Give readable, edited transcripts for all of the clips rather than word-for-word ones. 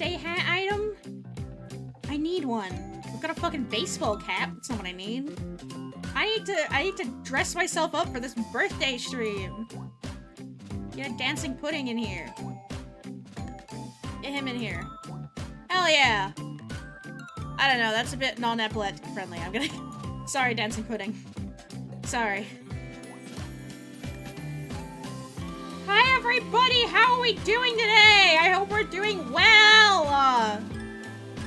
birthday hat item? I need one. I've got a fucking baseball cap. That's not what I need. I need to dress myself up for this birthday stream. Get a dancing pudding in here. Get him in here. Hell yeah. I don't know, that's a bit non-epileptic friendly. I'm gonna... Sorry, dancing pudding. Sorry. Hi everybody, how are we doing today? I hope we're doing well.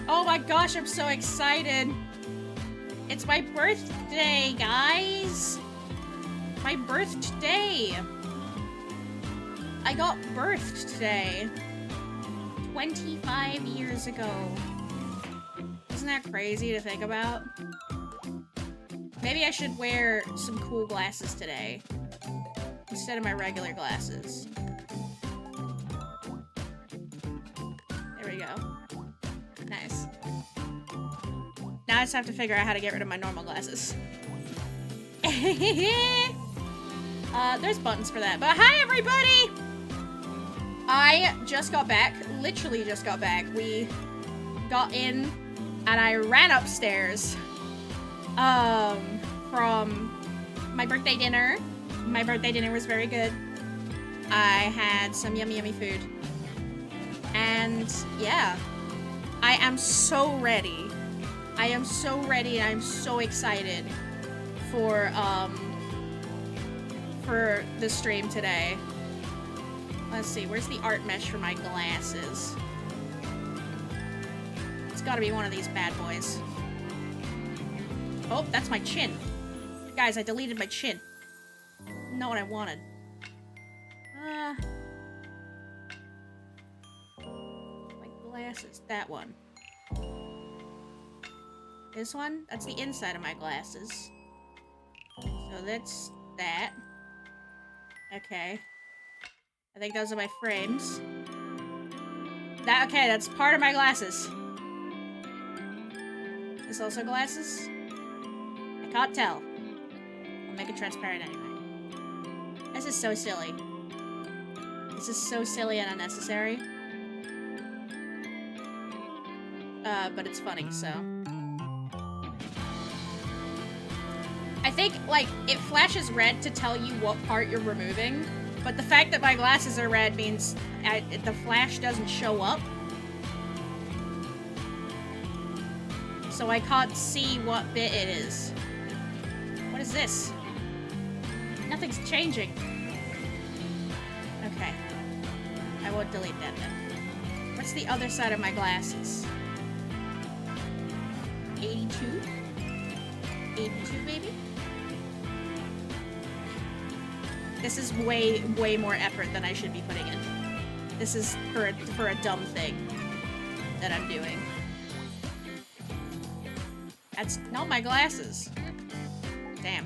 Oh my gosh, I'm so excited. It's my birthday, guys. My birthday. I got birthed today. 25 years ago. Isn't that crazy to think about? Maybe I should wear some cool glasses today instead of my regular glasses. There we go. Nice. Now I just have to figure out how to get rid of my normal glasses. There's buttons for that. But hi, everybody! I just got back. Literally just got back. We got in and I ran upstairs from my birthday dinner. My birthday dinner was very good. I had some yummy, yummy food. And yeah, I am so ready. I am so ready and I'm so excited for the stream today. Let's see, where's the art mesh for my glasses? It's gotta be one of these bad boys. Oh, that's my chin. Guys, I deleted my chin. Not what I wanted. My glasses, that one. This one? That's the inside of my glasses. So that's that. Okay. I think those are my frames. Okay, that's part of my glasses. This also glasses? I can't tell. I'll make it transparent anyway. This is so silly. This is so silly and unnecessary. But it's funny, so. I think, like, it flashes red to tell you what part you're removing, but the fact that my glasses are red means the flash doesn't show up. So I can't see what bit it is. What is this? Nothing's changing. Okay. I won't delete that then. What's the other side of my glasses? 82? 82, baby? This is way, way more effort than I should be putting in. This is for a dumb thing that I'm doing. That's not my glasses. Damn.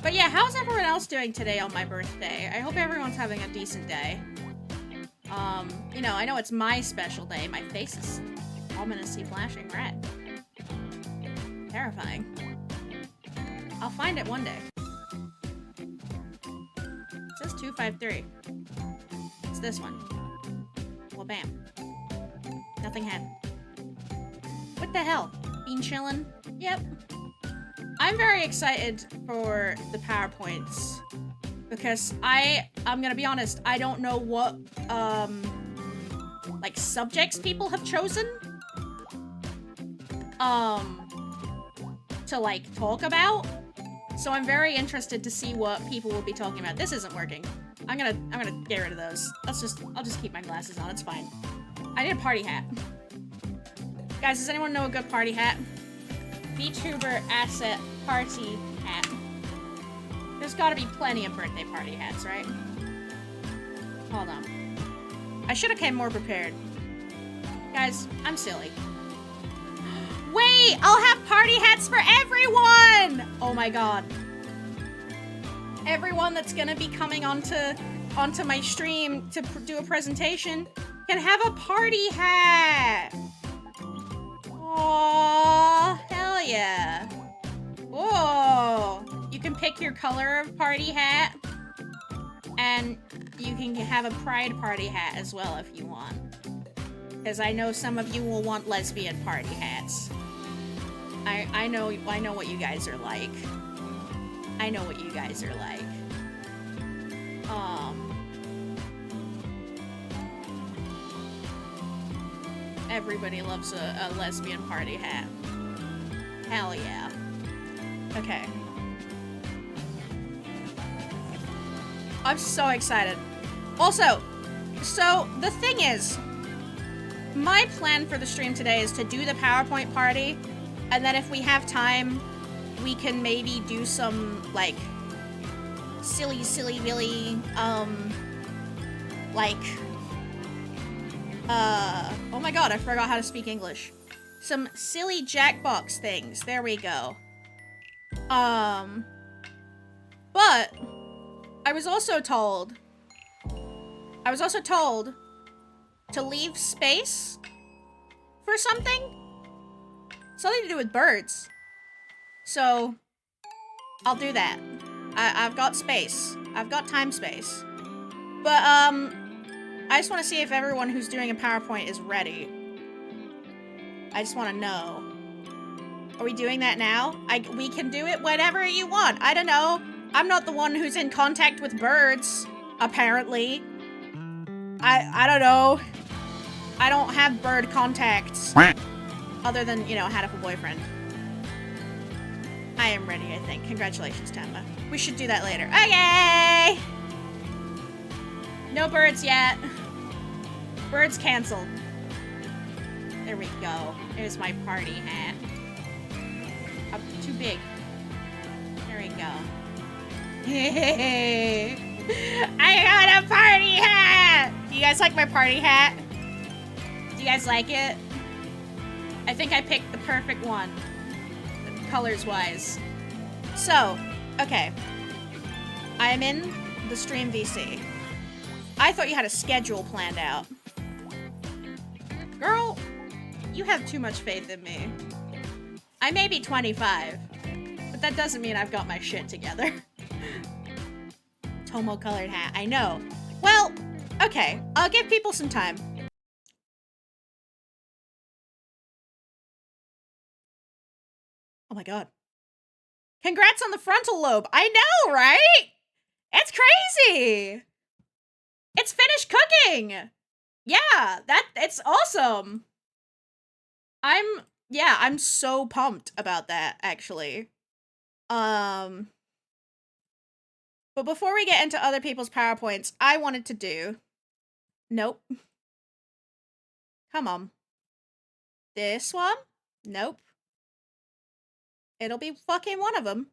But yeah, how's everyone else doing today on my birthday? I hope everyone's having a decent day. You know, I know it's my special day. My face is ominously flashing red. Terrifying. I'll find it one day. It says 253. It's this one. Well, bam. Nothing happened. What the hell? Been chillin'? Yep. I'm very excited for the PowerPoints because I'm gonna be honest, I don't know what like subjects people have chosen to like talk about. So I'm very interested to see what people will be talking about. This isn't working. I'm gonna get rid of those. I'll just keep my glasses on, it's fine. I need a party hat. Guys, does anyone know a good party hat? VTuber asset party hat. There's gotta be plenty of birthday party hats, right? Hold on. I should have came more prepared. Guys, I'm silly. Wait! I'll have party hats for everyone! Oh my god. Everyone that's gonna be coming onto my stream to do a presentation can have a party hat! Aww, hell yeah. Whoa! You can pick your color of party hat, and you can have a pride party hat as well if you want. Because I know some of you will want lesbian party hats. I know what you guys are like. I know what you guys are like. Everybody loves a lesbian party hat. Hell yeah. Okay. I'm so excited. Also, so the thing is, my plan for the stream today is to do the PowerPoint party, and then if we have time, we can maybe do some, like, silly, really, like, oh my god, I forgot how to speak English. Some silly Jackbox things. There we go. But I was also told to leave space for something to do with birds. So I'll do that. I've got space. I've got time space. But I just want to see if everyone who's doing a PowerPoint is ready. I just want to know. Are we doing that now? We can do it whenever you want. I don't know. I'm not the one who's in contact with birds, apparently. I don't know. I don't have bird contacts. Other than, you know, I had a boyfriend. I am ready, I think. Congratulations, Tamba. We should do that later. Okay! No birds yet. Birds canceled. There we go. There's my party hat. Too big. There we go. I got a party hat! Do you guys like my party hat? Do you guys like it? I think I picked the perfect one. Colors-wise. So, okay. I am in the stream VC. I thought you had a schedule planned out. Girl, you have too much faith in me. I may be 25, but that doesn't mean I've got my shit together. Tomo colored hat, I know. Well, okay, I'll give people some time. Oh my god. Congrats on the frontal lobe. I know, right? It's crazy. It's finished cooking. Yeah, it's awesome. I'm so pumped about that, actually. But before we get into other people's PowerPoints, I wanted to do... Nope. Come on. This one? Nope. It'll be fucking one of them.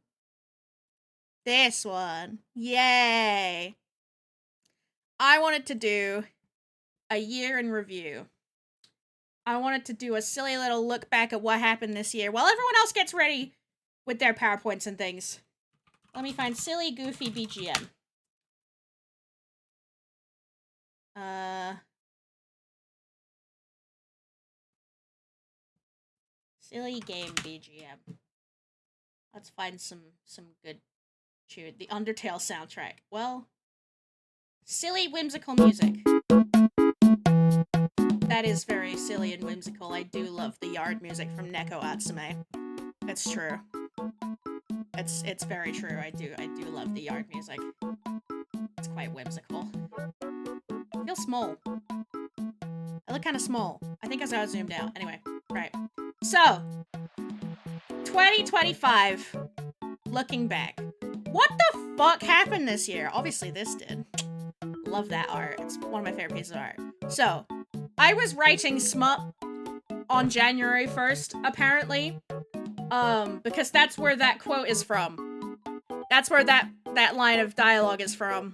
This one. Yay. I wanted to do a year in review. I wanted to do a silly little look back at what happened this year while everyone else gets ready with their PowerPoints and things. Let me find silly, goofy BGM. Silly game BGM. Let's find some good tune. The Undertale soundtrack. Well, silly, whimsical music. That is very silly and whimsical. I do love the yard music from Neko Atsume. It's true. It's very true. I do love the yard music. It's quite whimsical. I feel small. I look kind of small. I think I got zoomed out. Anyway, right. So, 2025. Looking back. What the fuck happened this year? Obviously this did. Love that art. It's one of my favorite pieces of art. So, I was writing smut on January 1st, apparently. Because that's where that quote is from. That's where that line of dialogue is from.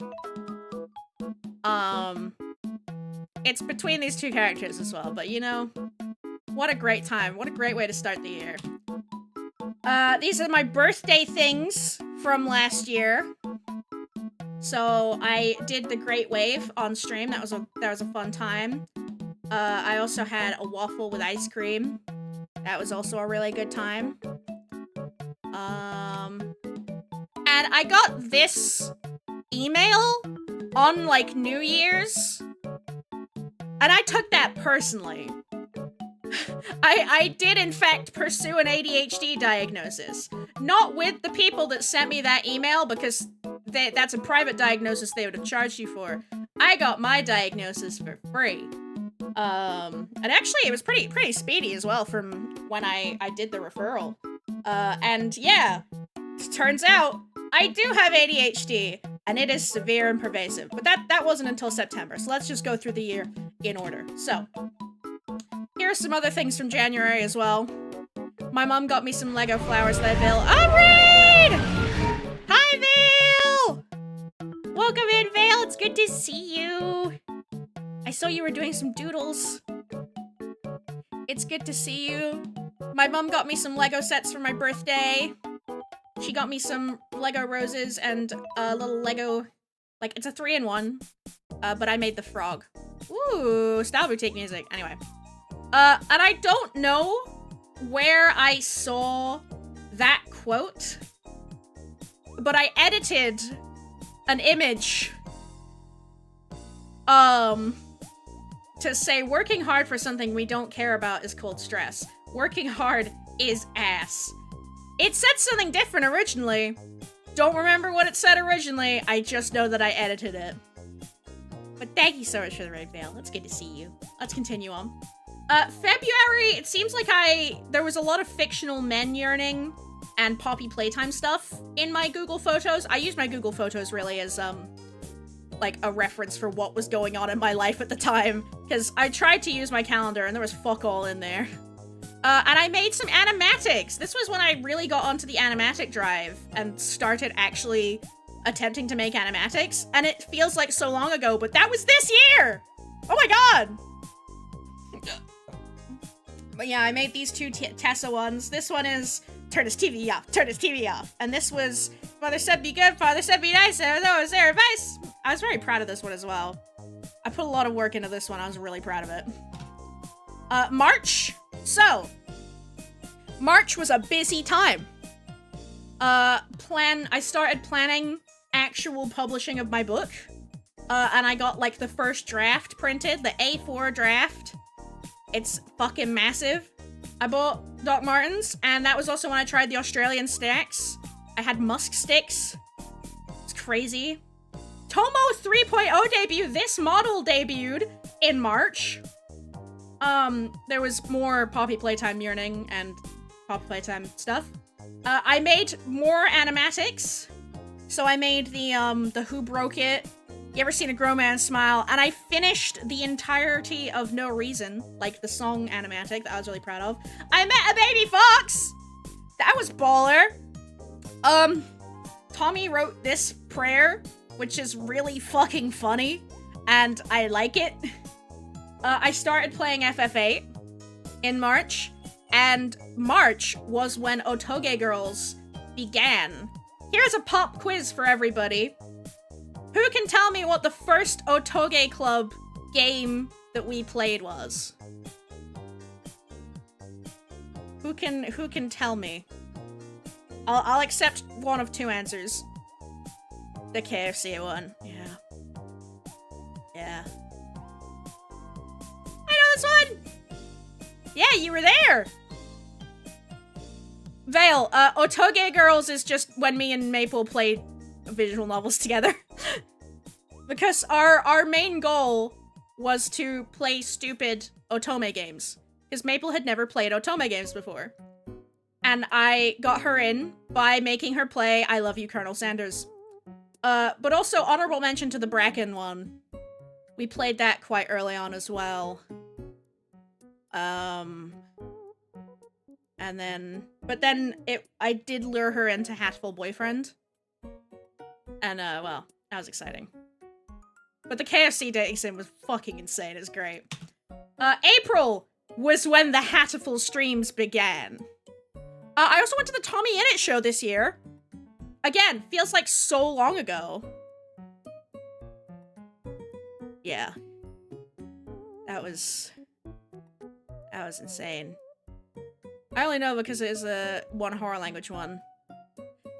It's between these two characters as well, but you know, what a great time. What a great way to start the year. These are my birthday things from last year. So I did the Great Wave on stream. That was a fun time. I also had a waffle with ice cream. That was also a really good time. And I got this email on, like, New Year's. And I took that personally. I did in fact pursue an ADHD diagnosis. Not with the people that sent me that email, because that's a private diagnosis they would have charged you for. I got my diagnosis for free. And actually it was pretty speedy as well from when I did the referral. And yeah, turns out I do have ADHD, and it is severe and pervasive. But that wasn't until September, so let's just go through the year in order. So, here are some other things from January as well. My mom got me some Lego flowers that I built. Oh, Reed! Hi, Vale! Welcome in, Vale. It's good to see you. I saw you were doing some doodles. It's good to see you. My mom got me some Lego sets for my birthday. She got me some Lego roses and a little Lego, like, it's a 3-in-1, but I made the frog. Ooh, style boutique music. Anyway. And I don't know where I saw that quote, but I edited an image, to say working hard for something we don't care about is called stress. Working hard is ass. It said something different originally. Don't remember what it said originally. I just know that I edited it. But thank you so much for the raid, Vale. It's good to see you. Let's continue on. February, it seems like there was a lot of fictional men yearning and Poppy Playtime stuff in my Google Photos. I used my Google Photos really as, like a reference for what was going on in my life at the time, because I tried to use my calendar and there was fuck all in there. And I made some animatics. This was when I really got onto the animatic drive and started actually attempting to make animatics, and it feels like so long ago, but that was this year! Oh my god! But yeah, I made these two Tessa ones. This one is turn his TV off, turn his TV off. And this was Father said be good, Father said be nice, and that was their advice. I was very proud of this one as well. I put a lot of work into this one. I was really proud of it. March. So, March was a busy time. I started planning actual publishing of my book. And I got like the first draft printed, the A4 draft. It's fucking massive. I bought Doc Martens, and that was also when I tried the Australian stacks. I had musk sticks. It's crazy. Tomo 3.0 debut. This model debuted in March. There was more Poppy Playtime yearning and Poppy Playtime stuff. I made more animatics. So I made the Who Broke It. You ever seen a grown man smile? And I finished the entirety of No Reason, like the song animatic that I was really proud of. I met a baby fox! That was baller. Tommy wrote this prayer, which is really fucking funny, and I like it. I started playing FF8 in March, and March was when Otoge Girls began. Here's a pop quiz for everybody. Who can tell me what the first Otoge Club game that we played was? Who can tell me? I'll accept one of two answers. The KFC one. Yeah. Yeah. I know this one! Yeah, you were there! Vale, Otoge Girls is just when me and Maple played visual novels together. Because our main goal was to play stupid Otome games. Because Maple had never played Otome games before. And I got her in by making her play I Love You, Colonel Sanders. But also honorable mention to the Bracken one. We played that quite early on as well. But then I did lure her into Hatful Boyfriend. And, well, that was exciting. But the KFC dating sim was fucking insane. It was great. April was when the Hatful streams began. I also went to the Tommy Innit show this year. Again, feels like so long ago. Yeah. That was insane. I only know because it is a one horror language one.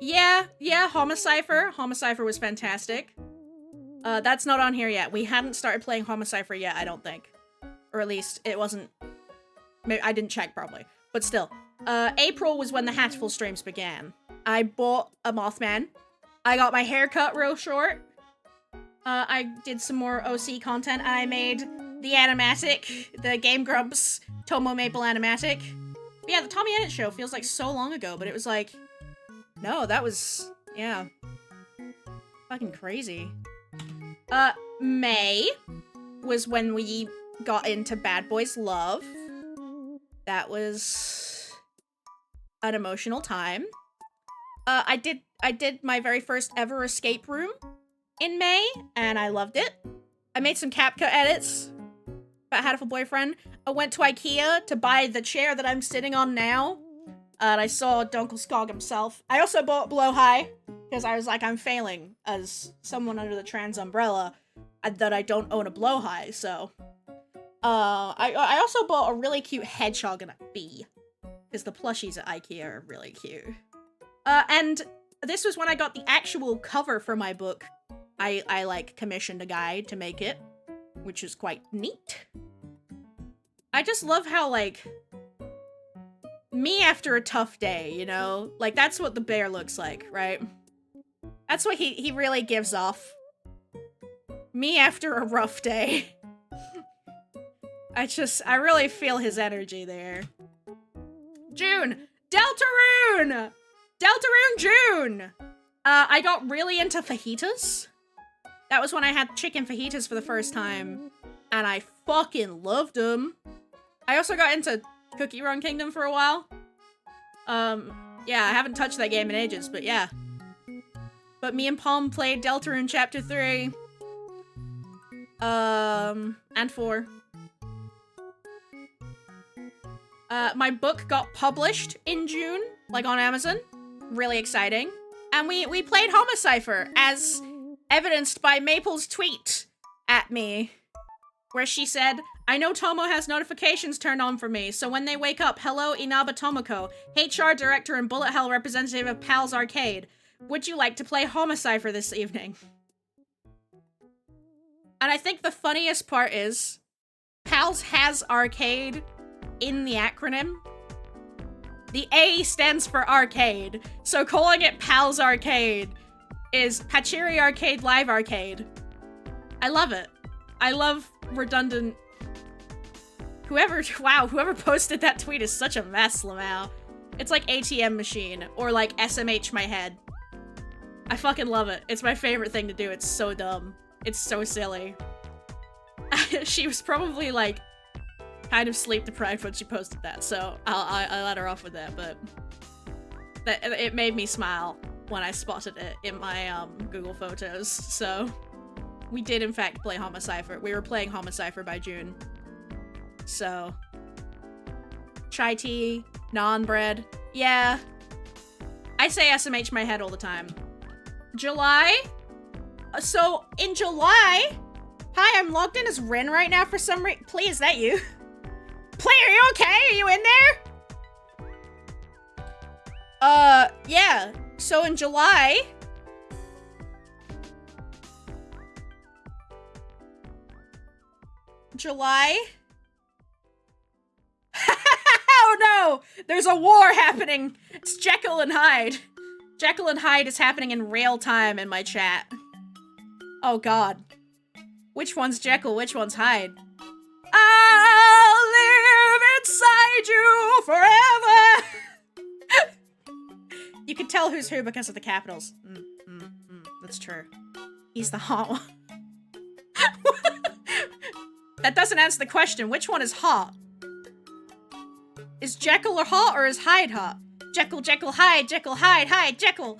Yeah, Homicipher. Homicipher was fantastic. That's not on here yet. We hadn't started playing Homicipher yet, I don't think. Or at least it wasn't, maybe I didn't check probably, but still. April was when the Hatful streams began. I bought a Mothman. I got my hair cut real short. I did some more OC content. I made the animatic, the Game Grumps Tomo Maple animatic. But yeah, the Tommy Edit show feels like so long ago, but it was like, no, that was, yeah, fucking crazy. May was when we got into Bad Boys Love. That was an emotional time. I did my very first ever escape room in May, and I loved it. I made some CapCut edits, but I had a boyfriend. I went to IKEA to buy the chair that I'm sitting on now, and I saw Dunkel Skog himself. I also bought Blow High, because I was like, I'm failing as someone under the trans umbrella, that I don't own a Blow High, so. I also bought a really cute hedgehog and a bee, because the plushies at IKEA are really cute. And this was when I got the actual cover for my book. I like, commissioned a guy to make it, which is quite neat. I just love how, like, me after a tough day, you know? Like, that's what the bear looks like, right? That's what he really gives off. Me after a rough day. I really feel his energy there. June! Deltarune! Deltarune June! I got really into fajitas. That was when I had chicken fajitas for the first time, and I fucking loved them. I also got into Cookie Run Kingdom for a while. Yeah, I haven't touched that game in ages, but yeah. But me and Palm played Deltarune Chapter 3. And 4. My book got published in June, like on Amazon. Really exciting. And we played Homicipher, as evidenced by Maple's tweet at me, where she said, I know Tomo has notifications turned on for me, so when they wake up, hello Inaba Tomoko, HR director and bullet hell representative of PAL's Arcade. Would you like to play Homicipher this evening? And I think the funniest part is, PAL's has arcade in the acronym. The A stands for arcade, so calling it PAL's Arcade is Pachiri Arcade Live Arcade. I love it. I love redundant... Whoever posted that tweet is such a mess, Lamau. It's like ATM machine, or like SMH my head. I fucking love it. It's my favorite thing to do. It's so dumb. It's so silly. She was probably like kind of sleep deprived when she posted that, so I'll let her off with that, but it made me smile when I spotted it in my Google Photos. So we did in fact play Homicipher. We were playing Homicipher by June. So chai tea, naan bread. Yeah. I say SMH my head all the time. July? So in July, hi, I'm logged in as Rin right now for some reason. Please, is that you? Play, are you okay? Are you in there? Yeah. So in July... Oh no! There's a war happening! It's Jekyll and Hyde. Jekyll and Hyde is happening in real time in my chat. Oh god. Which one's Jekyll, which one's Hyde? I'll live inside you forever! You can tell who's who because of the capitals. That's true. He's the hot one. That doesn't answer the question. Which one is hot? Is Jekyll or hot, or is Hyde hot? Jekyll, Jekyll, Hyde, Jekyll, Hyde, Hyde, Jekyll.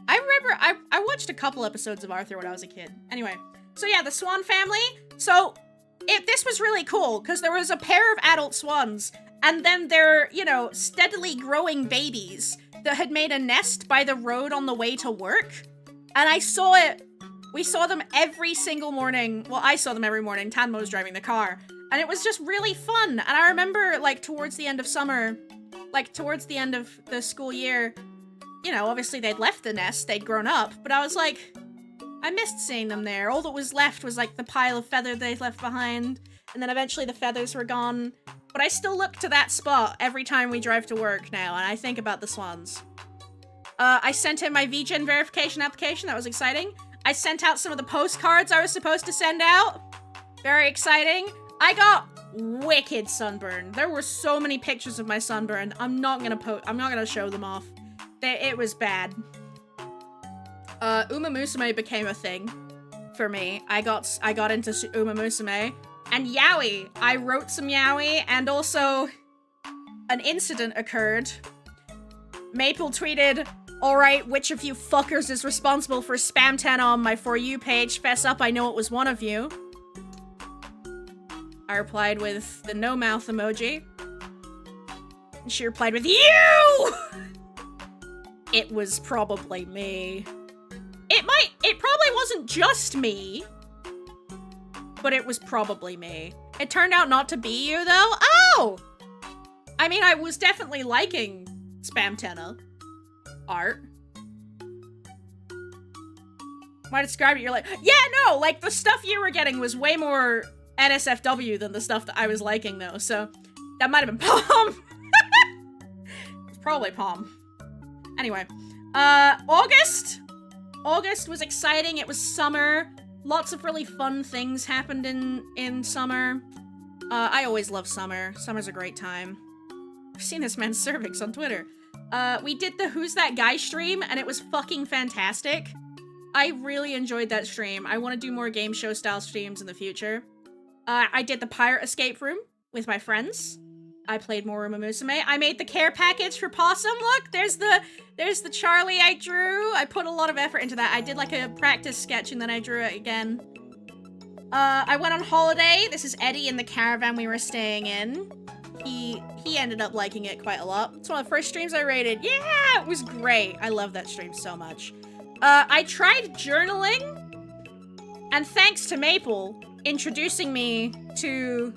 I remember, I watched a couple episodes of Arthur when I was a kid. Anyway, so yeah, the Swan family. So, this was really cool, because there was a pair of adult swans, and then their, you know, steadily growing babies that had made a nest by the road on the way to work. And I saw it. We saw them every single morning. Well, I saw them every morning. Tanmo was driving the car. And it was just really fun. And I remember, like, towards the end of summer, like, towards the end of the school year, you know, obviously they'd left the nest, they'd grown up, but I was like, I missed seeing them there. All that was left was, like, the pile of feather they'd left behind, and then eventually the feathers were gone. But I still look to that spot every time we drive to work now, and I think about the swans. I sent in my VGen verification application. That was exciting. I sent out some of the postcards I was supposed to send out. Very exciting. I got wicked sunburn. There were so many pictures of my sunburn. I'm not gonna show them off. It was bad. Uma Musume became a thing for me. I got into Uma Musume. And yaoi. I wrote some yaoi, and also an incident occurred. Maple tweeted, "Alright, which of you fuckers is responsible for spam 10 on my For You page? Fess up, I know it was one of you." I replied with the no mouth emoji. And she replied with, "You!" It was probably me. It probably wasn't just me. But it was probably me. It turned out not to be you, though. Oh! I mean, I was definitely liking Spam Tenna art. When I described it, you're like, yeah, no, like, the stuff you were getting was way more NSFW than the stuff that I was liking, though, so that might have been Palm. It's probably Palm. Anyway, August? August was exciting. It was summer. Lots of really fun things happened in summer. I always love summer. Summer's a great time. I've seen this man's cervix on Twitter. We did the Who's That Guy stream, and it was fucking fantastic. I really enjoyed that stream. I want to do more game show style streams in the future. I did the pirate escape room with my friends. I played more Uma Musume. I made the care package for Possum. Look, there's the Charlie I drew. I put a lot of effort into that. I did like a practice sketch and then I drew it again. I went on holiday. This is Eddie in the caravan we were staying in. He ended up liking it quite a lot. It's one of the first streams I rated. Yeah, it was great. I love that stream so much. I tried journaling, and thanks to Maple introducing me to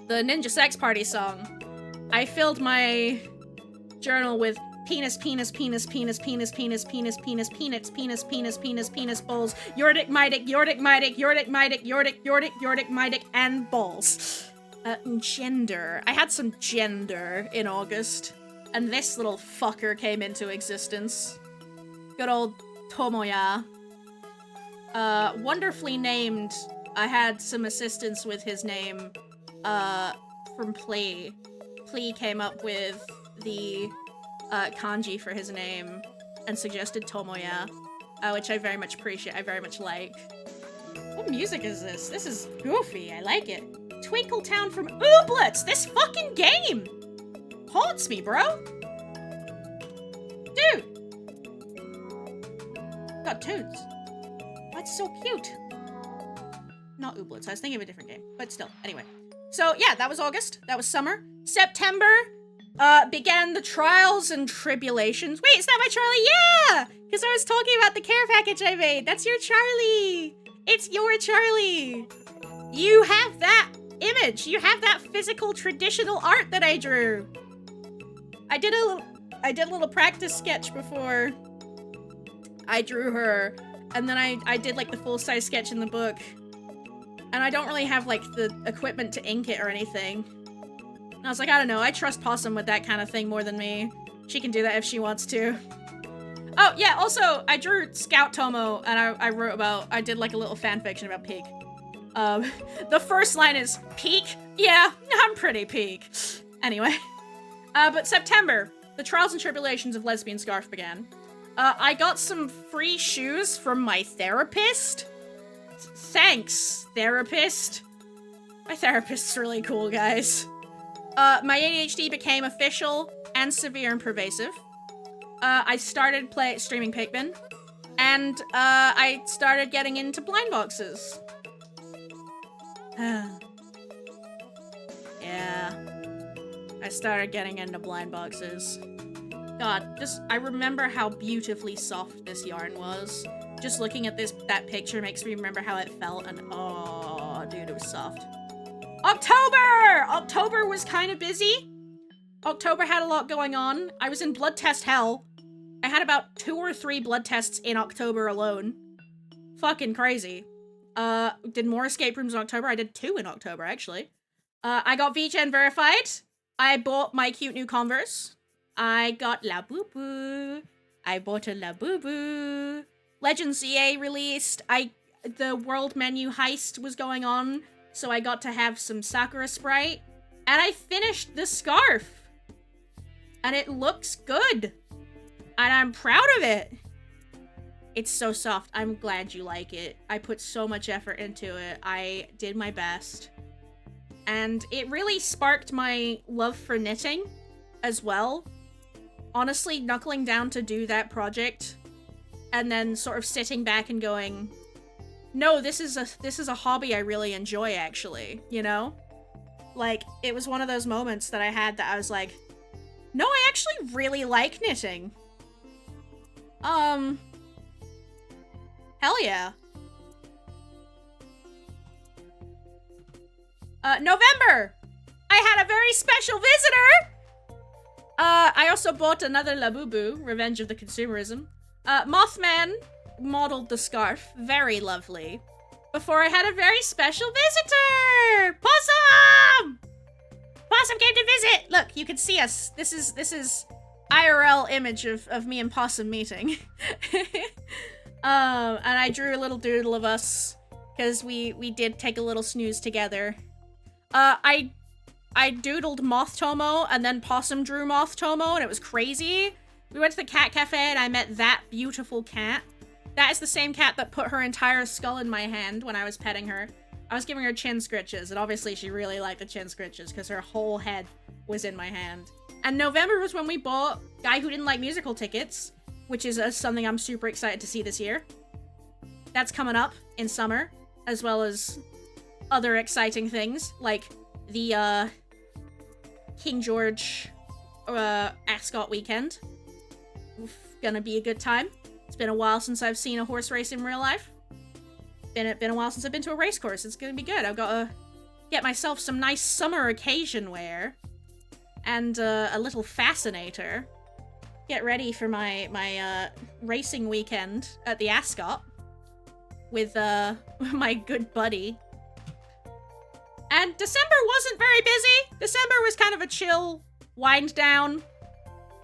the Ninja Sex Party song, I filled my journal with penis, penis, penis, penis, penis, penis, penis, penis, penis, penis, penis, penis, penis, balls, Yordic, my dick, Yordic, my dick, Yordic, my dick, Yordic, Yordic, Yordic, my dick, and balls. Gender. I had some gender in August, and this little fucker came into existence. Good old Tomoya. Wonderfully named. I had some assistance with his name, from Plea. Plea came up with the, kanji for his name and suggested Tomoya, which I very much appreciate, I very much like. What music is this? This is goofy, I like it. Twinkle Town from Ooblets! This fucking game haunts me, bro! Dude! Got tunes. That's so cute. Not Ooblets, I was thinking of a different game, but still, anyway. So yeah, that was August, that was summer. September, began the trials and tribulations. Wait, is that my Charlie? Yeah! Because I was talking about the care package I made. That's your Charlie! It's your Charlie! You have that image! You have that physical traditional art that I drew! I did a little practice sketch before I drew her, and then I did like the full-size sketch in the book. And I don't really have like the equipment to ink it or anything. And I was like, I don't know, I trust Possum with that kind of thing more than me. She can do that if she wants to. Oh, yeah, also, I drew Scout Tomo, and I did like a little fan fiction about Peak. The first line is, Peak? Yeah, I'm pretty Peak. Anyway. But September, the trials and tribulations of Lesbian Scarf began. I got some free shoes from my therapist. Thanks, therapist. My therapist's really cool, guys. My ADHD became official and severe and pervasive. I started streaming Pikmin, and I started getting into blind boxes. Yeah. I started getting into blind boxes. God, I remember how beautifully soft this yarn was. Just looking at that picture makes me remember how it felt, and oh, dude, it was soft. October! October was kind of busy. October had a lot going on. I was in blood test hell. I had about 2 or 3 blood tests in October alone. Fucking crazy. Did more escape rooms in October. I did 2 in October, actually. I got VGen verified. I bought my cute new Converse. I got La Boo Boo. I bought a La Boo Boo. Legends EA released. The world menu heist was going on, so I got to have some Sakura Sprite. And I finished the scarf. And it looks good. And I'm proud of it. It's so soft. I'm glad you like it. I put so much effort into it. I did my best. And it really sparked my love for knitting as well. Honestly, knuckling down to do that project and then sort of sitting back and going, no, this is a hobby I really enjoy, actually, you know? Like, it was one of those moments that I had that I was like, no, I actually really like knitting. Hell yeah. November! I had a very special visitor! I also bought another Labubu, Revenge of the Consumerism. Mothman modeled the scarf. Very lovely. Before I had a very special visitor! Possum! Possum came to visit! Look, you can see us. This is IRL image of me and Possum meeting. And I drew a little doodle of us, because we did take a little snooze together. I doodled Moth Tomo, and then Possum drew Moth Tomo, and it was crazy. We went to the cat cafe, and I met that beautiful cat. That is the same cat that put her entire skull in my hand when I was petting her. I was giving her chin scritches, and obviously she really liked the chin scritches, because her whole head was in my hand. And November was when we bought Guy Who Didn't Like Musical tickets, which is something I'm super excited to see this year. That's coming up in summer, as well as other exciting things, like the, King George, Ascot weekend. Oof, gonna be a good time. It's been a while since I've seen a horse race in real life. Been a while since I've been to a race course. It's gonna be good. I've gotta get myself some nice summer occasion wear. And, a little fascinator. Get ready for my racing weekend at the Ascot. With, my good buddy. And December wasn't very busy. December was kind of a chill wind down.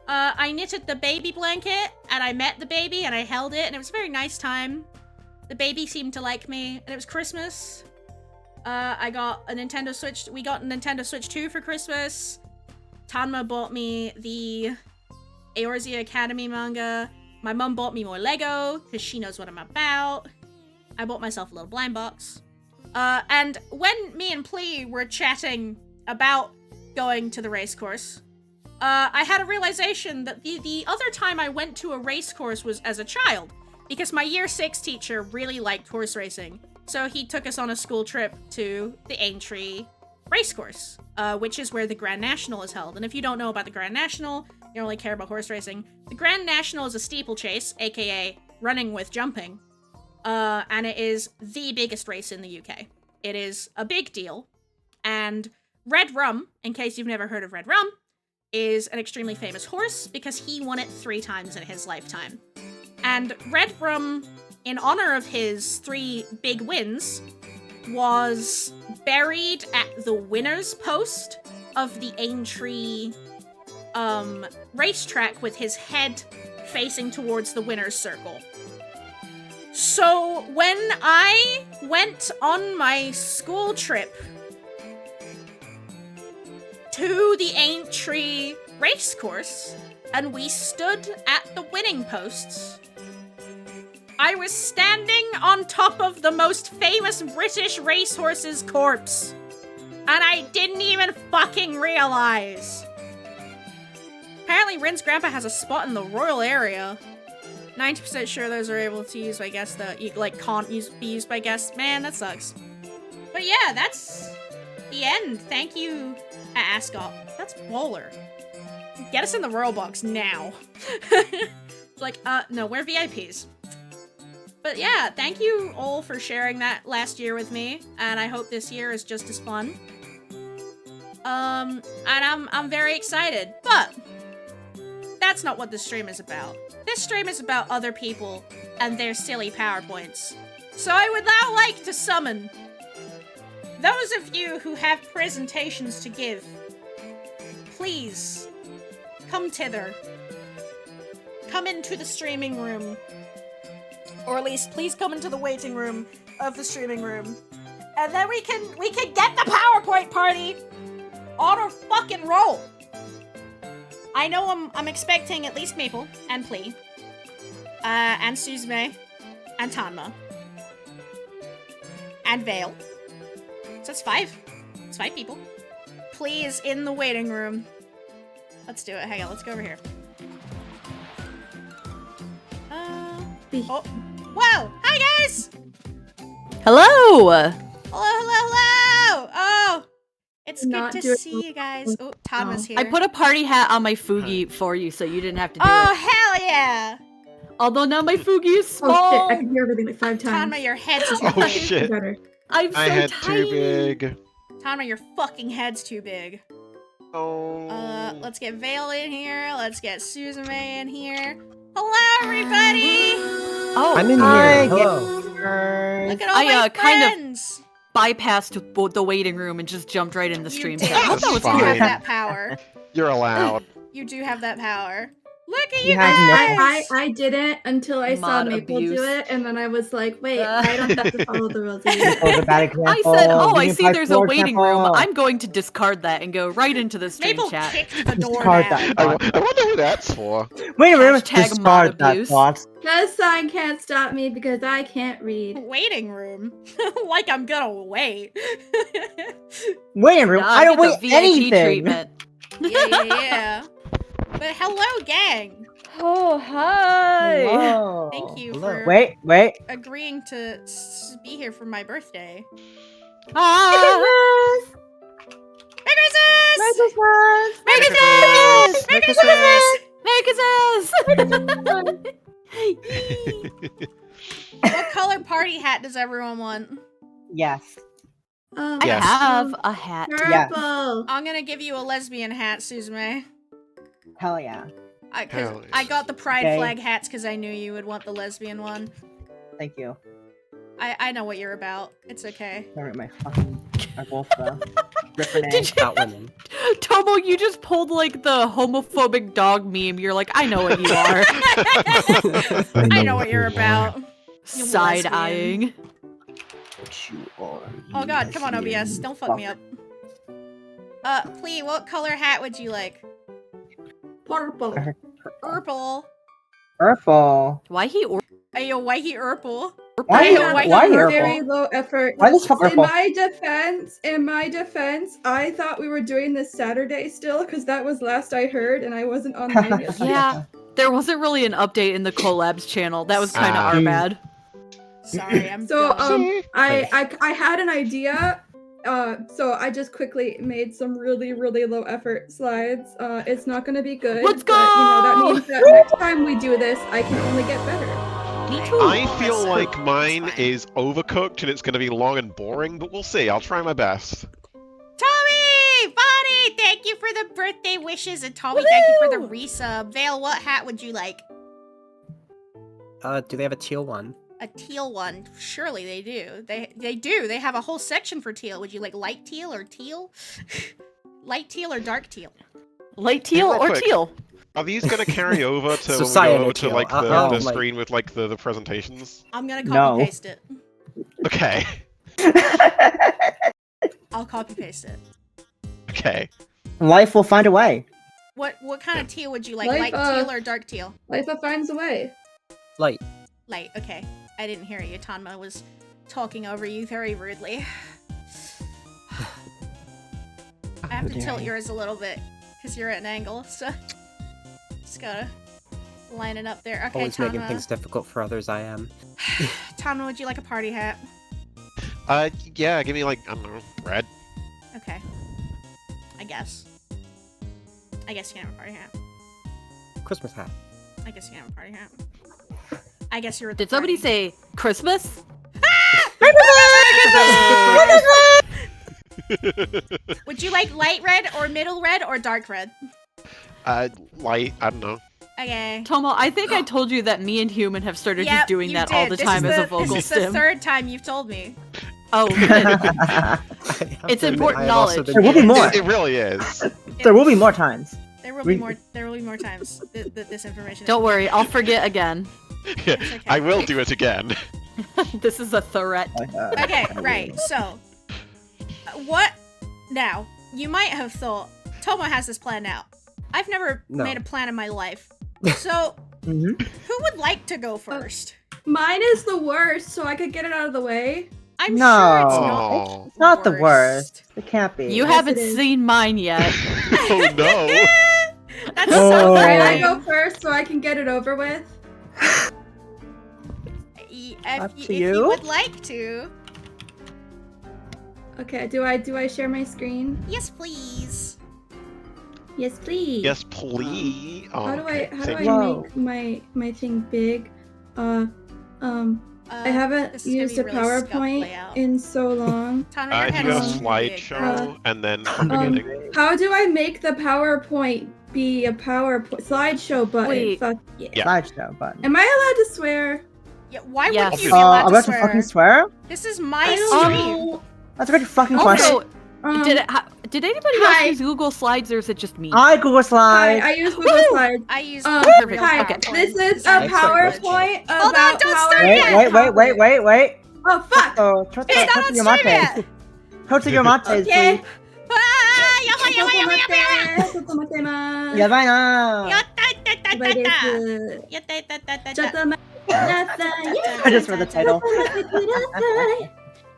I knitted the baby blanket, and I met the baby, and I held it, and it was a very nice time. The baby seemed to like me, and it was Christmas. I got a Nintendo Switch. We got a Nintendo Switch 2 for Christmas. Tanma bought me the Eorzea Academy manga. My mum bought me more Lego, because she knows what I'm about. I bought myself a little blind box. And when me and Plea were chatting about going to the race course, I had a realization that the other time I went to a race course was as a child, because my year 6 teacher really liked horse racing. So he took us on a school trip to the Aintree race course, which is where the Grand National is held. And if you don't know about the Grand National, you only care about horse racing. The Grand National is a steeplechase, aka running with jumping. And it is the biggest race in the UK. It is a big deal. And Red Rum, in case you've never heard of Red Rum, is an extremely famous horse because he won it 3 times in his lifetime. And Red Rum, in honor of his 3 big wins, was buried at the winner's post of the Aintree racetrack with his head facing towards the winner's circle. So when I went on my school trip to the Aintree race course and we stood at the winning posts, I was standing on top of the most famous British racehorse's corpse. And I didn't even fucking realize. Apparently Rin's grandpa has a spot in the royal area. 90% sure those are able to use by guests that, can't be used by guests. Man, that sucks. But yeah, that's the end. Thank you, Ascot. That's baller. Get us in the royal box now. No, we're VIPs. But yeah, thank you all for sharing that last year with me, and I hope this year is just as fun. And I'm very excited, but that's not what this stream is about. This stream is about other people and their silly PowerPoints. So I would now like to summon those of you who have presentations to give. Please, come thither. Come into the streaming room. Or at least, please come into the waiting room of the streaming room. And then we can get the PowerPoint party on a fucking roll. I know I'm expecting at least Maple and Plea. And Suzume. And Tanma. And Vale. So that's 5. It's 5 people. Please, in the waiting room. Let's do it. Hang on, let's go over here. Oh. Whoa! Hi, guys! Hello! Hello, hello, hello! Oh! It's good to see you guys. Oh, Tanma's here. I put a party hat on my Fugi for you, so you didn't have to do it. Oh, hell yeah! Although now my Fugi is small. Oh shit, I can hear everything like 5 times. Tanma, your head's too Oh big. shit. Better. I'm so My head tiny. too big. Tanma, your fucking head's too big. Oh. Let's get Vale in here. Let's get Suzume in here. Hello, everybody! Oh, I'm in hi. here. Hello. Look at all my friends! Bypassed the waiting room and just jumped right in the stream did. chat. I thought that was You have fine. that power. You're allowed. You do have that power. Look at you You have guys! I didn't until I saw Mod Maple abuse. do it, and then I was like, wait, I don't have to follow the rules. Oh, the bad example. I said, oh, I Give me see my there's a floor waiting example. room. I'm going to discard that and go right into the stream Maple chat. kicked the door Discard down. that. I wonder who that's for. Wait a minute, Hashtag discard mod that abuse. thought. That sign can't stop me because I can't read. Waiting room? Like I'm gonna wait. Wait a minute, Nah, I don't get wait the VIP anything. treatment. Yeah. But hello, gang. Oh, hi. Hello. Thank you Hello. for Wait. agreeing to be here for my birthday. Ah. Merry Christmas! Merry Christmas! Merry Christmas! Merry Christmas! What color party hat does everyone want? Yes. Oh, I Yes. have a hat. purple. I'm gonna give you a lesbian hat, Suzume. Hell yeah. Cause I got the pride Okay. flag hats because I knew you would want the lesbian one. Thank you. I know what you're about. It's okay. Sorry, my fucking I wolf Ripper Did you, out women. Tomo, you just pulled like the homophobic dog meme. You're like, I know what you are. I know what you're about. You Side eyeing. Oh god, come on, OBS. Don't fuck me up. Plea, what color hat would you like? Purple. Purple. Purple. Why he or Are you a whitey purple? Why? Hey, Why purple? Very purple? low effort. Why this fuck In purple? my defense, I thought we were doing this Saturday still because that was last I heard, and I wasn't online yet. Yeah, there wasn't really an update in the collabs channel. That was kind of our bad. Sorry, I'm So dumb. I had an idea. So I just quickly made some really low effort slides. It's not gonna be good. Let's But, you know, that go! means that next time we do this, I can only get better. Me too. I feel That's like fine. mine That's fine. is overcooked and it's going to be long and boring, but we'll see. I'll try my best. Tommy! Bonnie! Thank you for the birthday wishes, and Tommy, thank you for the resub. Vale, what hat would you like? Do they have a teal one? A teal one. Surely they do. They do. They have a whole section for teal. Would you like light teal or teal? Light teal or dark teal? Light teal Real or quick. teal? Are these going to carry over to when we go Society over to teal. like the, I'll, the like- screen with like the presentations? I'm gonna No. copy paste it. Okay. I'll copy paste it. Okay. Life will find a way. What kind of teal would you like? Light, Light teal or dark teal? Life finds a way. Light. Light. Okay. I didn't hear you. Tanma was talking over you very rudely. I have to tilt yours a little bit because you're at an angle, so just gotta line it up there. Okay, Always making Tanma. things difficult for others, I am. Tanma, would you like a party hat? Yeah, give me like, I don't know, red. Okay. I guess you can have a party hat. Christmas hat. I guess you can have a party hat. I guess you're. Did somebody say Christmas? Would you like light red or middle red or dark red? Light, I don't know. Okay. Tomo, I think I told you that me and Human have started Yep, just doing you that all did. the This time is as a the- vocal This is the stim. third time you've told me. Oh, good. It's important knowledge. There will be more. It really is. There will be more times. There will be more. There will be more times that this information. Don't is worry, I'll forget again. It's okay. I will do it again. This is a threat. Okay, right. So, what now? You might have thought Tomo has this plan out. I've never No. made a plan in my life. So, Mhm. who would like to go first? Mine is the worst, so I could get it out of the way. I'm No. sure it's not. Oh, It's not the worst. It can't be. You Yes, haven't it is. seen mine yet. oh no. That's Oh. so Alright, I fine. go first so I can get it over with. Up If to you you. would like to. Okay, do I share my screen? Yes, please. Yes, please. Yes, please. Oh, How do I Whoa. make my thing big? I haven't this is gonna used be a really scuffed PowerPoint layout. in so long. Tanner, your If head you go is to too big. slideshow and then from beginning. How do I make the PowerPoint be a PowerPoint slideshow button? Wait. Fuck yeah. Yeah. Slideshow button. Am I allowed to swear? Yeah, why Yes. would you be allowed I'm to about to swear? fucking swear? This is my I don't stream. know. That's a great fucking question. Also, did anybody Hi. else use Google Slides or is it just me? I Google Hi, Slides. I use Google Woohoo! Slides. I use Perfect, real Hi, okay. PowerPoint. this is a Excellent PowerPoint about Hold on, don't how start I Wait, yet. make wait. Oh fuck! Oh, trot It's not on your stream mates. yet. Trot your mates, Okay. please. Ah, yama, yama, yama, yama. ちょっと待ってます。やばいなやったったったやばいでった。す。やったったったった。ちょっと待ってください。 I just read the ちょっ title. と待ってください。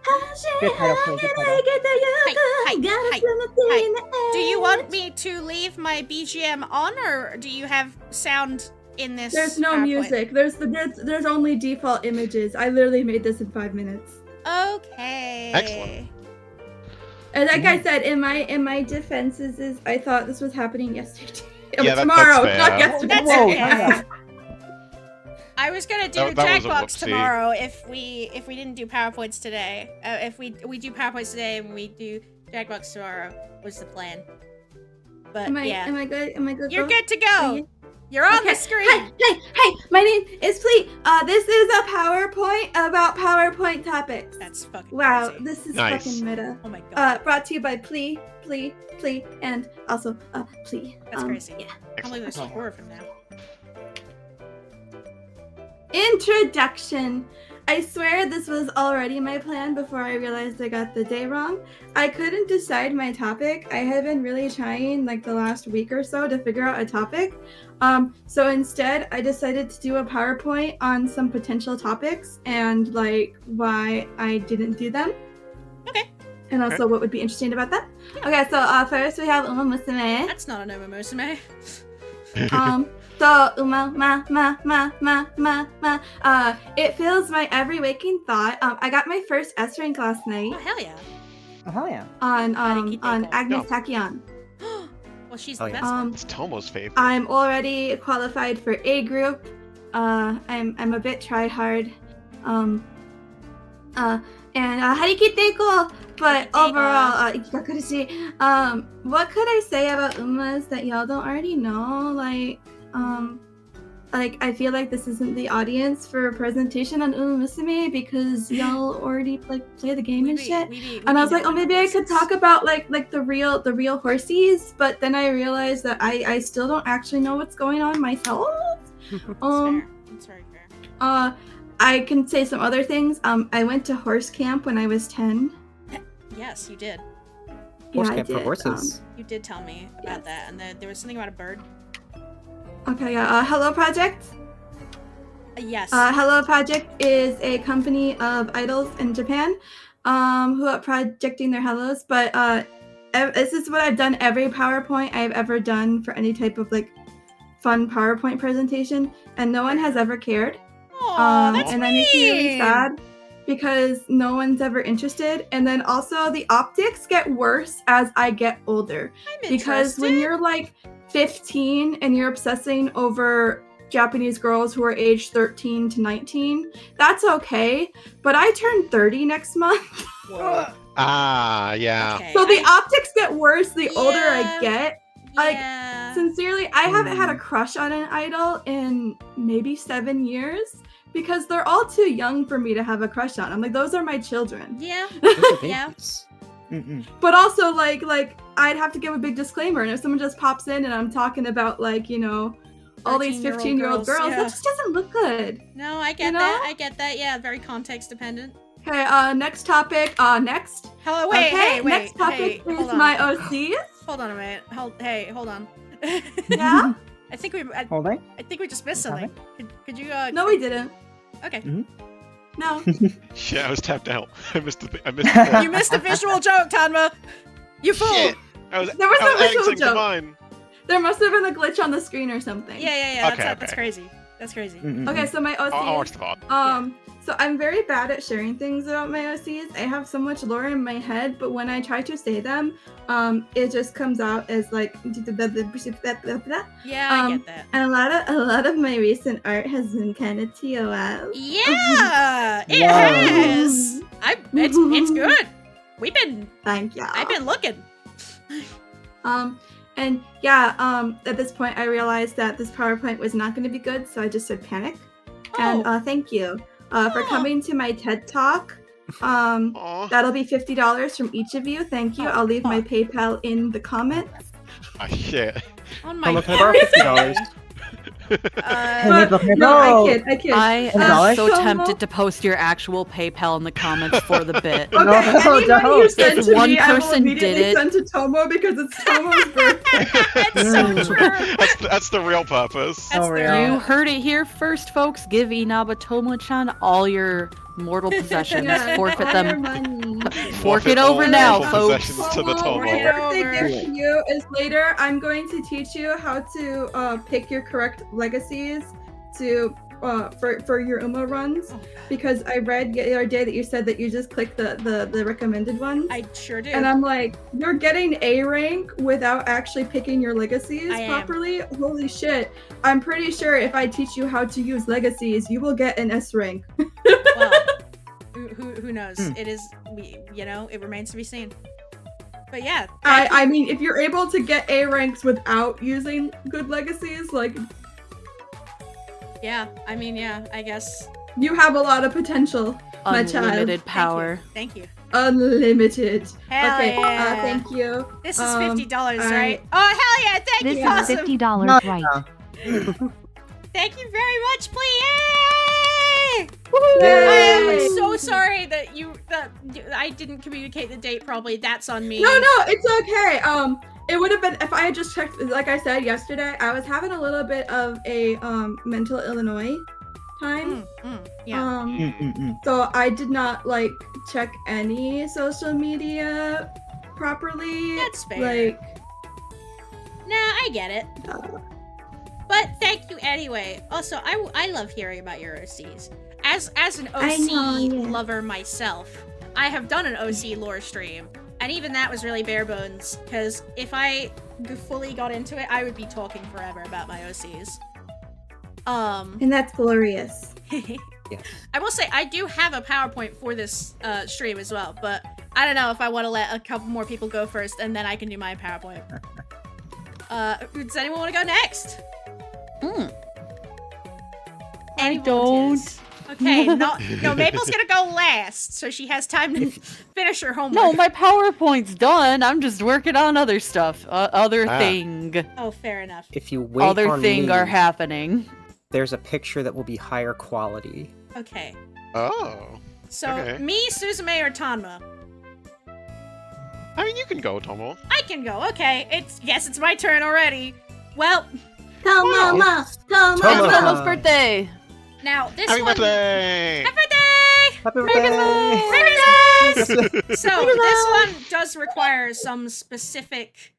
Good title, please. Good title. はいはいはい。Do you want me to leave my BGM on, or do you have sound in this? There's no PowerPoint? music. There's only default images. I literally made this in 5 minutes. Okay. Excellent. And like I said, in my defenses is I thought this was happening yesterday. Yeah, tomorrow, that's not fair. yesterday. That's Whoa, okay. hang on. I was gonna do That was a Jackbox whoopsie. tomorrow if we didn't do PowerPoints today. If we do PowerPoints today and we do Jackbox tomorrow was the plan. But Am I yeah, good? Am I good? you're Go? good to go. Okay. You're on Okay. the screen. Hey, my name is Plea. This is a PowerPoint about PowerPoint topics. That's fucking Wow, crazy. this is Nice. fucking meta. Oh my god. Brought to you by Plea, and also Plea. That's crazy. Yeah. I can't believe there's 4 of them now. Introduction. I swear this was already my plan before I realized I got the day wrong. I couldn't decide my topic. I had been really trying like the last week or so to figure out a topic. So instead I decided to do a PowerPoint on some potential topics and like why I didn't do them. Okay. And also what would be interesting about that. Okay, so first we have Uma Musume. That's not an Musume. So it fills my every waking thought. I got my first S rank last night Oh hell yeah. Oh, hell yeah. on Arikiteko. Agnes No. Tachyon. Well, she's Oh, the yeah. best. One. It's Tomo's favorite. I'm already qualified for A group. I'm a bit try hard. And harikiteko, but Harikiteko. overall, ikikakurushi. What could I say about Umas that y'all don't already know? Like I feel like this isn't the audience for a presentation on Uma Musume because y'all already play the game and shit. And I was like, oh, maybe I could talk about like the real horsies, but then I realized that I still don't actually know what's going on myself. That's very fair. I can say some other things. I went to horse camp when I was 10. Yes, you did. Horse I camp for did, horses. You did tell me about Yes. that, and there was something about a bird. Okay, yeah. Hello Project. Yes. Hello Project is a company of idols in Japan, who are projecting their hellos. But this is what I've done every PowerPoint I've ever done for any type of like fun PowerPoint presentation, and no one has ever cared. Aw, that's And that makes me really mean. sad because no one's ever interested. And then also the optics get worse as I get older. I'm Because when interested. you're like 15 and you're obsessing over Japanese girls who are aged 13 to 19, that's okay. But I turn 30 next month. Whoa. Ah, yeah. Okay, So the optics get worse the older I Yeah. get. like, yeah. sincerely, I haven't had a crush on an idol in maybe 7 years because they're all too young for me to have a crush on. I'm like, those are my children. Yeah. Those are Yeah. babies. Mm-mm. But also, like I'd have to give a big disclaimer, and if someone just pops in and I'm talking about, like, you know, all these 15-year-old girls, yeah. that just doesn't look good. No, I get You know? that. I get that. Yeah, very context dependent. Okay, next topic. Next. Hello, wait, Okay, hey, wait. next topic hey, is hold on. my OCs. Hold on a minute. Hold on. Yeah? I think we Holding? just missed something. Could you No, we didn't. Okay. No. Shit, I was tapped out. I missed the You missed a visual joke, Tanma. You fool. Shit. I was, There was I no was adding visual something to joke. mine. There must have been a glitch on the screen or something. Yeah. Okay, That's okay. crazy. That's crazy. Mm-mm. Okay, so my OCs. I'll watch the VOD. So I'm very bad at sharing things about my OCs. I have so much lore in my head, but when I try to say them, it just comes out as like Yeah, I Um, get that. and a lot of my recent art has been kind of TOS. Yeah, it Wow. has. It's good. Thank you. I've been looking. And yeah, at this point I realized that this PowerPoint was not going to be good, so I just said panic. And thank you for Aw. coming to my TED Talk. Aw. That'll be $50 from each of you. Thank you. I'll leave my PayPal in the comments. Ah, shit. On How my much can I borrow $50? But, no, I kid. I am $10? so Tomo? tempted to post your actual PayPal in the comments for the bit. Okay, No, any money don't. you send If to one me, I will person did immediately it- send to Tomo because it's Tomo's birthday. It's so true. That's the real purpose. That's Oh, the yeah. You real. heard it here first, folks. Give Inaba-Tomo-chan all your mortal possessions. Yeah, Forfeit all your them. money. Fork it all over the now, mortal folks. possessions to the Tomo, my Fork it Tomo. birthday over. gift to you is later. I'm going to teach you how to pick your correct legacies to for your Uma runs, Oh, because I read the other day that you said that you just click the recommended ones. I sure do. And I'm like, you're getting A rank without actually picking your legacies I am. properly? Holy shit. I'm pretty sure if I teach you how to use legacies, you will get an S rank. Well, who knows? It is, it remains to be seen. But yeah. I mean, if you're able to get A ranks without using good legacies, like, Yeah, I guess. you have a lot of potential, my child. Unlimited power. Thank you. Unlimited. Hell Okay, yeah. thank you. This is $50, I- right? Oh, hell yeah, thank This you, is awesome. $50 No, right. Thank you very much, please. Yay! I'm so sorry that I didn't communicate the date properly. That's on me. No, it's okay. It would have been if I had just checked. Like I said yesterday, I was having a little bit of a mental Illinois time. Yeah. Mm-mm-mm. So I did not check any social media properly. That's fair. Like, Nah, I get it. But thank you anyway. Also, I love hearing about your OCs. As an OC I know, yeah. lover myself, I have done an OC lore stream, and even that was really bare bones, because if I fully got into it, I would be talking forever about my OCs. and that's glorious. Yes. I will say, I do have a PowerPoint for this stream as well, but I don't know if I want to let a couple more people go first, and then I can do my PowerPoint. Does anyone want to go next? Any volunteers? Okay, no, Maple's gonna go last, so she has time to finish her homework. No, my PowerPoint's done. I'm just working on other stuff. Other Ah. thing. Oh, fair enough. If you wait Other on thing me, are happening. there's a picture that will be higher quality. Okay, Oh. so Okay. me, Suzume, or Tanma? I mean, you can go, Tomo. I can go. Okay, it's my turn already. Well, Tomo, It's Tomo. Tomo's birthday. now this Happy one. birthday! Happy birthday! Happy Merry Christmas! So this one does require some specific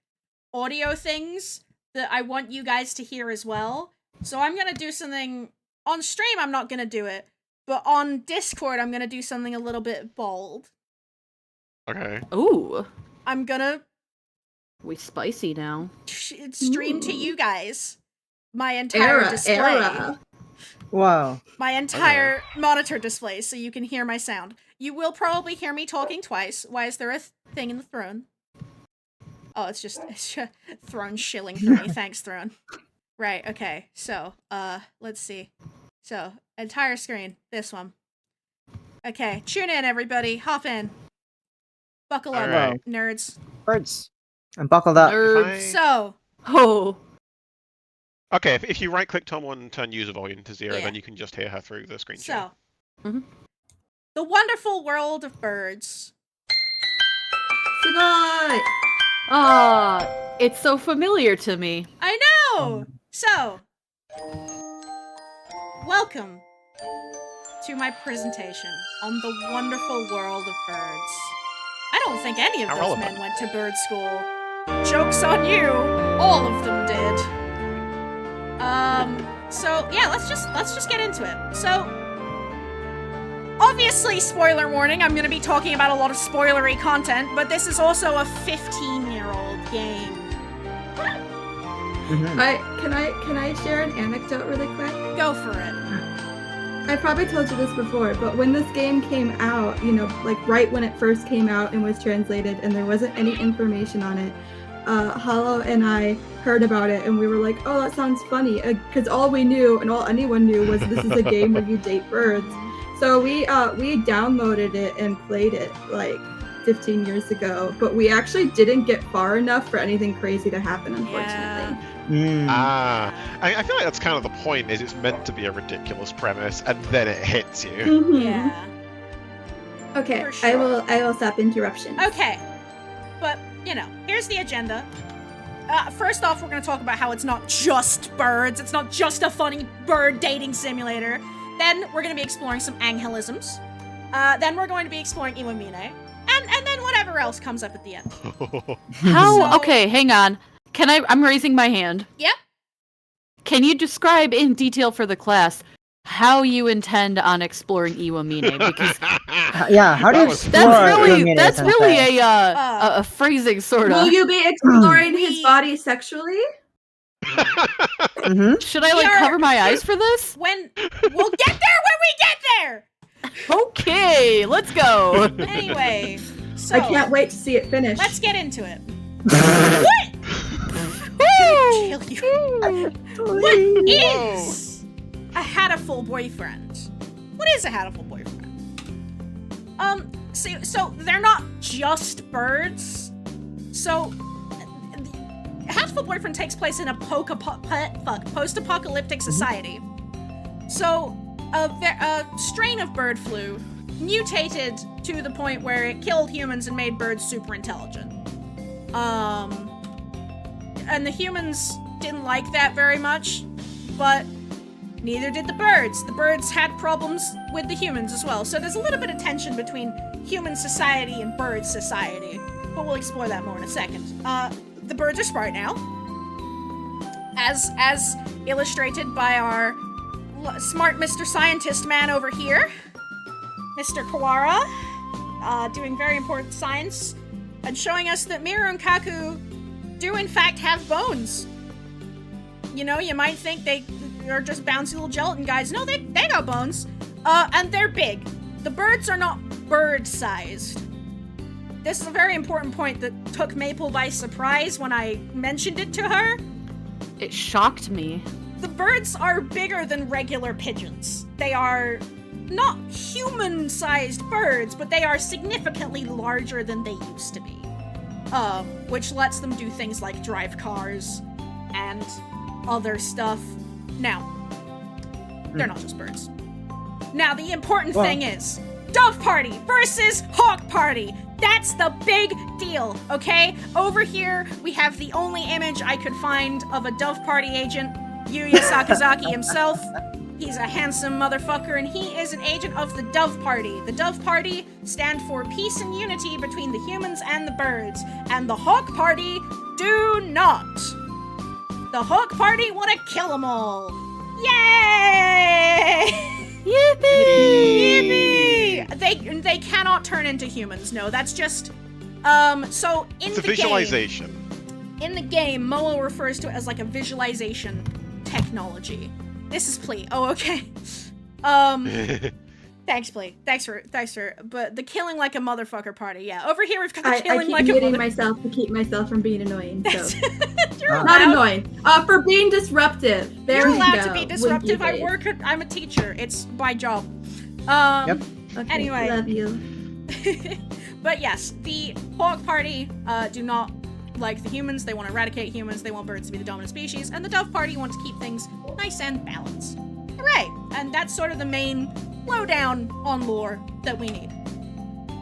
audio things that I want you guys to hear as well. So I'm gonna do something on stream. I'm not gonna do it, but on Discord I'm gonna do something a little bit bold. Okay. Ooh, I'm gonna we spicy now. stream to you guys my entire display, Era. Wow. my entire monitor display, so you can hear my sound. You will probably hear me talking twice. Why is there a thing in the throne? Oh, it's just Throne shilling for me. Thanks, Throne. Right, okay. So, let's see. So, entire screen. This one. Okay, tune in, everybody. Hop in. Buckle up, Alright. nerds. Birds. I'm buckled up. Nerds. So, Oh. Okay, if you right-click Tom and turn user volume to 0, Yeah. then you can just hear her through the screen share. so. Mhm. The wonderful world of birds. Sugoi! Ah, it's so familiar to me. I know! So, welcome to my presentation on the wonderful world of birds. I don't think any of How those relevant. men went to bird school. Joke's on you! All of them did. So yeah, let's just get into it. So, obviously, spoiler warning, I'm gonna be talking about a lot of spoilery content, but this is also a 15-year-old game. Mhm. Can I share an anecdote really quick? Go for it. I probably told you this before, but when this game came out, you know, like right when it first came out and was translated and there wasn't any information on it, Hollow and I heard about it and we were like, oh, that sounds funny. Because all we knew and all anyone knew was this is a game where you date birds. So we downloaded it and played it like 15 years ago, but we actually didn't get far enough for anything crazy to happen, unfortunately. Mm. I feel like that's kind of the point, is it's meant to be a ridiculous premise, and then it hits you. Mhm. Yeah. Okay, For sure. I will stop interruption. Okay. But, you know, here's the agenda. First off, we're going to talk about how it's not just birds. It's not just a funny bird dating simulator. Then we're going to be exploring some angelisms. Then we're going to be exploring Iwamine. And then whatever else comes up at the end. How? So- Okay, hang on. I'm raising my hand. Yep. Can you describe in detail for the class how you intend on exploring Iwamine? Because Yeah, how do you That was- explore that's Iwamine, really Sensei? a phrasing sort Will of. you be exploring his We- body sexually? Mhm. Should I like We are- cover my eyes for this? We'll get there when we get there! Okay, let's go. Anyway, so I can't wait to see it finish. let's get into it. What? Kill you. What is a hatful boyfriend? What is a hatful boyfriend? So they're not just birds. So, hatful boyfriend takes place in a post-apocalyptic society. So, a strain of bird flu mutated to the point where it killed humans and made birds super intelligent. And the humans didn't like that very much, but neither did the birds. The birds had problems with the humans as well. So there's a little bit of tension between human society and bird society, but we'll explore that more in a second. The birds are smart now, as illustrated by our smart Mr. Scientist man over here, Mr. Kawara, doing very important science and showing us that Miru and Kaku do in fact have bones. You know, you might think they are just bouncy little gelatin guys. No, they got bones. And they're big. The birds are not bird-sized. This is a very important point that took Maple by surprise when I mentioned it to her. It shocked me. The birds are bigger than regular pigeons. They are not human-sized birds, but they are significantly larger than they used to be. Which lets them do things like drive cars and other stuff. Now, they're not just birds. Now, the important thing is Dove Party versus Hawk Party. That's the big deal, okay? Over here, we have the only image I could find of a Dove Party agent, Yuya Sakazaki himself. He's a handsome motherfucker, and he is an agent of the Dove Party. The Dove Party stand for peace and unity between the humans and the birds, and the Hawk Party do not. The Hawk Party want to kill them all. Yay! Yippee! Yippee! They cannot turn into humans. No, that's just so in It's a the visualization. in the game, Moa refers to it as like a visualization technology. This is Plea. Oh, okay. Thanks, Blee. Thanks for, but the killing like a motherfucker party, yeah. Over here we've got the I killing keep like a muting mother- myself to keep myself from being annoying. So You're not allowed, annoying. For being disruptive. There you're we allowed go. to be disruptive. Winky I'm a teacher. It's my job. Yep. face. Okay, Anyway. love you. But yes, the Hawk Party do not like the humans. They want to eradicate humans. They want birds to be the dominant species. And the Dove Party want to keep things nice and balanced. Hooray! And that's sort of the main lowdown on lore that we need.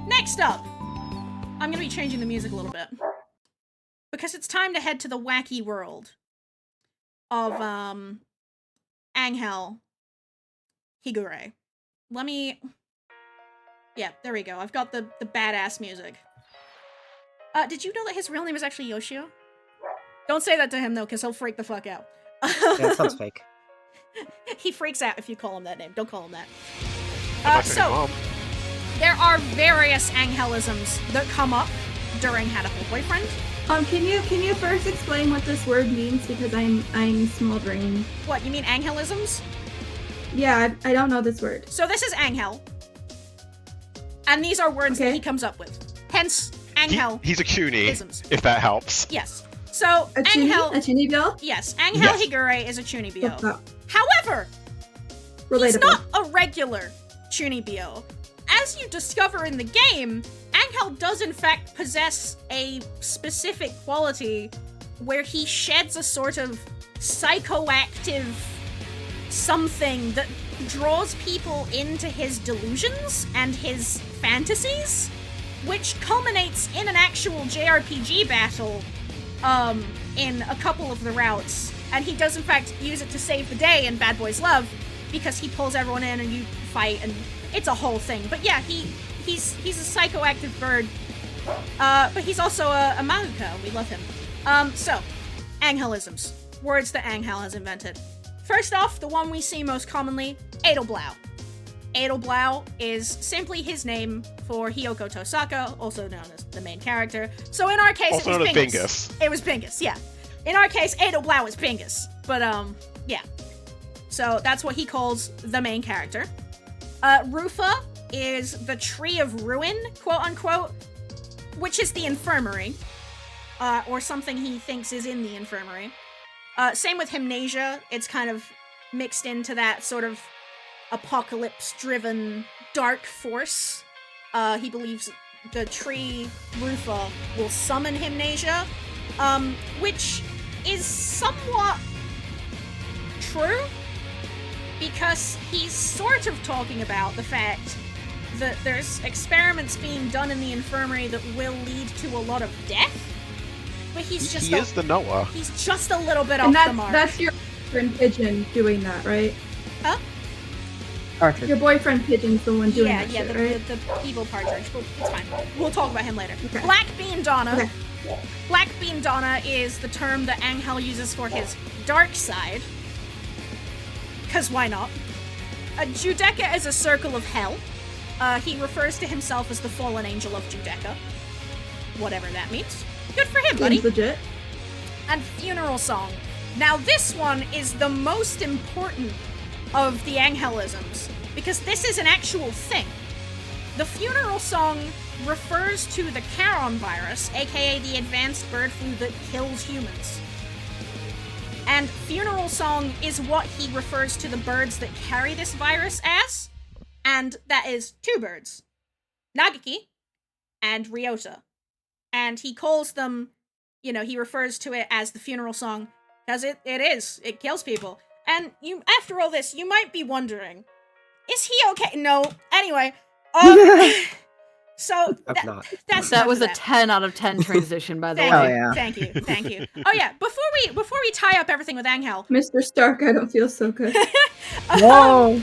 Next up, I'm going to be changing the music a little bit. Because it's time to head to the wacky world of, Angel Higure. Let me... Yeah, there we go. I've got the badass music. Did you know that his real name is actually Yoshio? Don't say that to him, though, because he'll freak the fuck out. Yeah, it sounds fake. He freaks out if you call him that name. Don't call him that. My So, mom. there are various Angelisms that come up during Had a Whole Boyfriend. Can you first explain what this word means, because I'm smoldering. What, you mean Angelisms? Yeah, I don't know this word. So this is Angel. And these are words that Okay. he comes up with. Hence, Angel. He's a cuny, isms. if that helps. Yes. So, A Angel... chini bill? Yes, Angel Yes. Higure is a Chunibyo. Oh, However, relatable. he's not a regular Chunibyo. As you discover in the game, Angel does in fact possess a specific quality where he sheds a sort of psychoactive something that draws people into his delusions and his fantasies, which culminates in an actual JRPG battle in a couple of the routes. And he does in fact use it to save the day in Bad Boys Love, because he pulls everyone in and you fight, and it's a whole thing. But yeah, he's a psychoactive bird, but he's also a mangaka. We love him. So, Angelisms. Words that Angel has invented. First off, the one we see most commonly, Edelblau. Edelblau is simply his name for Hiyoko Tosaka, also known as the main character. So in our case, Also it known was as Bingus. Bingus. It was Bingus, yeah. In our case, Edelblau is Bingus. But, yeah. So that's what he calls the main character. Rufa is the Tree of Ruin, quote-unquote, which is the infirmary. Or something he thinks is in the infirmary. Same with Hymnasia. It's kind of mixed into that sort of apocalypse-driven dark force. He believes the tree Rufa will summon Hymnasia, which is somewhat true, because he's sort of talking about the fact that there's experiments being done in the infirmary that will lead to a lot of death, but he's just He is the Noah. he's just a little bit And off the mark. that's your boyfriend pigeon doing that, right? Huh? Partridge. Your boyfriend pigeon's the one doing Yeah, that yeah, shit, the, right? the evil partridge, but it's fine. We'll talk about him later. Okay. Black Bean Donna. Okay. Black Bean Donna is the term that Angel uses for his dark side. Because why not? Judecca is a circle of hell. He refers to himself as the fallen angel of Judecca. Whatever that means. Good for him, buddy. Seems legit. And Funeral Song. Now this one is the most important of the Angelisms, because this is an actual thing. The Funeral Song refers to the Charon virus, aka the advanced bird flu that kills humans. And Funeral Song is what he refers to the birds that carry this virus as, and that is two birds, Nagaki and Ryota. And he calls them, you know, he refers to it as the Funeral Song, because it kills people. And you, after all this, you might be wondering, is he okay? No. Anyway, so I'm not. that's That enough was of a 10 out of 10 transition, by the Thank way. Oh, you, yeah. thank you. Oh yeah, before we tie up everything with Angel, Mr. Stark, I don't feel so good. Whoa!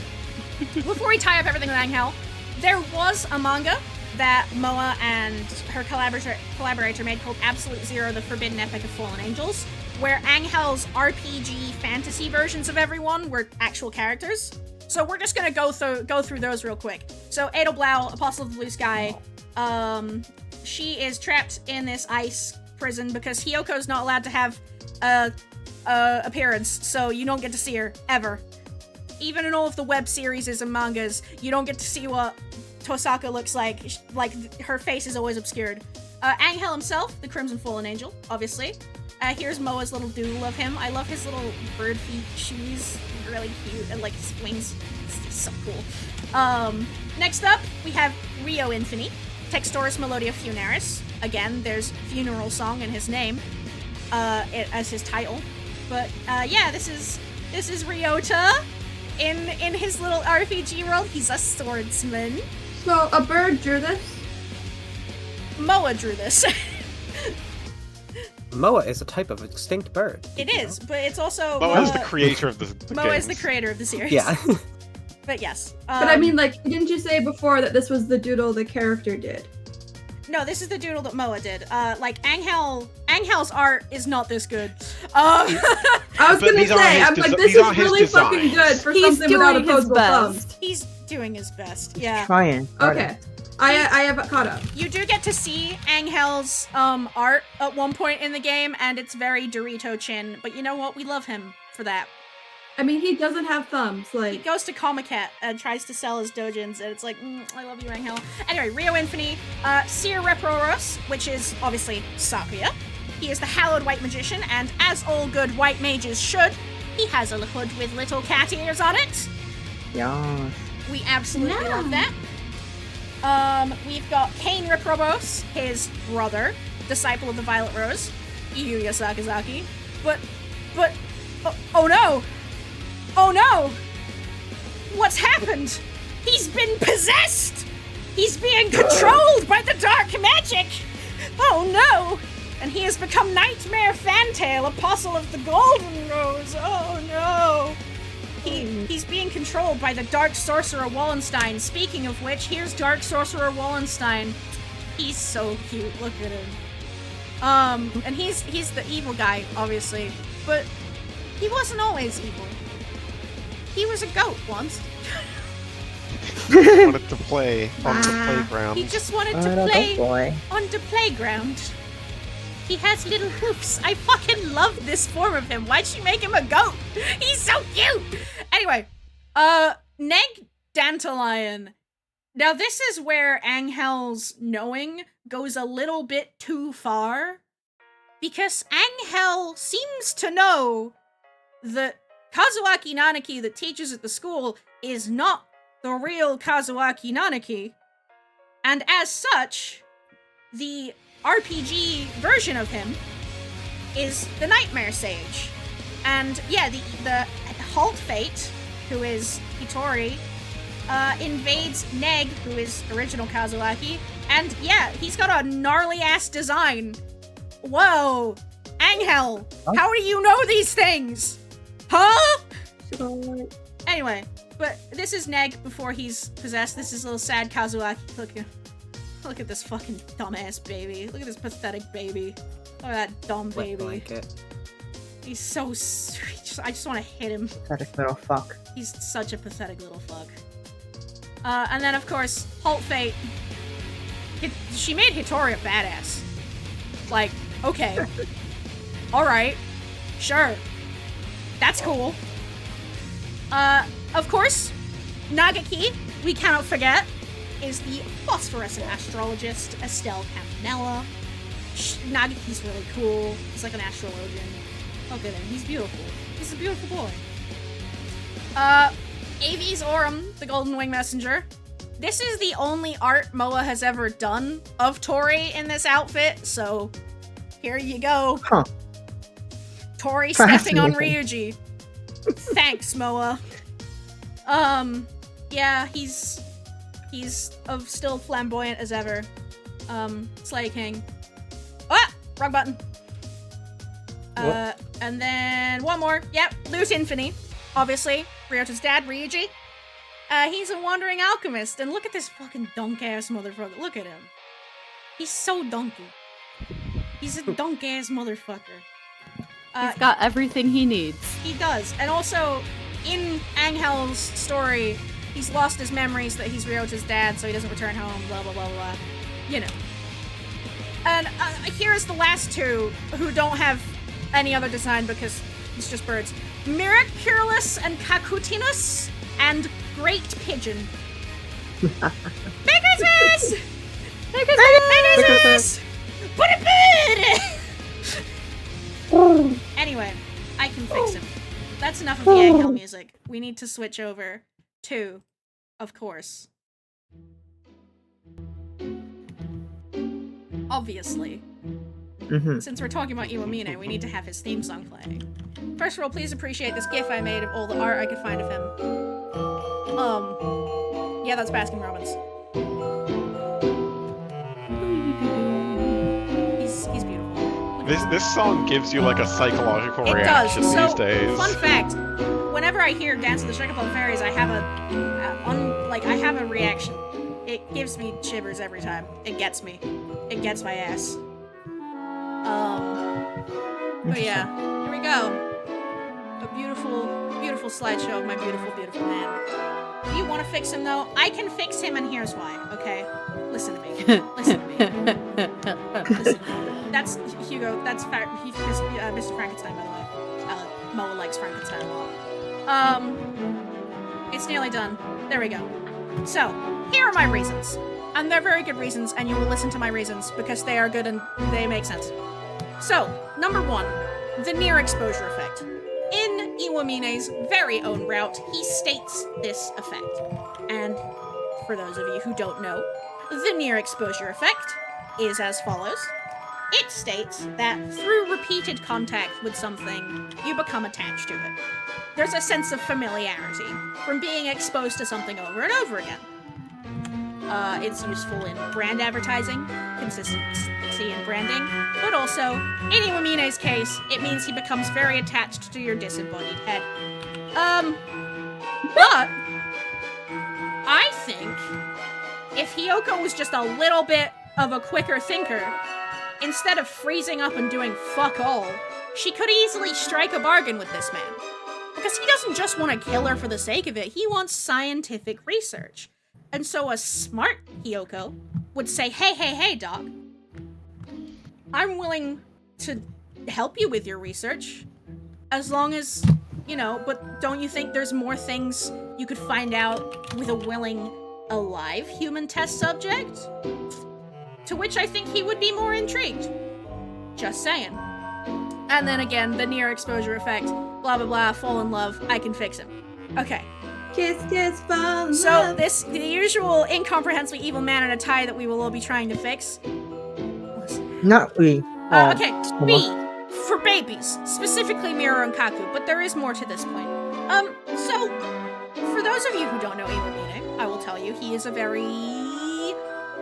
before we tie up everything with Angel, there was a manga that Moa and her collaborator made called Absolute Zero: The Forbidden Epic of Fallen Angels, where Angel's RPG fantasy versions of everyone were actual characters. So we're just gonna go through those real quick. So Edelblau, Apostle of the Blue Sky, she is trapped in this ice prison because Hiyoko's not allowed to have a appearance, so you don't get to see her ever. even in all of the web series and mangas, you don't get to see what Tosaka looks like. Like, her face is always obscured. Angel himself, the Crimson Fallen Angel, obviously. Here's Moa's little doodle of him. I love his little bird feet shoes. Really cute. And, like, his wings. It's so cool. Next up, we have Rio Infini, Textoris Melodia Funeris. Again, there's Funeral Song in his name, as his title. But, yeah, this is Ryota in his little RPG world. He's a swordsman. So a bird drew this? Moa drew this. Moa is a type of extinct bird. It is, but it's also... Moa is the creator of the Moa is the games. creator of the series. Yeah. But yes. But I mean, like, didn't you say before that this was the doodle the character did? No, this is the doodle that Moa did. Like, Angel's art is not this good. I was But gonna these aren't say, his I'm like, desi- this these is aren't his really fucking designs. good for He's something without doing his opposable best. thumbs. He's doing his best, yeah. Trying. Okay. I have caught up. You do get to see Angel's art at one point in the game, and it's very Dorito Chin, but you know what? We love him for that. I mean, he doesn't have thumbs. He Like, goes to Comiket and tries to sell his dojins, and it's like, I love you, Angel. Anyway, Rio Infini, Seer Reproros, which is obviously Sakuya. He is the Hallowed White Magician, and as all good white mages should, he has a hood with little cat ears on it. Yeah. We absolutely Yeah. love that. We've got Kane Reprobos, his brother, disciple of the Violet Rose, Yuya Sakazaki. But, oh no! Oh no! What's happened? He's been possessed! He's being controlled by the dark magic! Oh no! And he has become Nightmare Fantail, Apostle of the Golden Rose! Oh no! He's being controlled by the Dark Sorcerer Wallenstein. Speaking of which, here's Dark Sorcerer Wallenstein. He's so cute. Look at him. And he's the evil guy, obviously, but he wasn't always evil. He was a goat once. Wanted to play on the playground. He just wanted Oh, to no, play boy. on the playground. He has little hoofs. I fucking love this form of him. Why'd she make him a goat? He's so cute! Anyway, Neg Dandelion. Now this is where Angel's knowing goes a little bit too far. Because Angel seems to know that Kazuaki Nanaki that teaches at the school is not the real Kazuaki Nanaki. And as such, the RPG version of him is the Nightmare Sage. And yeah, the Halt Fate, who is Hitori, invades Neg, who is original Kazuaki, and yeah, he's got a gnarly ass design. Whoa! Angel, how do you know these things? Huh? Anyway, but this is Neg before he's possessed. This is little sad Kazuaki. Look at this fucking dumbass baby. Look at this pathetic baby. Look at that dumb Wet baby. blanket. He's so sweet. I just want to hit him. Pathetic little fuck. He's such a pathetic little fuck. And then, of course, Halt Fate. She made Hitori a badass. Like, okay. Alright. Sure. That's cool. Of course, Nagaki, we cannot forget, is the phosphorescent astrologist, Estelle Campanella. Nagaki's really cool. He's like an astrologian. Look at him. He's beautiful. He's a beautiful boy. Aves Aurum, the Golden Wing Messenger. This is the only art Moa has ever done of Tori in this outfit, so here you go. Huh. Tori stepping on Fascinating. Ryuji. Thanks, Moa. Yeah, he's of still flamboyant as ever. Slay King. Ah! Wrong button. And then one more. Yep, Lute Infini. Obviously, Ryota's dad, Ryuji. He's a wandering alchemist, and look at this fucking dunk-ass motherfucker. Look at him. He's so donkey. He's a dunk-ass motherfucker. He's got everything he needs. He does. And also, in Angel's story, he's lost his memories that he's Ryota's dad, so he doesn't return home, blah, blah, blah, blah. You know. And here's the last two who don't have any other design because It's just birds. Miraculous and Cacutinus and Great Pigeon. Pegasus! Pegasus! Put a bird! Anyway, I can fix him. That's enough of the egghill music. We need to switch over to, of course, obviously, since we're talking about Iwamine, we need to have his theme song playing. First of all, please appreciate this gif I made of all the art I could find of him. Yeah, that's Baskin Robbins. He's beautiful. This song gives you like a psychological It reaction does. these So, days. fun fact: whenever I hear "Dance of the Sugarplum Fairies," I have I have a reaction. It gives me shivers every time. It gets me. It gets my ass. But yeah, here we go. A beautiful, beautiful slideshow of my beautiful, beautiful man. Do you want to fix him though? I can fix him, and here's why. Okay, listen to me. Listen to me. Listen. That's Hugo. That's Mr. Frankenstein, by the way. Moa likes Frankenstein a lot. It's nearly done. There we go. So, here are my reasons. And they're very good reasons, and you will listen to my reasons, because they are good and they make sense. So, number 1, the near exposure effect. In Iwamine's very own route, he states this effect. And, for those of you who don't know, the near exposure effect is as follows. It states that through repeated contact with something, you become attached to it. There's a sense of familiarity from being exposed to something over and over again. It's useful in brand advertising, consistency in branding, but also, in Iwamine's case, it means he becomes very attached to your disembodied head. But I think if Hiyoko was just a little bit of a quicker thinker, instead of freezing up and doing fuck all, she could easily strike a bargain with this man. Because he doesn't just want to kill her for the sake of it, he wants scientific research. And so a smart Hiyoko would say, hey, Doc, I'm willing to help you with your research, as long as, but don't you think there's more things you could find out with a willing, alive human test subject? To which I think he would be more intrigued. Just saying. And then again, the near exposure effect, blah blah blah, fall in love, I can fix him. Okay. Kiss, kiss, fall in So love. the usual incomprehensibly evil man in a tie that we will all be trying to fix. Listen. Not we. Okay, B, for babies, specifically Miro and Kaku, but there is more to this point. So, for those of you who don't know Iwamine, I will tell you, he is a very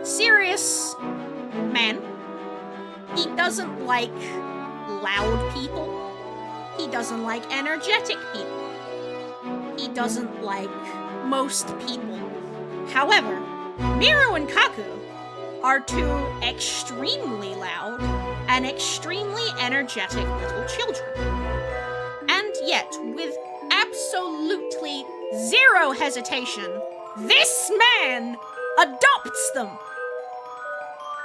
serious man. He doesn't like loud people. He doesn't like energetic people. He doesn't like most people. However, Miro and Kaku are two extremely loud and extremely energetic little children. And yet, with absolutely zero hesitation, this man adopts them.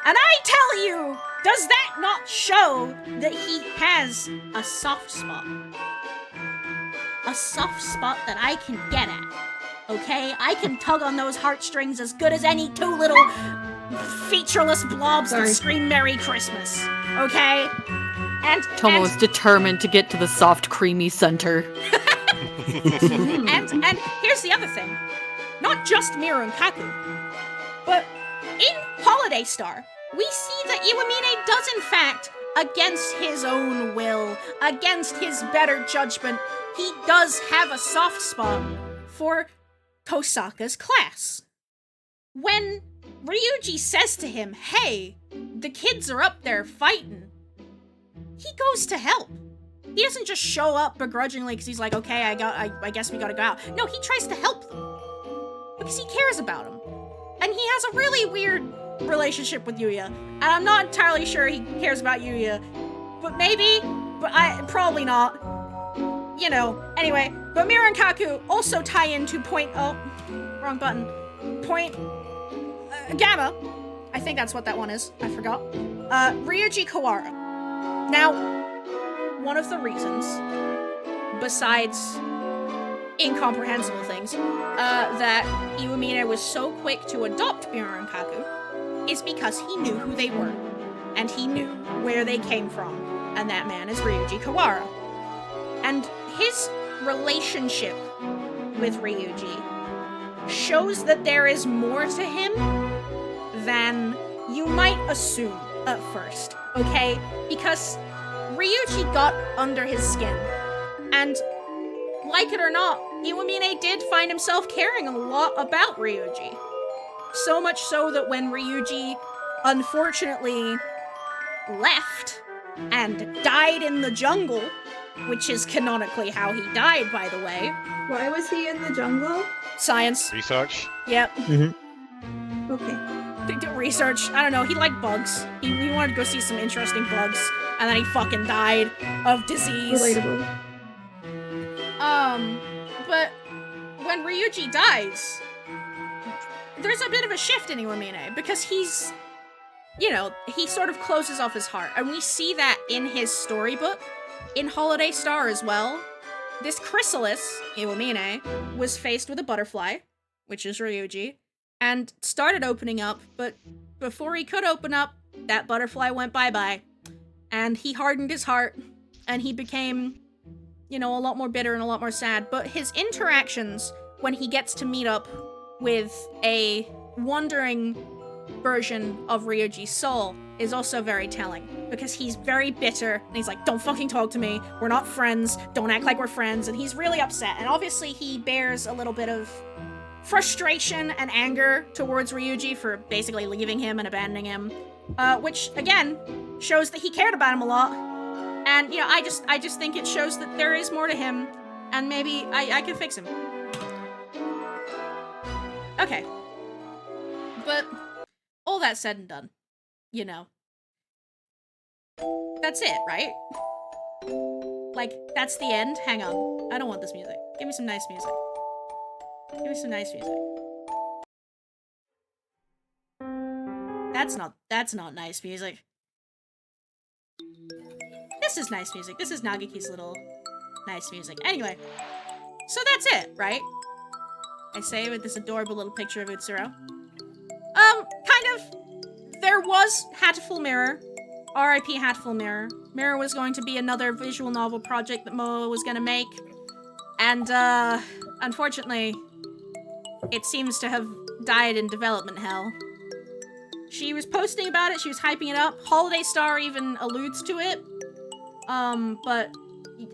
And I tell you, does that not show that he has a soft spot? A soft spot that I can get at. Okay? I can tug on those heartstrings as good as any two little featureless blobs that scream Merry Christmas. Okay? And Tomo is determined to get to the soft, creamy center. and here's the other thing. Not just Miro and Kaku, but in Holiday Star, we see that Iwamine does in fact, against his own will, against his better judgment, he does have a soft spot for Kosaka's class. When Ryuji says to him, hey, the kids are up there fighting, he goes to help. He doesn't just show up begrudgingly because he's like, okay, I guess we gotta go out. No, he tries to help them. Because he cares about them. And he has a really weird relationship with Yuya. And I'm not entirely sure he cares about Yuya. But maybe, probably not. Anyway, but Miro and Kaku also tie into wrong button. Gamma. I think that's what that one is. I forgot. Ryuji Kawara. Now, one of the reasons besides incomprehensible things, that Iwamine was so quick to adopt Miura and Kaku is because he knew who they were, and he knew where they came from, and that man is Ryuji Kawara. And his relationship with Ryuji shows that there is more to him than you might assume at first, okay? Because Ryuji got under his skin, and like it or not, Iwamine did find himself caring a lot about Ryuji. So much so that when Ryuji unfortunately left and died in the jungle, which is canonically how he died, by the way. Why was he in the jungle? Science. Research. Yep. Okay. Research. I don't know, he liked bugs. He wanted to go see some interesting bugs, and then he fucking died of disease. Relatable. But when Ryuji dies, there's a bit of a shift in Iwamine, because he's, you know, he sort of closes off his heart, and we see that in his storybook, in Holiday Star as well. This chrysalis, Iwamine, was faced with a butterfly, which is Ryuji, and started opening up, but before he could open up, that butterfly went bye-bye, and he hardened his heart, and he became, you know, a lot more bitter and a lot more sad. But his interactions when he gets to meet up with a wandering version of Ryuji's soul is also very telling, because he's very bitter, and he's like, don't fucking talk to me, we're not friends, don't act like we're friends, and he's really upset, and obviously he bears a little bit of frustration and anger towards Ryuji for basically leaving him and abandoning him, which, again, shows that he cared about him a lot. And, you know, I just think it shows that there is more to him, and maybe I can fix him. Okay. But, all that said and done, you know. That's it, right? Like, that's the end? Hang on. I don't want this music. Give me some nice music. Give me some nice music. That's not nice music. This is nice music. This is Nagiki's little nice music. Anyway, so that's it, right? I say with this adorable little picture of Utsuro. Kind of. There was Hatful Mirror. R.I.P. Hatful Mirror. Mirror was going to be another visual novel project that Moa was gonna make. And, unfortunately, it seems to have died in development hell. She was posting about it, she was hyping it up. Holiday Star even alludes to it. But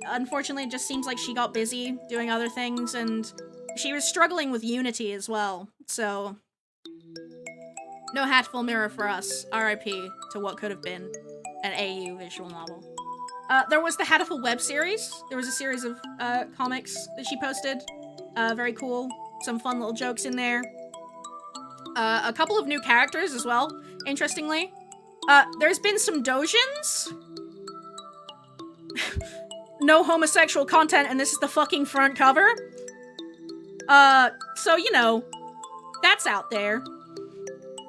unfortunately it just seems like she got busy doing other things, and she was struggling with Unity as well, so no Hatful Mirror for us. R.I.P. to what could have been an AU visual novel. There was the Hatful web series. There was a series of comics that she posted. Very cool. Some fun little jokes in there. A couple of new characters as well, interestingly. There's been some dojins. No homosexual content, and this is the fucking front cover. So, you know, that's out there.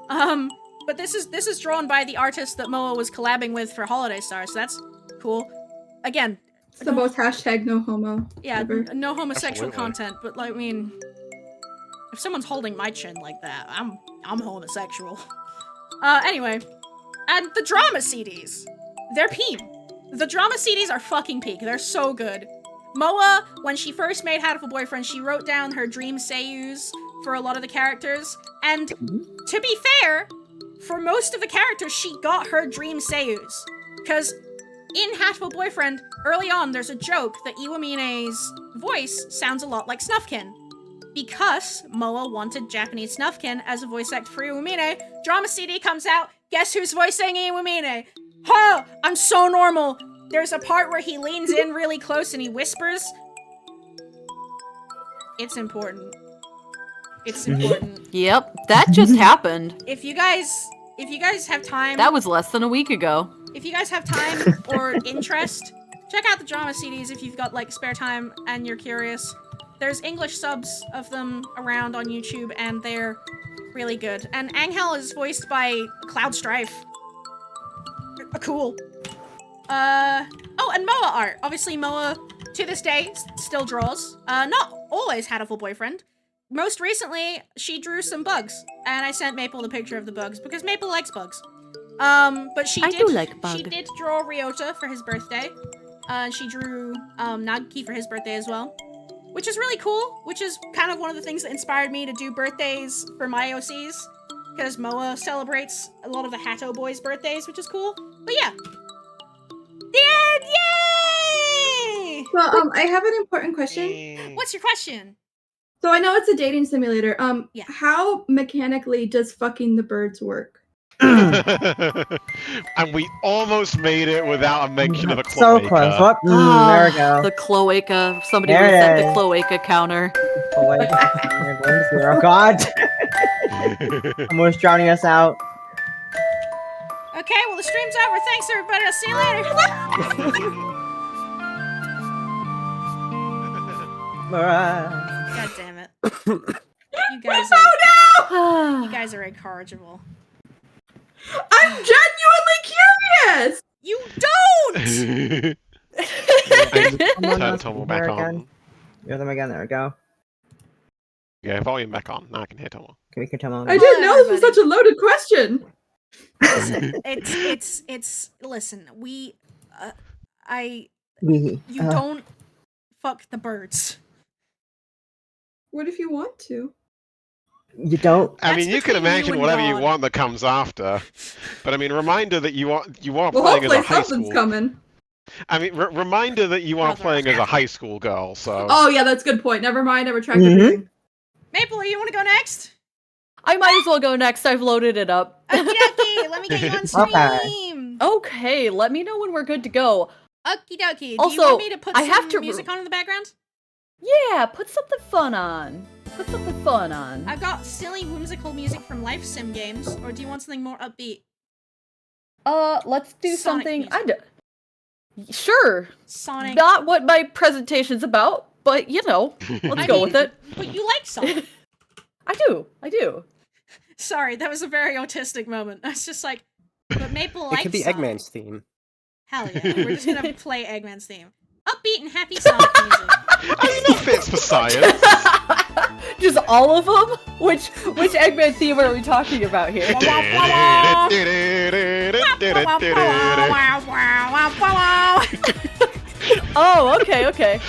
But this is drawn by the artist that Moa was collabing with for Holiday Star, so that's cool. Again, It's the most hashtag no homo. yeah, ever. no homosexual Absolutely. content, but like, I mean, if someone's holding my chin like that, I'm homosexual. Anyway, and the drama CDs, they're peak. The drama CDs are fucking peak. They're so good. Moa, when she first made Hatful Boyfriend, she wrote down her dream seiyus for a lot of the characters, and to be fair, for most of the characters, she got her dream seiyus. Because in Hatful Boyfriend, early on, there's a joke that Iwamine's voice sounds a lot like Snufkin. Because Moa wanted Japanese Snufkin as a voice act for Iwamine, drama CD comes out, guess who's voicing Iwamine? Oh, I'm so normal. There's a part where he leans in really close and he whispers. It's important. It's important. Yep, that just happened. If you guys have time, That was less than a week ago. if you guys have time or interest, check out the drama CDs if you've got like spare time and you're curious. There's English subs of them around on YouTube, and they're really good. And Angel is voiced by Cloud Strife. Cool. Oh, and Moa art. Obviously, Moa to this day, still draws. Not always had a full boyfriend. Most recently, she drew some bugs, and I sent Maple the picture of the bugs because Maple likes bugs. But she I did. do like bug. She did draw Ryota for his birthday. She drew Nagaki for his birthday as well, which is really cool. Which is kind of one of the things that inspired me to do birthdays for my OCs, because Moa celebrates a lot of the Hatto boys' birthdays, which is cool. But yeah, the end! Yay! So, I have an important question. What's your question? So I know it's a dating simulator. Yeah. How mechanically does fucking the birds work? And we almost made it without a mention of a So cloaca. close. Whoop. There we go. The cloaca. Somebody There it reset the is. cloaca counter. Oh, wait. Zero. God. Almost drowning us out. Okay, well the stream's over. Thanks everybody. I'll see you later. Alright. God damn it. You guys are, you guys are incorrigible. I'm genuinely curious! You don't! Turn Tomo back on. Hear them again. There we go. Yeah, volume back on. Now I can hear Tomo. Can we can tell them? I didn't know this was such a loaded question. Listen, listen, you don't fuck the birds. What if you want to? You don't. I mean, That's you can between you imagine and whatever you God. want that comes after. But I mean, reminder that you are Well, playing as hopefully a high something's school. coming. I mean, reminder that you are Brother. playing as a high school girl. So. Oh yeah, that's a good point. Never mind, I retract Mhm. everything. Maple, you want to go next? I might as well go next. I've loaded it up. Okie dokie, let me get you on stream. Okay, let me know when we're good to go. Okie dokie. Do you Also, want me to put I some have to music on in the background? Yeah, put something fun on. Put something fun on. I've got silly whimsical music from Life Sim games, or do you want something more upbeat? Let's do Sonic something. music. Sure. Sonic. Not what my presentation's about, but you know, let's I go mean, with it. But you like Sonic. I do. Sorry, that was a very autistic moment. I was just like, but Maple It likes could be Sonic. Eggman's theme. Hell yeah, we're just gonna play Eggman's theme. Upbeat and happy Sonic music. I mean, that fits for science. Just all of them? Which Eggman theme are we talking about here? Oh, okay.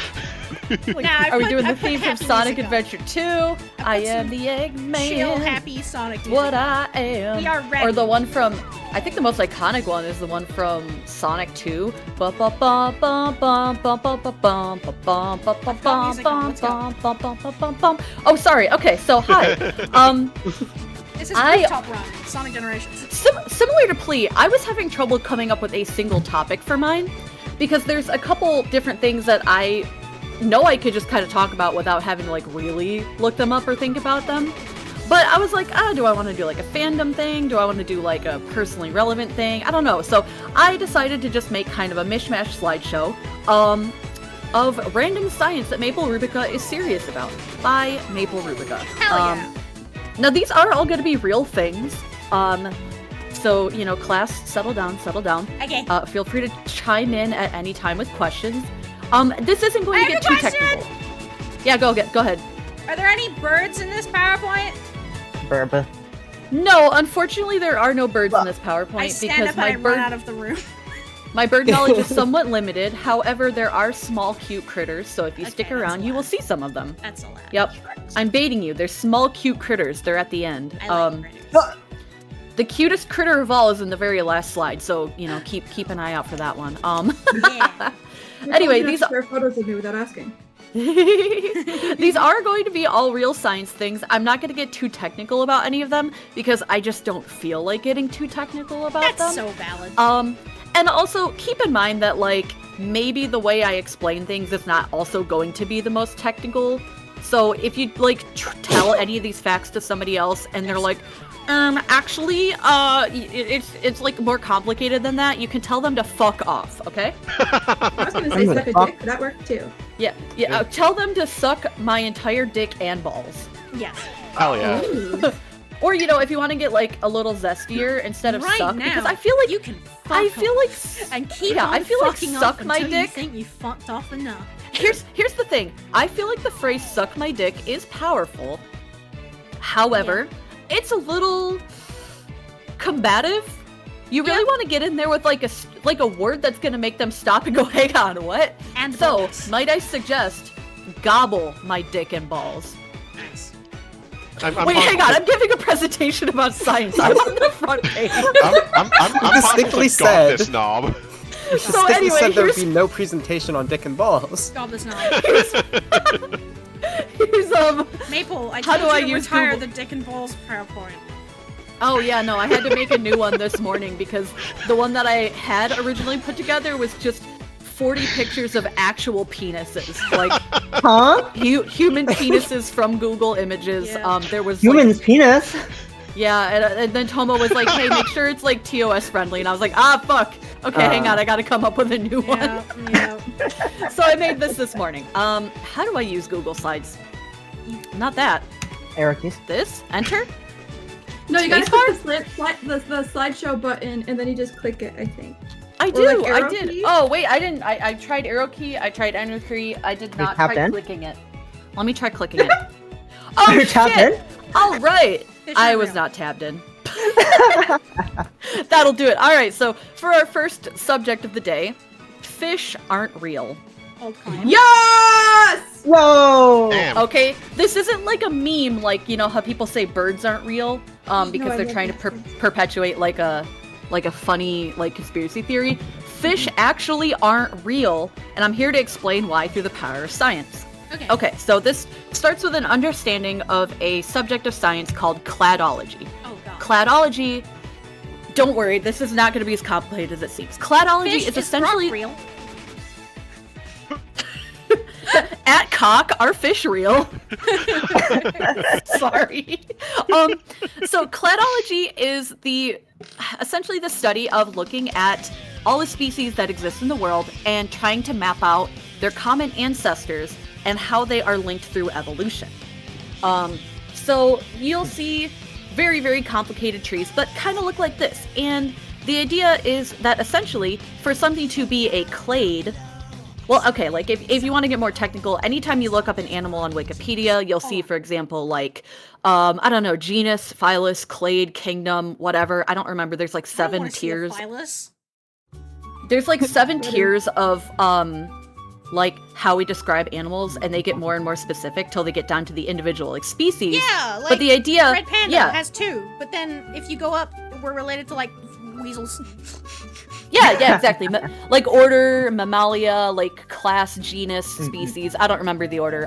Now, Are we doing I the put theme from happy Sonic music on. Adventure 2? I am the Eggman. Chill, happy Sonic music. What I am. We are ready. Or the one from, I think the most iconic one is the one from Sonic 2. Oh, sorry. Okay, so hi. This is I- Rooftop Run, Sonic Generations. Similar to Plea, I was having trouble coming up with a single topic for mine because there's a couple different things that I know I could just kind of talk about without having to like really look them up or think about them. But I was like, do I want to do like a fandom thing? Do I want to do like a personally relevant thing? I don't know. So I decided to just make kind of a mishmash slideshow of random science that Maple Rubica is serious about by Maple Rubica. Hell yeah. Now these are all going to be real things. So, you know, class, settle down. Okay. Feel free to chime in at any time with questions. This isn't going I to have get a too question! technical. Yeah, go ahead. Are there any birds in this PowerPoint? Burba. No, unfortunately, there are no birds in this PowerPoint I stand because up and I run out of the room. my bird knowledge is somewhat limited. However, there are small, cute critters, so if you stick Okay, that's around, a you will lot. see some of them. That's a lot. Yep, I'm baiting you. There's small, cute critters. They're at the end. I like critters. The cutest critter of all is in the very last slide, so you know, keep an eye out for that one. Yeah. Anyway, You don't these have to share photos with me without asking. These are going to be all real science things. I'm not going to get too technical about any of them because I just don't feel like getting too technical about That's them. so valid. And also keep in mind that like maybe the way I explain things is not also going to be the most technical. So if you like tell any of these facts to somebody else and they're like, actually, it's like more complicated than that, you can tell them to fuck off, okay? I was gonna say I'm gonna suck a fuck- dick, but that worked too. Yeah, tell them to suck my entire dick and balls. Yes. Hell yeah. Ooh. Or, you know, if you want to get like a little zestier instead of Right suck, now, because I feel like you can fuck I feel off like and keep yeah, on I feel like fucking suck off my until you dick. think you fucked off enough. here's the thing. I feel like the phrase "suck my dick" is powerful. However, it's a little combative. You really want to get in there with like a word that's gonna make them stop and go, "Hang on, what?" And so, bonus. might I suggest, gobble my dick and balls. Nice. Wait, hang on. I'm giving a presentation about science. I'm on the front page. I'm distinctly distinctly said. this knob. You So distinctly anyway, said there would here's- be no presentation on dick and balls. Stop this now. Here's Maple, I How told do I you to use retire Google? the Dick and Balls PowerPoint. Oh yeah, no, I had to make a new one this morning because the one that I had originally put together was just 40 pictures of actual penises, like Huh? human penises from Google Images. Yeah. There was Human's penis? yeah, and then Tomo was like, "Hey, make sure it's like TOS friendly," and I was like, "Ah, fuck. Okay, hang on, I gotta come up with a new one." Yeah. So I made this morning. How do I use Google Slides? Not that. Ericus. This. Enter. No, you gotta Spacebar? click the slideshow button, and then you just click it, I think. I Or, do. like, I arrow did. key? Oh wait, I didn't. I tried arrow key. I tried enter key. I did not tapped try in? clicking it. Let me try clicking it. Oh You're tapped shit! in? All right. Fish I are was real. not tabbed in. That'll do it. All right. So for our first subject of the day, fish aren't real. Old claim. Yes! Whoa! Damn. Okay, this isn't like a meme, like you know how people say birds aren't real, because No, I they're love trying to these. perpetuate like a funny like conspiracy theory. Fish actually aren't real, and I'm here to explain why through the power of science. Okay. Okay, so this starts with an understanding of a subject of science called cladology. Oh god. Cladology. Don't worry, this is not going to be as complicated as it seems. Cladology Fish is is essentially rock real. at cock, are fish real? Sorry. So cladology is essentially the study of looking at all the species that exist in the world and trying to map out their common ancestors and how they are linked through evolution. So you'll see very, very complicated trees that kind of look like this. And the idea is that essentially for something to be a clade, well, okay, like if you want to get more technical, anytime you look up an animal on Wikipedia, you'll see, for example, like, I don't know, genus, phylus, clade, kingdom, whatever. I don't remember. There's like I don't 7 wanna see a tiers. phylus. There's like 7 tiers of, like how we describe animals, and they get more and more specific till they get down to the individual like species. Yeah, like but the idea, Red Panda yeah, has 2, but then if you go up, we're related to like weasels. yeah, exactly. Like order, mammalia, like class, genus, species. I don't remember the order,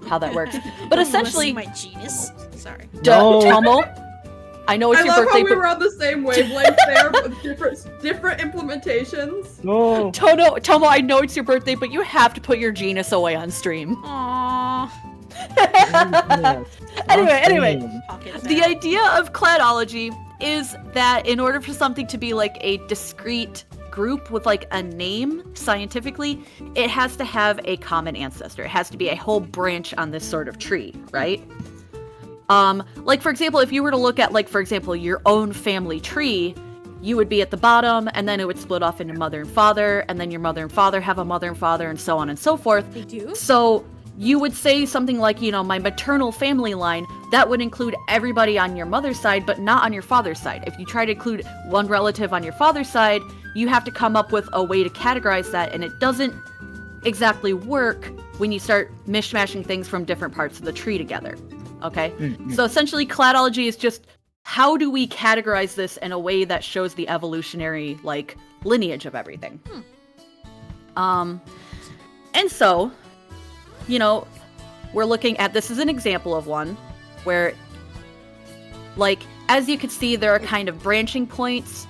how that works. But I don't wanna essentially, see my genus. Sorry. No. Tomo, I know it's I your love birthday, how we but were on the same wavelength there, with different implementations. No. Tomo, I know it's your birthday, but you have to put your genus away on stream. Aww. Anyway, Pocket the fat. idea of cladology is that in order for something to be like a discrete group with like a name scientifically, it has to have a common ancestor. It has to be a whole branch on this sort of tree, right? Like for example, if you were to look at like, for example, your own family tree, you would be at the bottom and then it would split off into mother and father, and then your mother and father have a mother and father, and so on and so forth. They do? So you would say something like, you know, my maternal family line, that would include everybody on your mother's side, but not on your father's side. If you try to include one relative on your father's side, you have to come up with a way to categorize that, and it doesn't exactly work when you start mishmashing things from different parts of the tree together. Okay? So essentially, cladology is just how do we categorize this in a way that shows the evolutionary, like, lineage of everything. And so, you know, we're looking at, this is an example of one where, like, as you can see, there are kind of branching points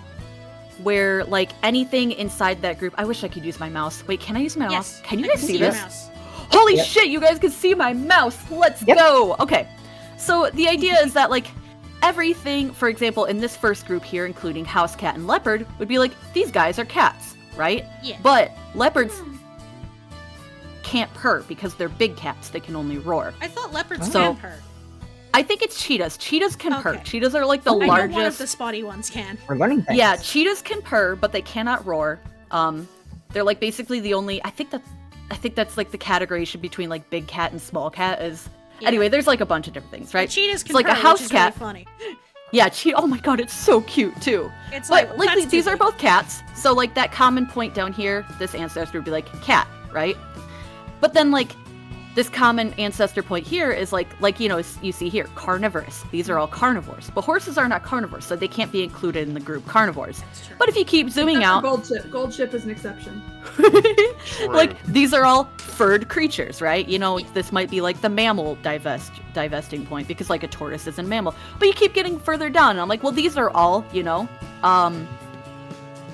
where, like, anything inside that group, I wish I could use my mouse. Wait, can I use my mouse? Yes. Can you I guys see your this? mouse. Holy Yep. shit, you guys can see my mouse. Let's Yep. go. Okay. So the idea is that, like, everything, for example, in this first group here, including house cat and leopard, would be like, these guys are cats, right? Yeah. But leopards can't purr because they're big cats. They can only roar. I thought leopards So- can purr. I think it's cheetahs. Cheetahs can purr. Okay. Cheetahs are like the I know one of largest. the spotty ones can. We're learning things. Yeah, cheetahs can purr, but they cannot roar. They're like basically the only. I think that I think that's like the categorization between like big cat and small cat is. Yeah. Anyway, there's like a bunch of different things, right? Cheetahs It's like a concur, house which is cat. really funny. Yeah, oh my god, it's so cute too. It's But like that's these are stupid. both cats, so like that common point down here, this ancestor would be like cat, right? But then like this common ancestor point here is like you know, you see here, carnivorous. These are all carnivores. But horses are not carnivores, so they can't be included in the group carnivores. That's true. But if you keep zooming Except for out, Gold ship. Gold ship is an exception. like these are all furred creatures, right? You know, this might be like the mammal divesting point because like a tortoise isn't a mammal. But you keep getting further down, and I'm like, well, these are all, you know,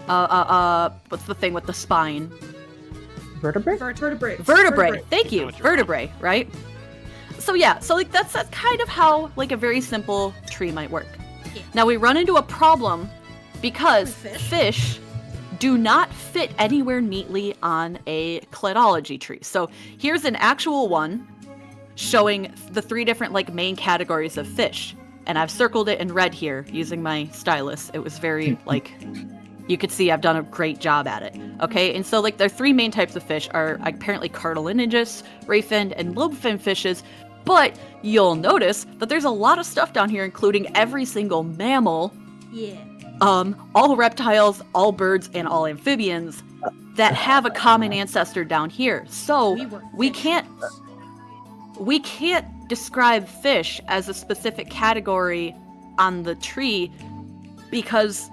what's the thing with the spine? Vertebrate? Vertebrate. Thank you. Vertebrae, right? So yeah, so like that's kind of how like a very simple tree might work. Yeah. Now we run into a problem because With fish do not fit anywhere neatly on a cladology tree. So here's an actual one showing the 3 different like main categories of fish. And I've circled it in red here using my stylus. It was very like, you could see I've done a great job at it. Okay, and so like their 3 main types of fish are apparently cartilaginous, ray-finned, and lobe-finned fishes. But you'll notice that there's a lot of stuff down here, including every single mammal, Yeah. all reptiles, all birds, and all amphibians that have a common ancestor down here. So we can't describe fish as a specific category on the tree because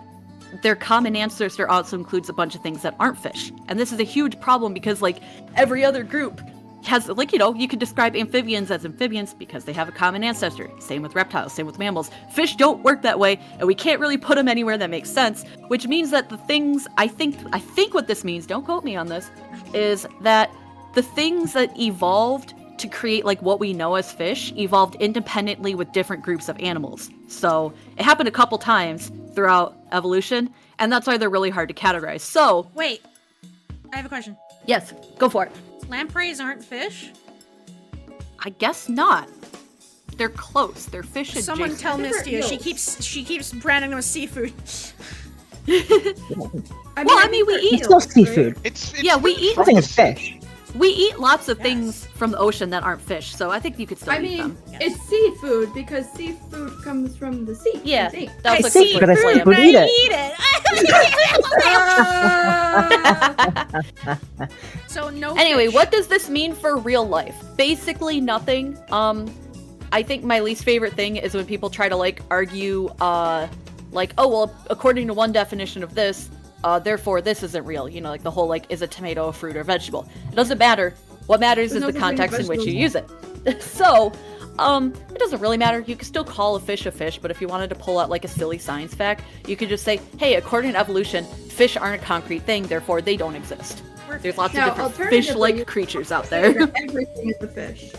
their common ancestor also includes a bunch of things that aren't fish. And this is a huge problem because like every other group has like, you know, you could describe amphibians as amphibians because they have a common ancestor. Same with reptiles, same with mammals. Fish don't work that way, and we can't really put them anywhere that makes sense, which means that the things I think what this means, don't quote me on this, is that the things that evolved to create like what we know as fish evolved independently with different groups of animals. So it happened a couple times throughout evolution, and that's why they're really hard to categorize. So Wait. I have a question. yes, go for it. Lampreys aren't fish? I guess not. They're close. They're fish adjacent. Someone tell They're Mistia. She eels. keeps branding them with seafood. I mean, we eat- It's still seafood. It's Yeah, we eat- I think it's fish. We eat lots of Yes. things from the ocean that aren't fish, so I think you could still I eat mean, them. Yes. it's seafood because seafood comes from the sea. Yeah, I think. that was I a see quick But I slam. seafood eat it. So no Anyway, fish. what does this mean for real life? Basically nothing. I think my least favorite thing is when people try to like argue, like, oh well, according to one definition of this, therefore this isn't real. You know, like the whole like, is a tomato a fruit or vegetable? It doesn't matter. What matters There's is no the such thing as context in which you vegetables. use it. So, it doesn't really matter. You can still call a fish, but if you wanted to pull out like a silly science fact, you could just say, hey, according to evolution, fish aren't a concrete thing, therefore they don't exist. We're There's fish. lots of Now, different alternatively, fish-like you- creatures out there. Everything is a fish.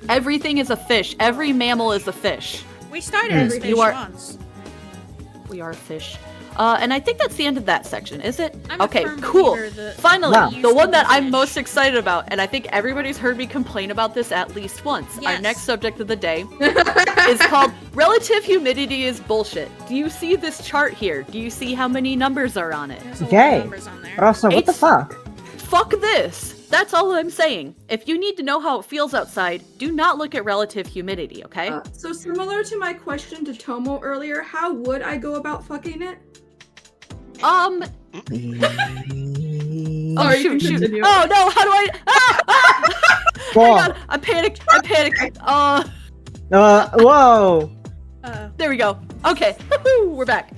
Everything is a fish. Every mammal is a fish. We started as Mm. fish You are- once. We are fish. And I think that's the end of that section, is it? I'm a Okay, firm cool. believer that Finally, Wow. the one that I'm Fish. most excited about, and I think everybody's heard me complain about this at least once. Our Yes. next subject of the day is called Relative Humidity is Bullshit. Do you see this chart here? Do you see how many numbers are on it? There's a lot Okay. of numbers on there. But also, what the It's- fuck? Fuck this! That's all I'm saying. If you need to know how it feels outside, do not look at relative humidity, okay? So similar to my question to Tomo earlier, how would I go about fucking it? Oh Sorry, you shoot, can shoot. continue. Oh no, how do I Whoa. Hang on, I'm panicked. Whoa. There we go. Okay. Woohoo, we're back.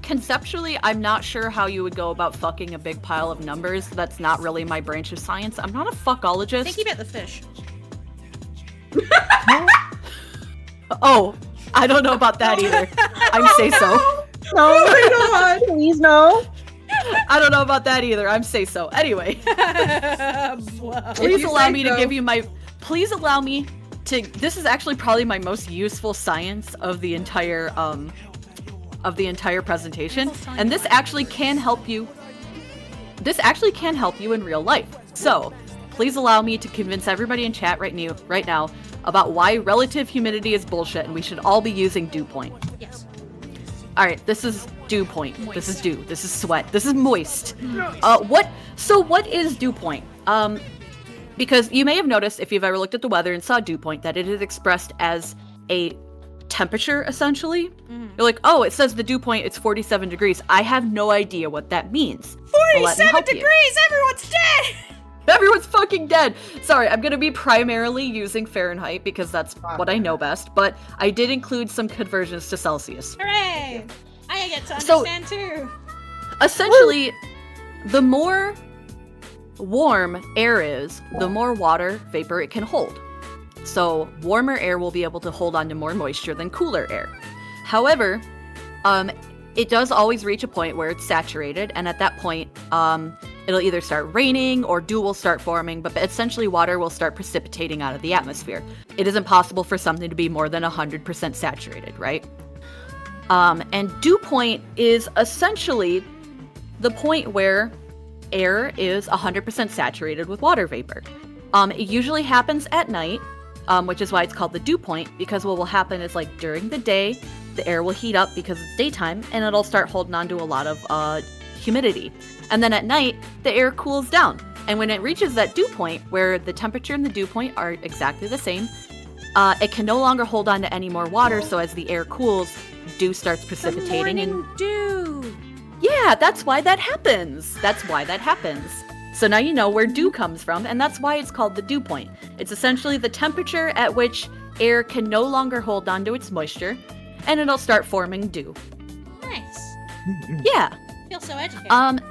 Conceptually, I'm not sure how you would go about fucking a big pile of numbers. That's not really my branch of science. I'm not a I think fuckologist. you bet the fish. Oh, I don't know about that either. I'm say so. No. Oh my god! Please no. I don't know about that either. I'm say so. Anyway, Whoa. please you allow say me to so. give you my. Please allow me to. This is actually probably my most useful science of the entire presentation, and this actually can help you. This actually can help you in real life. So, please allow me to convince everybody in chat right now about why relative humidity is bullshit and we should all be using dew point. Yes. Alright, this is dew point. Moist. This is dew. This is sweat. This is moist. What is dew point? Because you may have noticed, if you've ever looked at the weather and saw dew point, that it is expressed as a temperature, essentially. You're like, oh, it says the dew point, it's 47 degrees. I have no idea what that means. 47 degrees! Everyone's dead! Everyone's fucking dead! Sorry, I'm gonna be primarily using Fahrenheit because that's what I know best, but I did include some conversions to Celsius. Hooray! I get to understand too. Essentially, the more warm air is, the more water vapor it can hold. So warmer air will be able to hold on to more moisture than cooler air. However, it does always reach a point where it's saturated, and at that point, it'll either start raining or dew will start forming, but essentially water will start precipitating out of the atmosphere. It is impossible for something to be more than 100% saturated, right? And dew point is essentially the point where air is 100% saturated with water vapor. It usually happens at night, which is why it's called the dew point, because what will happen is, like, during the day, the air will heat up because it's daytime, and it'll start holding on to a lot of humidity. And then at night, the air cools down. And when it reaches that dew point, where the temperature and the dew point are exactly the same, it can no longer hold on to any more water, so as the air cools, dew starts precipitating. The morning dew! Yeah, that's why that happens. That's why that happens. So now you know where dew comes from, and that's why it's called the dew point. It's essentially the temperature at which air can no longer hold on to its moisture, and it'll start forming dew. Nice. Yeah. Feel so educated.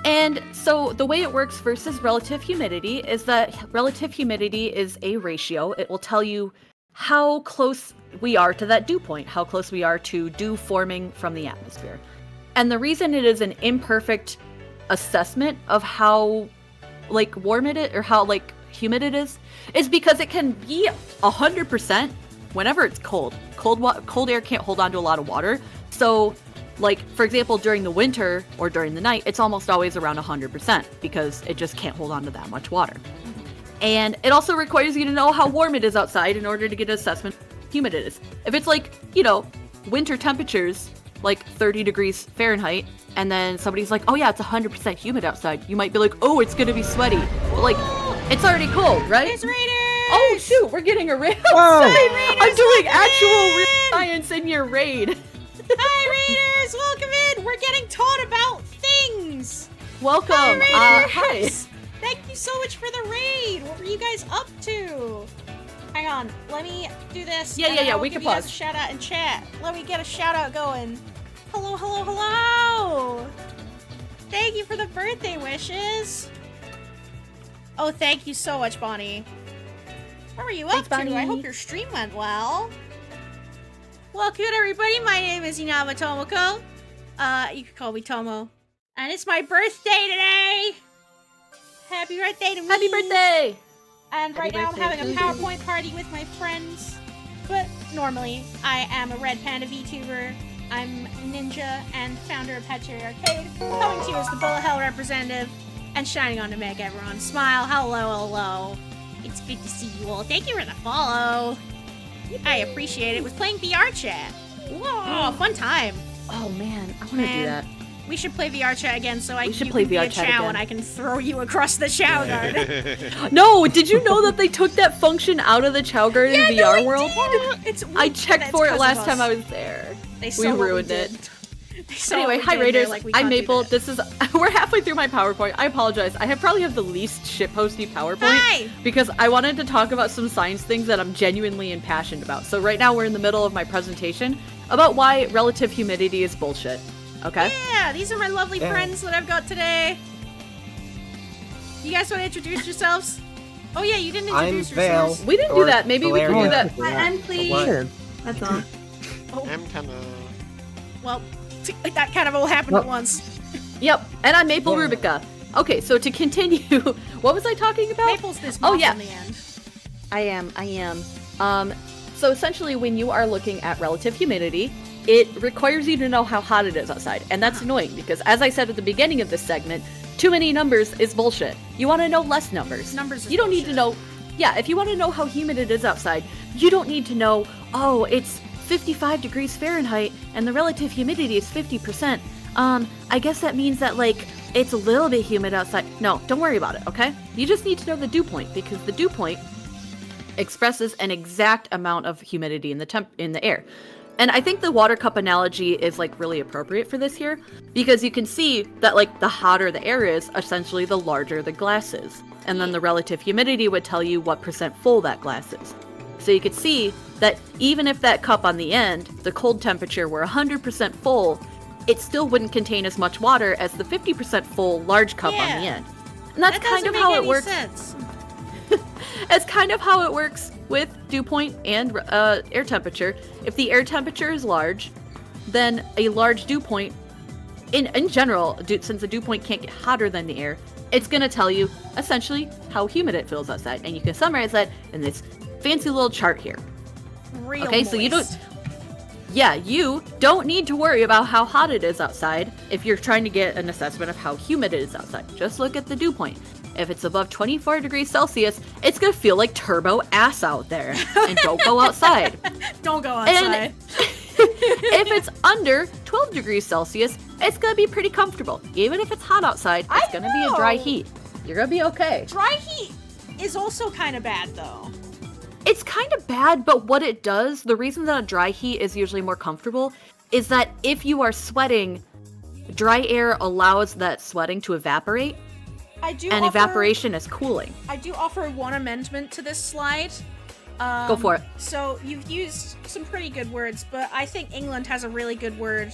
And so the way it works versus relative humidity is that relative humidity is a ratio. It will tell you how close we are to that dew point, how close we are to dew forming from the atmosphere. And the reason it is an imperfect assessment of how, like, warm it is, or how, like, humid it is because it can be 100% whenever it's cold. Cold air can't hold on to a lot of water. So, like, for example, during the winter or during the night, it's almost always around 100% because it just can't hold on to that much water. And it also requires you to know how warm it is outside in order to get an assessment of how humid it is. If it's like, you know, winter temperatures, like 30 degrees Fahrenheit, and then somebody's like, oh yeah, it's 100% humid outside, you might be like, oh, it's gonna be sweaty. But, like, it's already cold, right? It's Raiders! Oh shoot, we're getting a raid Whoa. outside! Raiders, I'm doing welcome actual real in! science in your raid. Hi, Raiders! Welcome in! We're getting taught about things! Welcome. Hi, Raiders! Hi. Thank you so much for the raid! What were you guys up to? Hang on, let me do this. Yeah, and yeah, then yeah, I will we give can you guys pause. a shout out in chat. Let me get a shout out going. Hello, hello, hello! Thank you for the birthday wishes! Oh, thank you so much, Bonnie. What were you Thanks, up to? Bonnie. I hope your stream went well. Welcome, everybody. My name is Inaba Tomoko. You can call me Tomo. And it's my birthday today! Happy birthday to me! Happy birthday! And Happy right now I'm birthday having a to you. PowerPoint party with my friends. But normally, I am a Red Panda VTuber. I'm Ninja and founder of Hatchery Arcade, coming to you as the Bullet Hell representative, and shining on to make everyone smile. Hello, hello. It's good to see you all. Thank you for the follow. I appreciate it. Was playing VR chat. Whoa, fun time. Oh man, I want to Man. do that. We should play VR chat again so We should you play can be VR a chat chow again. and I can throw you across the chow garden. No, did you know that they took that function out of the Chow Garden Yeah, VR no, I world? did. It's I checked it's for it 'cause last of time us. I was there. They We saw what ruined it. did. They saw Anyway, what we hi did, and they're Raiders. like, we I'm can't do Maple. that. This is we're halfway through my PowerPoint. I apologize. I probably have the least shitposty PowerPoint Hi! because I wanted to talk about some science things that I'm genuinely impassioned about. So right now we're in the middle of my presentation about why relative humidity is bullshit. Okay? Yeah, these are my lovely Yeah. friends that I've got today. You guys want to introduce yourselves? Oh yeah, you didn't I'm introduce Vale. yourselves. We didn't do that. Maybe we can do Valeria. that. I'm pleased. Sure. That's all. I'm kind of. Well, that kind of all happened at Well- once. Yep. And I'm Maple Yeah. Rubica. Okay, so to continue, what was I talking about? Maple's this Oh, month yeah. in the end. I am. So essentially when you are looking at relative humidity, it requires you to know how hot it is outside. And that's annoying because as I said at the beginning of this segment, too many numbers is bullshit. You want to know less numbers. Numbers is You don't need to bullshit. know, yeah, if you want to know how humid it is outside, you don't need to know, oh, it's 55 degrees Fahrenheit and the relative humidity is 50%. I guess that means that, like, it's a little bit humid outside. No, don't worry about it, okay? You just need to know the dew point, because the dew point expresses an exact amount of humidity in the air. And I think the water cup analogy is, like, really appropriate for this here, because you can see that, like, the hotter the air is, essentially the larger the glass is. And then the relative humidity would tell you what percent full that glass is. So you could see that even if that cup on the end, the cold temperature, were 100% full, it still wouldn't contain as much water as the 50% full large cup on the end. And that's kind of how it works. Sense. It's kind of how it works with dew point and air temperature. If the air temperature is large, then a large dew point, in general, since the dew point can't get hotter than the air, it's going to tell you essentially how humid it feels outside. And you can summarize that in this fancy little chart here. Okay, so you don't need to worry about how hot it is outside if you're trying to get an assessment of how humid it is outside. Just look at the dew point. If it's above 24 degrees Celsius, it's gonna feel like turbo ass out there. And don't go outside. Don't go outside. And if it's under 12 degrees Celsius, it's gonna be pretty comfortable. Even if it's hot outside, it's gonna be a dry heat. You're gonna be okay. Dry heat is also kind of bad, though. It's kind of bad, but what it does, the reason that a dry heat is usually more comfortable, is that if you are sweating, dry air allows that sweating to evaporate. Evaporation is cooling. I do offer one amendment to this slide. Go for it. So you've used some pretty good words, but I think England has a really good word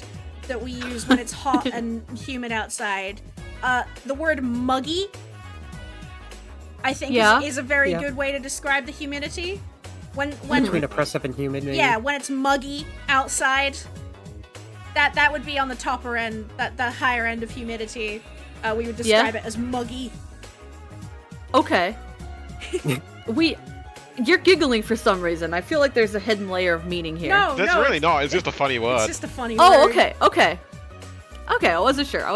that we use when it's hot and humid outside. The word muggy, I think, is a very good way to describe the humidity. When Between oppressive and humid, maybe? Yeah, when it's muggy outside, that would be on the topper end, the higher end of humidity. We would describe it as muggy. Okay. You're giggling for some reason. I feel like there's a hidden layer of meaning here. No, That's really not. It's just a funny word. It's just a funny word. Oh, okay. Okay, I wasn't sure. I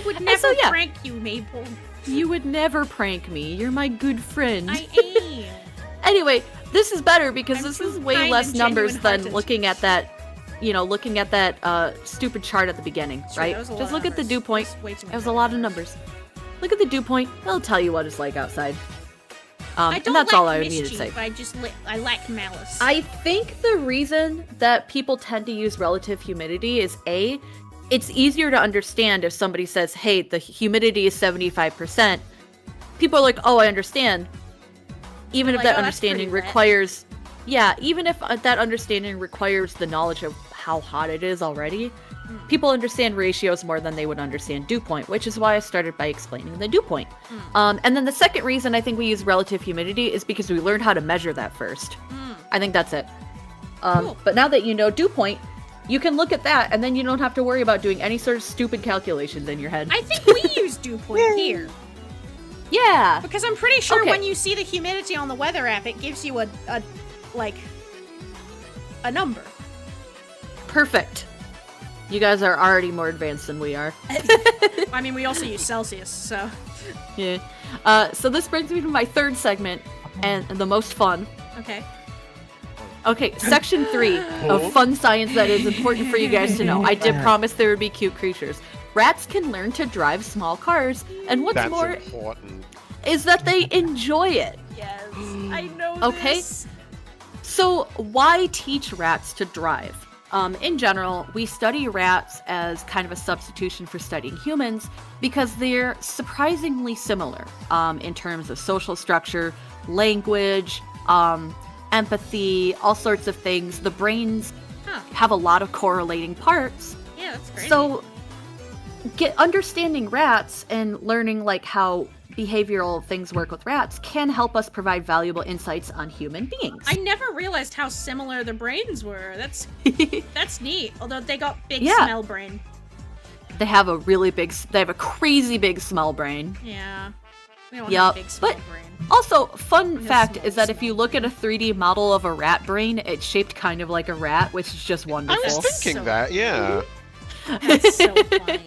would never prank you, Maple. You would never prank me. You're my good friend. I am. Anyway, this is better because this too is way kind less and numbers than genuine-hearted. looking at that stupid chart at the beginning, Sure, right? that was a lot Just of look at the numbers. dew point. That's way too It was much. a lot of numbers. Look at the dew point. It'll tell you what it's like outside. I don't and that's like all I would need to mischief, say. I lack malice. I think the reason that people tend to use relative humidity is it's easier to understand if somebody says, hey, the humidity is 75%. People are like, oh, I understand. Even if Like, that oh, that's understanding pretty lit. requires... Yeah, even if that understanding requires the knowledge of how hot it is already, people understand ratios more than they would understand dew point, which is why I started by explaining the dew point. And then the second reason I think we use relative humidity is because we learned how to measure that first. I think that's it. Cool. But now that you know dew point, you can look at that, and then you don't have to worry about doing any sort of stupid calculations in your head. I think we use dew point here. Yeah! Because I'm pretty sure Okay. when you see the humidity on the weather app, it gives you a number. Perfect. You guys are already more advanced than we are. I mean, we also use Celsius, so. Yeah. So this brings me to my third segment, and the most fun. Okay. Okay, section 3 of fun science that is important for you guys to know. I did promise there would be cute creatures. Rats can learn to drive small cars, and what's That's more important. is that they enjoy it. Yes, I know Okay. this. So why teach rats to drive? In general, we study rats as kind of a substitution for studying humans because they're surprisingly similar in terms of social structure, language, empathy, all sorts of things. The brains have a lot of correlating parts. Yeah, that's great. So understanding rats and learning like how behavioral things work with rats can help us provide valuable insights on human beings. I never realized how similar the brains were. That's neat. Although they got big Yeah. smell brain. They have a crazy big smell brain. Yeah. We don't Yup, have big smell but- brain. Also, fun has fact small is that if you look at a 3D model of a rat brain, it's shaped kind of like a rat, which is just I wonderful. was thinking So- that, yeah. That's so funny.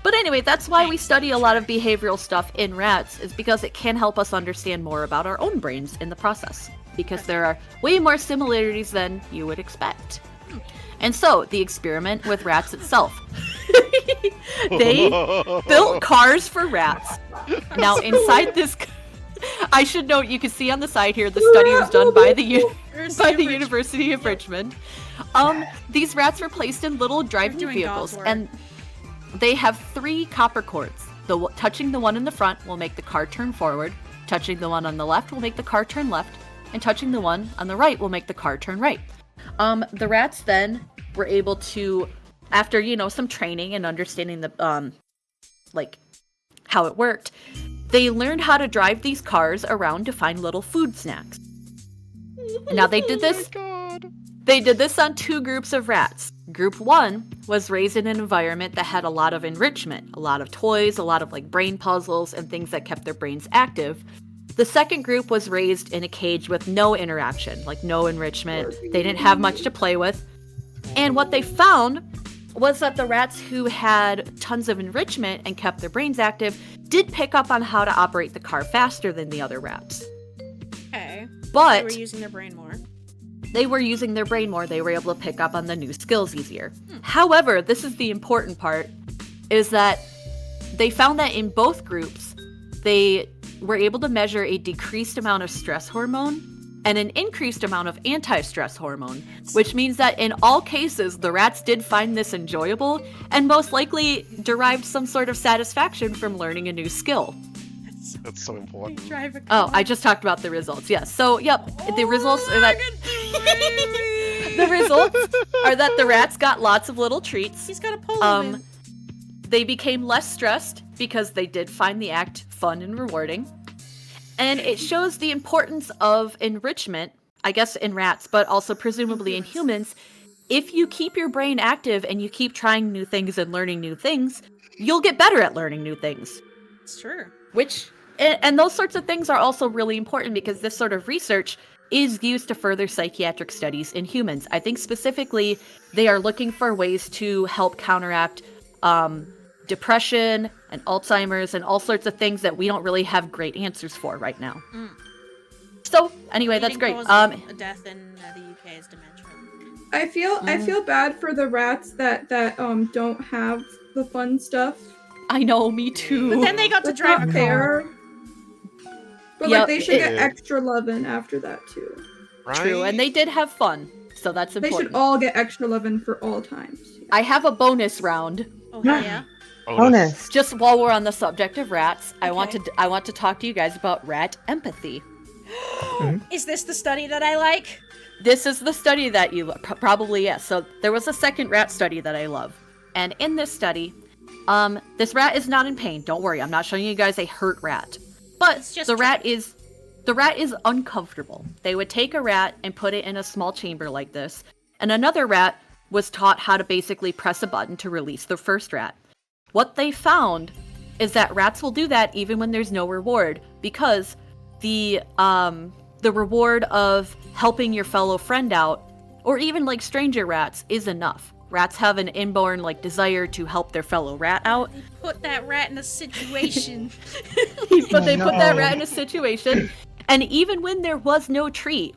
But anyway, that's why we Thanks, study a lot of behavioral stuff in rats, is because it can help us understand more about our own brains in the process. because there are way more similarities than you would expect. And so, the experiment with rats itself. They built cars for rats. Now, inside this... I should note, you can see on the side here, the study was done by the University of Richmond. These rats were placed in little drive-through vehicles, and they have 3 copper cords. Touching the one in the front will make the car turn forward, touching the one on the left will make the car turn left, and touching the one on the right will make the car turn right. The rats then were able to, after, some training and understanding the, how it worked, they learned how to drive these cars around to find little food snacks. Now they did this. They did this on 2 groups of rats. Group 1 was raised in an environment that had a lot of enrichment, a lot of toys, a lot of brain puzzles and things that kept their brains active. The second group was raised in a cage with no interaction, no enrichment. They didn't have much to play with. And what they found was that the rats who had tons of enrichment and kept their brains active did pick up on how to operate the car faster than the other rats. Okay. But they were using their brain more. They were using their brain more. They were able to pick up on the new skills easier. However, this is the important part, is that they found that in both groups, they were able to measure a decreased amount of stress hormone and an increased amount of anti-stress hormone, which means that in all cases, the rats did find this enjoyable and most likely derived some sort of satisfaction from learning a new skill. That's so important. Oh, I just talked about the results. Yes. So, yep, the results are that the results are that the rats got lots of little treats. He's got a pull They became less stressed because they did find the act fun and rewarding. And it shows the importance of enrichment, I guess in rats, but also presumably in humans. If you keep your brain active and you keep trying new things and learning new things, you'll get better at learning new things. It's true. And those sorts of things are also really important because this sort of research is used to further psychiatric studies in humans. I think specifically they are looking for ways to help counteract depression and Alzheimer's and all sorts of things that we don't really have great answers for right now. So anyway, that's great. A death in the UK is dementia. I feel bad for the rats that don't have the fun stuff. I know, me too. But then they got to drive a car. Fair. But Yep, they should get extra lovin' after that too. Right? True, and they did have fun, so that's important. They should all get extra lovin' for all times. I have a bonus round. Oh hell yeah. Bonus. Just while we're on the subject of rats, I want to talk to you guys about rat empathy. Is this the study that I like? This is the study that you probably, yes. So there was a second rat study that I love. And in this study, this rat is not in pain. Don't worry, I'm not showing you guys a hurt rat. But the rat is uncomfortable. They would take a rat and put it in a small chamber like this, and another rat was taught how to basically press a button to release the first rat. What they found is that rats will do that even when there's no reward, because the reward of helping your fellow friend out, or even like stranger rats, is enough. Rats have an inborn desire to help their fellow rat out. They put that rat in a situation. But they put that rat in a situation, and even when there was no treat,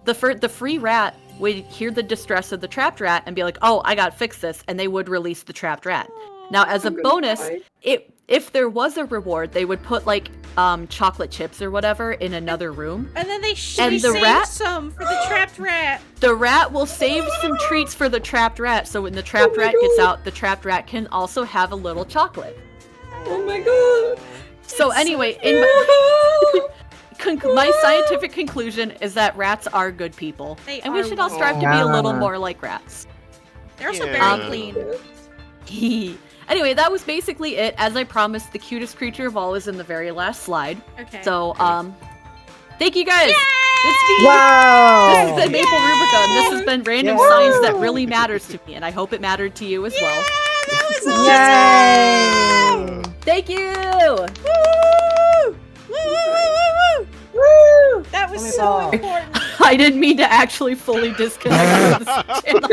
the free rat would hear the distress of the trapped rat and be like, "Oh, I gotta fix this," and they would release the trapped rat. Now, as a bonus, if there was a reward, they would put chocolate chips or whatever in another room. And then they save some for the trapped rat. The rat will save some treats for the trapped rat, so when the trapped rat gets out, the trapped rat can also have a little chocolate. Oh my god. So anyway, my scientific conclusion is that rats are good people. And we should all strive to be a little more like rats. They're also very clean. Anyway, that was basically it. As I promised, the cutest creature of all is in the very last slide. Okay. So, thank you guys! Wow! This has been Maple Rubicon. This has been random science that really matters to me, and I hope it mattered to you as well. That was awesome! Yay! Thank you! Woo! Woo! Woo! That was so important. I didn't mean to actually fully disconnect from this channel.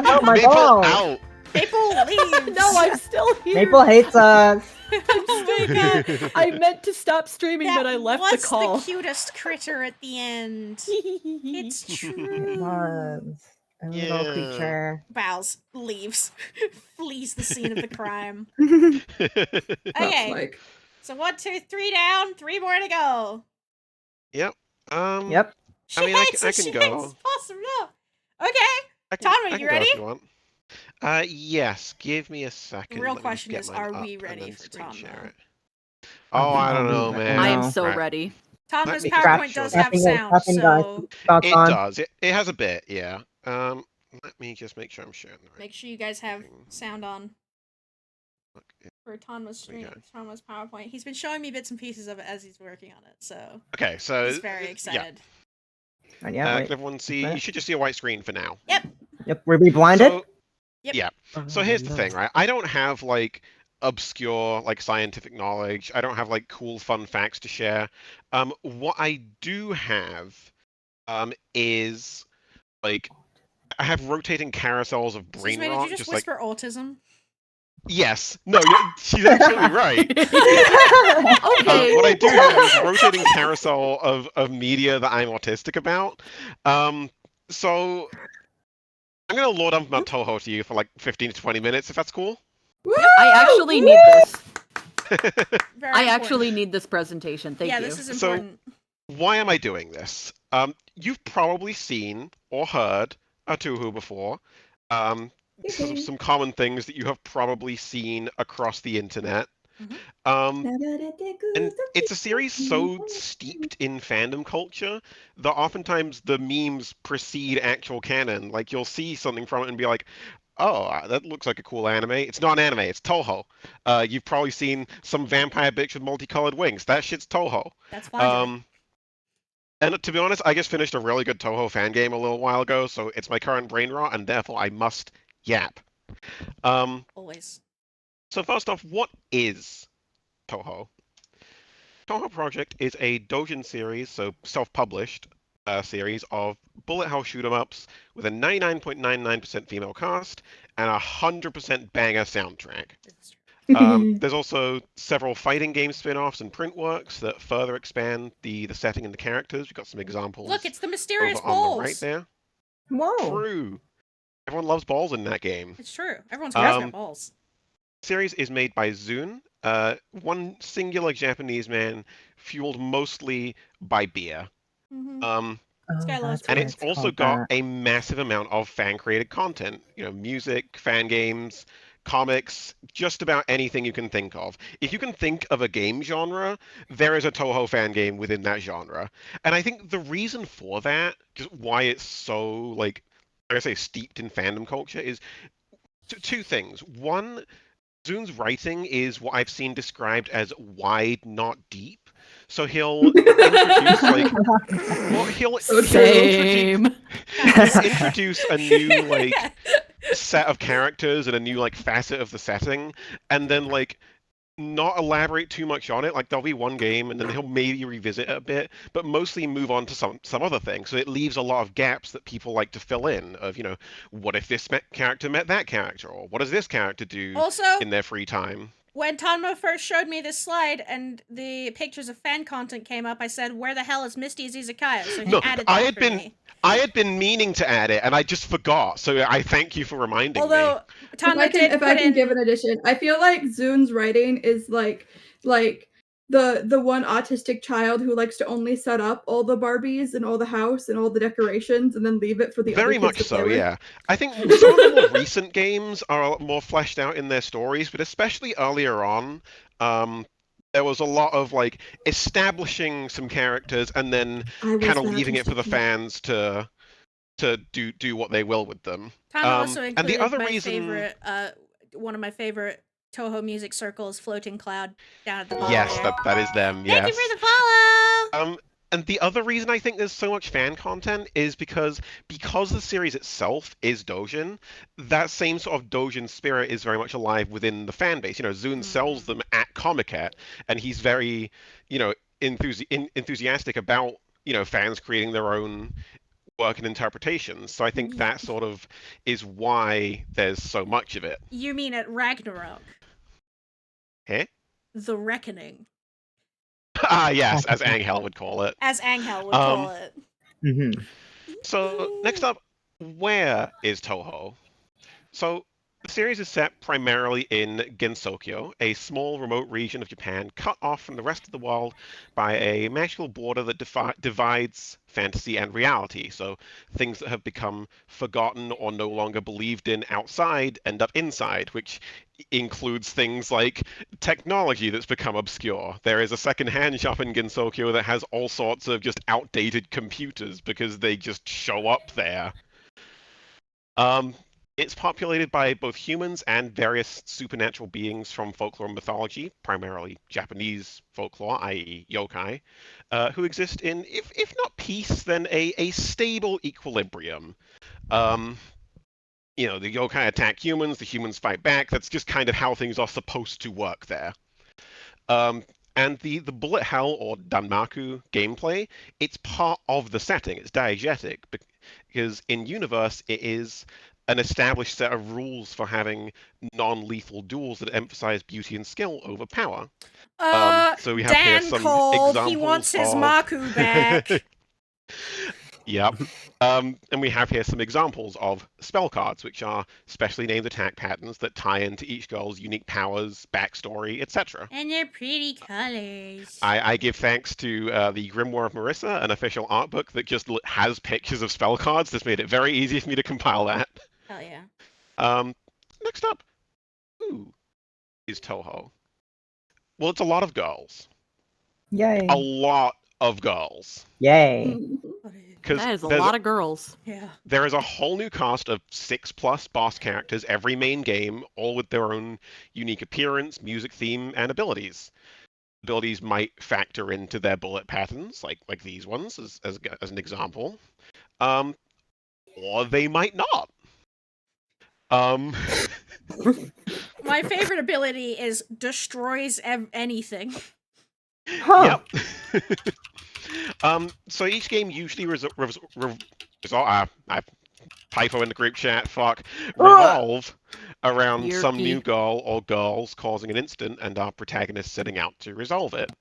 Oh my Maple god! out. Maple leaves. No, I'm still here. Maple hates us. Oh my god. I meant to stop streaming, That but I left was the call. the cutest critter at the end. It's true. Was a little Yeah. creature. Bows, leaves, flees the scene of the crime. That's Okay, like so 1, 2, 3 down, 3 more to go. Yep. Yep. She I mean, I hates can it. She go. hates awesome enough. Okay, I can Tanma, you go ready? if you want. Yes. Give me a second. The real Let me just question get is, mine are up we and ready then for screen share Tanma? it. Oh, I don't know, I man. I am know. so Right. ready. Tanma's me PowerPoint sure does that- have sound, Nothing, guys. so Thoughts It on? does. It has a bit, yeah. Let me just make sure I'm sharing the right make sure you guys have thing. sound on Look, for Tanma's stream, Okay. Tanma's PowerPoint. He's been showing me bits and pieces of it as he's working on it, so Okay, so he's very excited. Yeah, wait. can everyone see? that? You should just see a white screen for now. Yep. Were we blinded? So, Yep. yeah. So here's the thing, right? I don't have like obscure like scientific knowledge. I don't have like cool fun facts to share. What I do have is like I have rotating carousels of Excuse brain me, did rot, you just just like whisper autism? yes, no, she's absolutely right. Okay. What I do have is rotating carousel of media that I'm autistic about. So I'm gonna lord up about Toho to you for like 15 to 20 minutes, if that's cool. I actually need this. Very I important. actually need this presentation. Thank yeah, you. this is So- important. Why am I doing this? You've probably seen or heard Atuhu before. Some common things that you have probably seen across the internet. And it's a series so steeped in fandom culture that oftentimes the memes precede actual canon. Like you'll see something from it and be like, "Oh, that looks like a cool anime." It's not an anime; it's Toho. You've probably seen some vampire bitch with multicolored wings. That shit's Toho. That's fine. And to be honest, I just finished a really good Toho fan game a little while ago, so it's my current brain rot, and therefore I must yap. Always. So first off, what is Toho? Toho Project is a Dojin series, so self-published series of bullet hell shoot 'em ups with a 99.99% female cast and a 100% banger soundtrack. There's also several fighting game spin-offs and print works that further expand the setting and the characters. We've got some examples Look, it's the mysterious over on balls. the right there. Whoa. True. Everyone loves balls in that game. It's true. Everyone's got their Um, balls. Series is made by Zune, one singular Japanese man, fueled mostly by beer. Mm-hmm. This guy loves That's And why it's also called got that. a massive amount of fan-created content. You know, music, fan games, comics, just about anything you can think of. If you can think of a game genre, there is a Toho fan game within that genre. And I think the reason for that, just why it's so, like I say, steeped in fandom culture, is two things. One, Zune's writing is what I've seen described as wide, not deep. So he'll introduce like, well, he'll Same. introduce a new like set of characters and a new like facet of the setting, and then like not elaborate too much on it. Like there'll be one game, and then he'll maybe revisit it a bit, but mostly move on to some other thing. So it leaves a lot of gaps that people like to fill in. Of what if this character met that character, or what does this character do Also, in their free time? when Tanma first showed me this slide and the pictures of fan content came up, I said, "Where the hell is Misty's Izakaya?" So he No, added I that had for been- me. I had been meaning to add it, and I just forgot. So I thank you for reminding me. Although Tanma did if put I can in. give an addition, I feel like Zune's writing is like the one autistic child who likes to only set up all the Barbies and all the house and all the decorations and then leave it for the Very other kids much to play so, with. yeah. I think some of the more recent games are a lot more fleshed out in their stories, but especially earlier on, there was a lot of like establishing some characters and then I was kind of the leaving it for the autistic kid. fans to do what they will with them. Tanma also and the included other my reason- favorite, one of my favorite Toho music circles, Floating Cloud, down at the bottom Yes, there. that is them. Thank Yes. you for the follow. And the other reason I think there's so much fan content is because the series itself is Dojin, that same sort of Dojin spirit is very much alive within the fan base. Zune sells them at Comiket, and he's very, enthusiastic about, fans creating their own work and interpretations. So I think that sort of is why there's so much of it. You mean at Ragnarok? Eh? the Reckoning, Ah, yes, as Angel would call it. as Angel would call it. Mm-hmm. So next up, where is Toho? So the series is set primarily in Gensokyo, a small remote region of Japan cut off from the rest of the world by a magical border that divides fantasy and reality. So things that have become forgotten or no longer believed in outside end up inside, which includes things like technology that's become obscure. There is a second-hand shop in Gensokyo that has all sorts of just outdated computers because they just show up there. Um, it's populated by both humans and various supernatural beings from folklore and mythology, primarily Japanese folklore, i.e. yokai, who exist in, if not peace, then a stable equilibrium. Um, the yokai attack humans, the humans fight back. That's just kind of how things are supposed to work there. Um, and the bullet hell or danmaku gameplay, it's part of the setting. It's diegetic because in universe it is an established set of rules for having non-lethal duels that emphasize beauty and skill over power. So we have here Dan some called. examples He wants his of... Maku back. Yep. And we have here some examples of spell cards, which are specially named attack patterns that tie into each girl's unique powers, backstory, etc. And they're pretty colors. I give thanks to the Grimoire of Marissa, an official art book that just has pictures of spell cards. This made it very easy for me to compile that. Hell yeah. Next up, who is Toho? Well, it's a lot of girls. Yay. A lot of girls. Yay. That is a lot of girls. Yeah. There is a whole new cast of 6+ boss characters every main game, all with their own unique appearance, music theme, and abilities. Abilities might factor into their bullet patterns, like these ones, as an example. Or they might not. My favorite ability is destroys anything. Huh. Yep. So each game usually I typo in the group chat. Fuck. Revolve around some new girl or girls causing an incident, and our protagonist setting out to resolve it.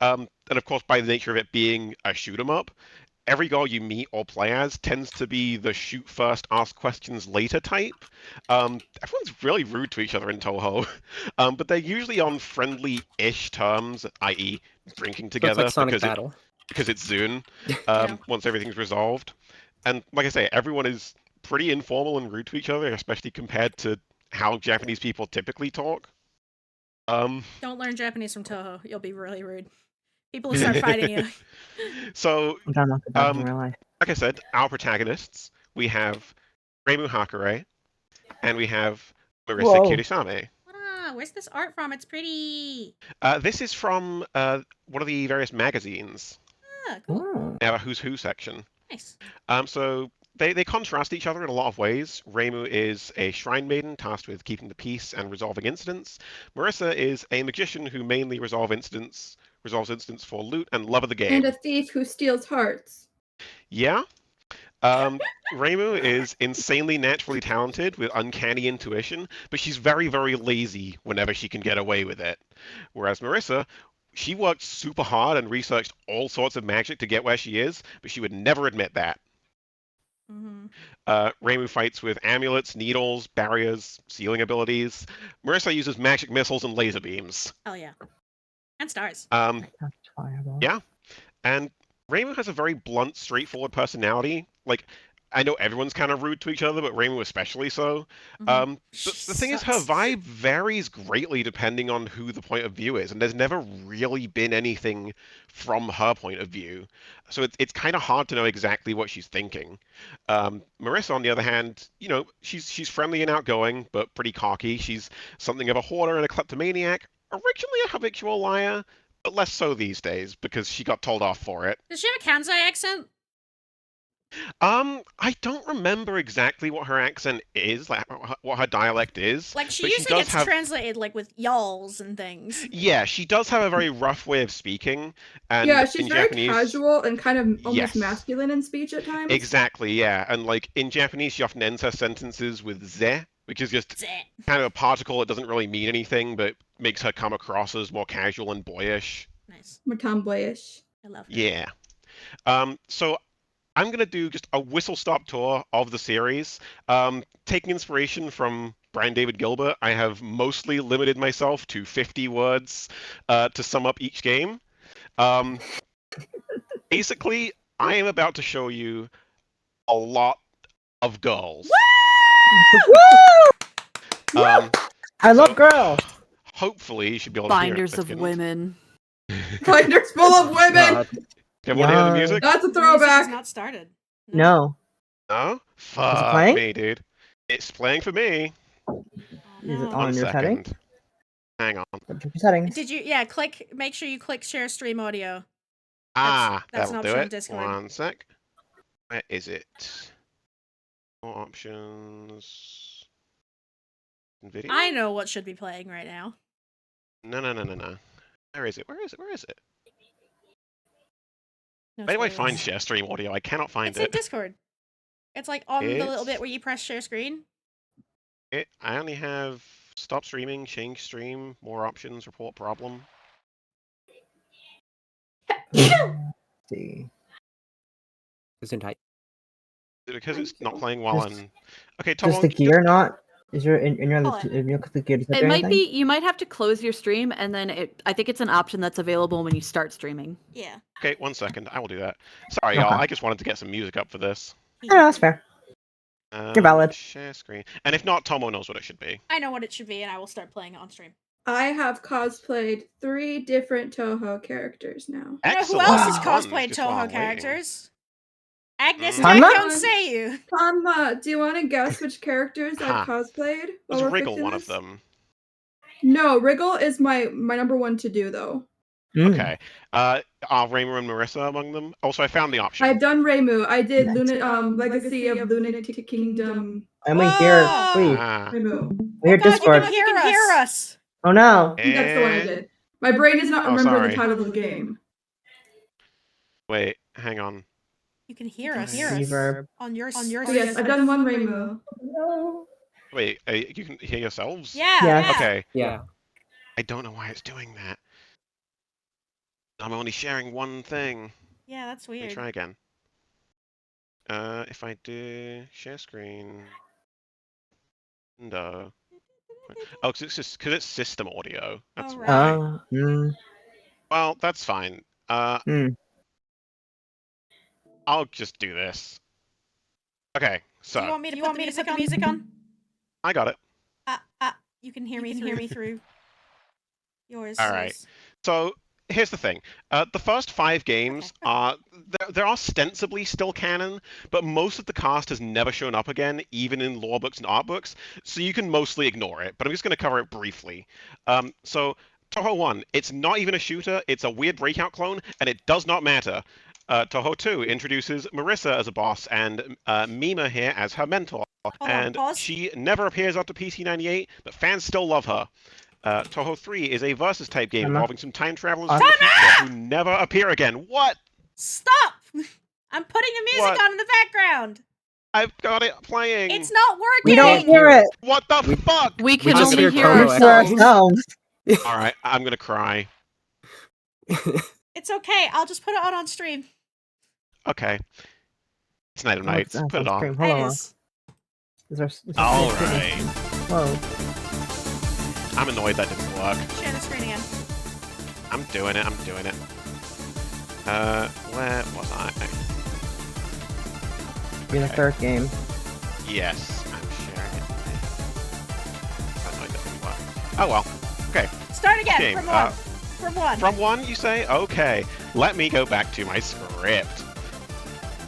And of course, by the nature of it being a shoot 'em up, every girl you meet or play as tends to be the shoot first, ask questions later type. Everyone's really rude to each other in Toho, but they're usually on friendly-ish terms, i.e. drinking So it's together like Sonic Battle. because it's Zune, Yeah. once everything's resolved. And like I say, everyone is pretty informal and rude to each other, especially compared to how Japanese people typically talk. Don't learn Japanese from Toho. You'll be really rude. People will start fighting you. So, I'm trying not to die in real life. like I said, our protagonists, we have Reimu Hakure, and we have Marissa Whoa. Kirisame. Ah, where's this art from? It's pretty. This is from one of the various magazines, Ah, cool. Oh. our Who's Who section. Nice. So they contrast each other in a lot of ways. Reimu is a shrine maiden tasked with keeping the peace and resolving incidents. Marissa is a magician who mainly resolves incidents for loot and love of the game. And a thief who steals hearts. Yeah. Reimu is insanely naturally talented with uncanny intuition, but she's very, very lazy whenever she can get away with it. Whereas Marissa, she worked super hard and researched all sorts of magic to get where she is, but she would never admit that. Mm-hmm. Reimu fights with amulets, needles, barriers, sealing abilities. Marissa uses magic missiles and laser beams. Hell yeah. And stars. Fireball. Yeah. And Reimu has a very blunt, straightforward personality. Like, I know everyone's kind of rude to each other, but Reimu especially so. Mhm. The thing is, her vibe varies greatly depending on who the point of view is, and there's never really been anything from her point of view. So it's kind of hard to know exactly what she's thinking. Marissa, on the other hand, she's friendly and outgoing, but pretty cocky. She's something of a hoarder and a kleptomaniac. Originally a habitual liar, but less so these days because she got told off for it. Does she have a Kansai accent? I don't remember exactly what her accent is, like what her dialect is. Like, she but usually does gets have... translated, like, with y'alls and things. Yeah, she does have a very rough way of speaking. And Yeah, she's in very Japanese... casual and kind of almost Yes. masculine in speech at times. Exactly, yeah. And, like, in Japanese, she often ends her sentences with ze, which is just That's it. kind of a particle that doesn't really mean anything, but makes her come across as more casual and boyish. Nice. More tomboyish. I love her. Yeah. So I'm gonna do just a whistle-stop tour of the series. Taking inspiration from Brian David Gilbert, I have mostly limited myself to 50 words to sum up each game. Basically, I am about to show you a lot of girls. I So- love girls. Hopefully, you should be able to hear it. Binders of Second. women. Binders full of women. God. Do everyone hear the Yeah. music? That's a The music has throwback. not started. No. No? Fuck playing? me, dude. It's playing for me. Oh, Is it no. on? One your setting? second. Hang on. Check your settings. Did you? Yeah, make sure you click share stream audio. That's that's an that'll do option on it. Discord. One sec. Where is it? More options. Video? I know what should be playing right now. No. Where is it? Where is it? Where is it? No Where do I spoilers. find share stream audio? I cannot find It's in it. Discord. It's like on the little It's- bit where you press share screen. I only have stop streaming, change stream, more options, report problem. See. Isn't I? Is it because it's not playing while Just- I'm... Okay, Tom, Just the gear not? Is your in your Hold on. in your the gear? Does that It do might anything? be you might have to close your stream and then I think it's an option that's available when you start streaming. Yeah. Okay, 1 second. I will do that. Sorry, y'all. Okay. I just wanted to get some music up for this. No, that's fair. You're valid. Share screen. And if not, Tomo knows what it should be. I know what it should be, and I will start playing it on stream. I have cosplayed 3 different Toho characters now. You know Excellent. who else has Fun, cosplayed just while Toho I'm waiting. characters? Agnes Hanma? Takonseiyu. Do you want to guess which characters Ha. I've cosplayed? Was while we're Wriggle fixing one this? of them? No, Wriggle is my number 1 to do though. Mm. Okay. Are Raymer and Marissa among them? Also, I found the option. I've done Reimu. I did Nice. Legacy of Lunatic Kingdom. I'm in here. Whoa! Please. Ah. Reimu. We're Oh God, Discord. you can hear us. Oh no. I think that's the one I Eh, did. My brain is not Oh, remembering sorry. the title of the game. Wait, hang on. You can hear us. Reverb. On your So yes, I've done one Reimu. Wait, you can hear yourselves? Yeah. Yeah. Yeah. Okay. Yeah. I don't know why it's doing that. I'm only sharing one thing. Yeah, that's Let me weird. try again. If I do share screen. No. Oh, because it's system audio. That's Oh, why. right. Well, that's fine. I'll just do this. Okay, Do you so want me to put the music on? I got it. You can hear me through yours. All right. So here's the thing. The first 5 games are they're ostensibly still canon, but most of the cast has never shown up again, even in lore books and art books. So you can mostly ignore it. But I'm just going to cover it briefly. So Toho 1, it's not even a shooter. It's a weird breakout clone, and it does not matter. Toho 2 introduces Marissa as a boss and Mima here as her mentor. Hold on, pause. She never appears after PC98, but fans still love her. Toho 3 is a versus type game Emma? involving some time travelers from the future who never appear again. What? Stop! I'm putting the music What? on in the background. I've got it playing. It's not working. We don't hear it. What the fuck? We can just only hear hear Tomo For ourselves. ourselves. All right, I'm gonna cry. It's okay. I'll just put it on stream. Okay. It's Night of Oh, Nights. it's Put it on. Hold It on. is. All right. Whoa. I'm annoyed that didn't work. Share the screen again. I'm doing it. Where was I? You're in the 3rd game. Yes, I'm sharing it. I'm annoyed that didn't work. Oh well. Okay. Start again Game, from one. From one. From 1, you say? Okay. Let me go back to my script.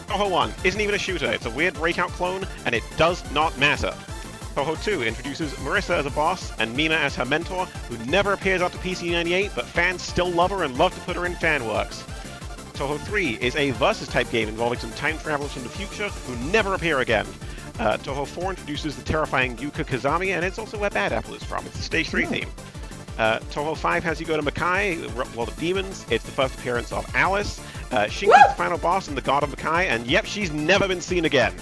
Toho 1 isn't even a shooter. It's a weird breakout clone, and it does not matter. Toho 2 introduces Marissa as a boss and Mima as her mentor, who never appears after PC98, but fans still love her and love to put her in fan works. Toho 3 is a versus-type game involving some time travelers from the future who never appear again. Toho 4 introduces the terrifying Yuka Kazami, and it's also where Bad Apple is from. It's the Stage 3 theme. Toho 5 has you go to Makai, World of Demons. It's the first appearance of Alice. Shinki's the final boss and the god of Makai, and yep, she's never been seen again.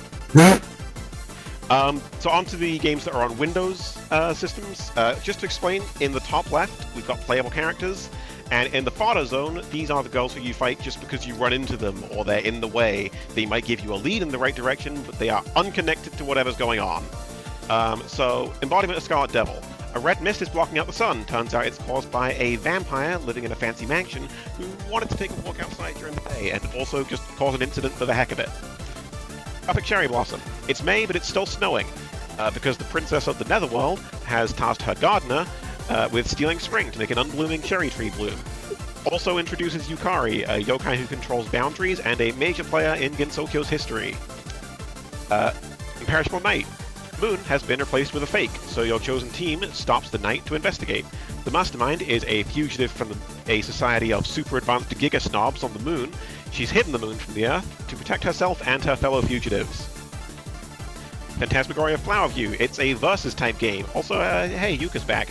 So on to the games that are on Windows systems. Just to explain, in the top left, we've got playable characters, and in the fodder zone, these are the girls who you fight just because you run into them or they're in the way. They might give you a lead in the right direction, but they are unconnected to whatever's going on. So, embodiment of Scarlet Devil. A red mist is blocking out the sun. Turns out it's caused by a vampire living in a fancy mansion who wanted to take a walk outside during the day and also just cause an incident for the heck of it. Epic Cherry Blossom. It's May, but it's still snowing, because the princess of the Netherworld has tasked her gardener with stealing spring to make an unblooming cherry tree bloom. Also introduces Yukari, a yokai who controls boundaries and a major player in Gensokyo's history. Imperishable Night. Moon has been replaced with a fake, so your chosen team stops the night to investigate. The mastermind is a fugitive from a society of super advanced giga snobs on the moon. She's hidden the moon from the Earth to protect herself and her fellow fugitives. Phantasmagoria Flower View. It's a versus type game. Also, hey, Yuka's back.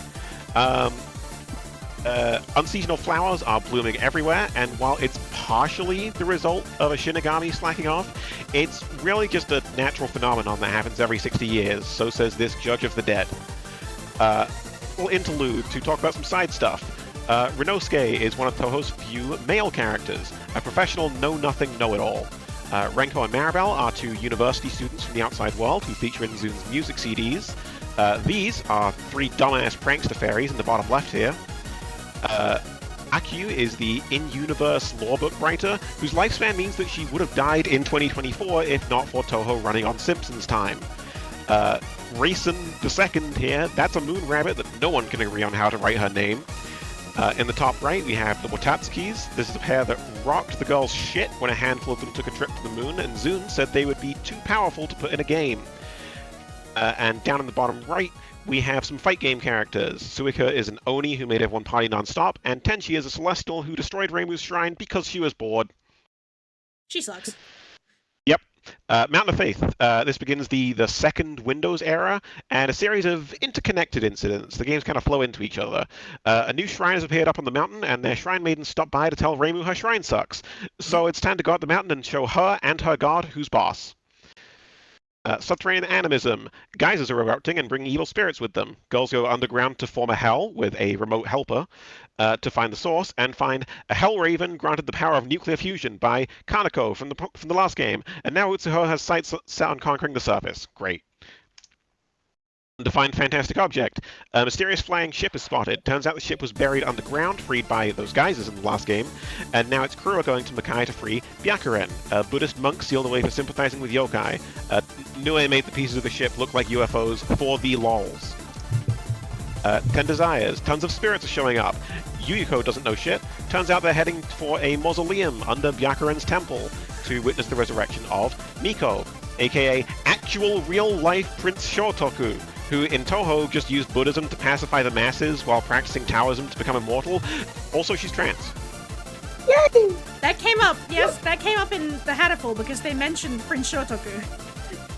Unseasonal flowers are blooming everywhere, and while it's partially the result of a Shinigami slacking off, it's really just a natural phenomenon that happens every 60 years, so says this Judge of the Dead. Little interlude to talk about some side stuff. Renosuke is one of Touhou's few male characters, a professional know-nothing know-it-all. Renko and Maribel are two university students from the outside world who feature in Zune's music CDs. These are three dumbass prankster fairies in the bottom left here. Akyu is the in-universe lawbook writer, whose lifespan means that she would have died in 2024 if not for Touhou running on Simpsons time. Raisin the Second here, that's a moon rabbit that no one can agree on how to write her name. In the top right, we have the Watatsukis. This is a pair that rocked the girls' shit when a handful of them took a trip to the moon, and Zune said they would be too powerful to put in a game. And down in the bottom right, we have some fight game characters. Suika is an Oni who made everyone party non-stop, and Tenchi is a Celestial who destroyed Reimu's shrine because she was bored. She sucks. Yep. Mountain of Faith. This begins the second Windows era, and a series of interconnected incidents. The games kind of flow into each other. A new shrine has appeared up on the mountain, and their shrine maidens stop by to tell Reimu her shrine sucks. So it's time to go up the mountain and show her and her god who's boss. Subterranean Animism. Geysers are erupting and bring evil spirits with them. Girls go underground to form a hell with a remote helper to find the source, and find a Hell Raven granted the power of nuclear fusion by Kaneko from the last game, and now Utsuho has sights set on conquering the surface. Great. Undefined Fantastic Object. A mysterious flying ship is spotted. Turns out the ship was buried underground, freed by those geysers in the last game, and now its crew are going to Makai to free Byakuren, a Buddhist monk sealed away for sympathizing with yokai. Nue made the pieces of the ship look like UFOs for the lols. 10 Desires. Tons of spirits are showing up. Yuyuko doesn't know shit. Turns out they're heading for a mausoleum under Byakuren's temple to witness the resurrection of Miko, aka actual real-life Prince Shotoku, who in Touhou just used Buddhism to pacify the masses while practicing Taoism to become immortal. Also, she's trans. Yay! That came up, yes, that came up in the Hatterful because they mentioned Prince Shotoku.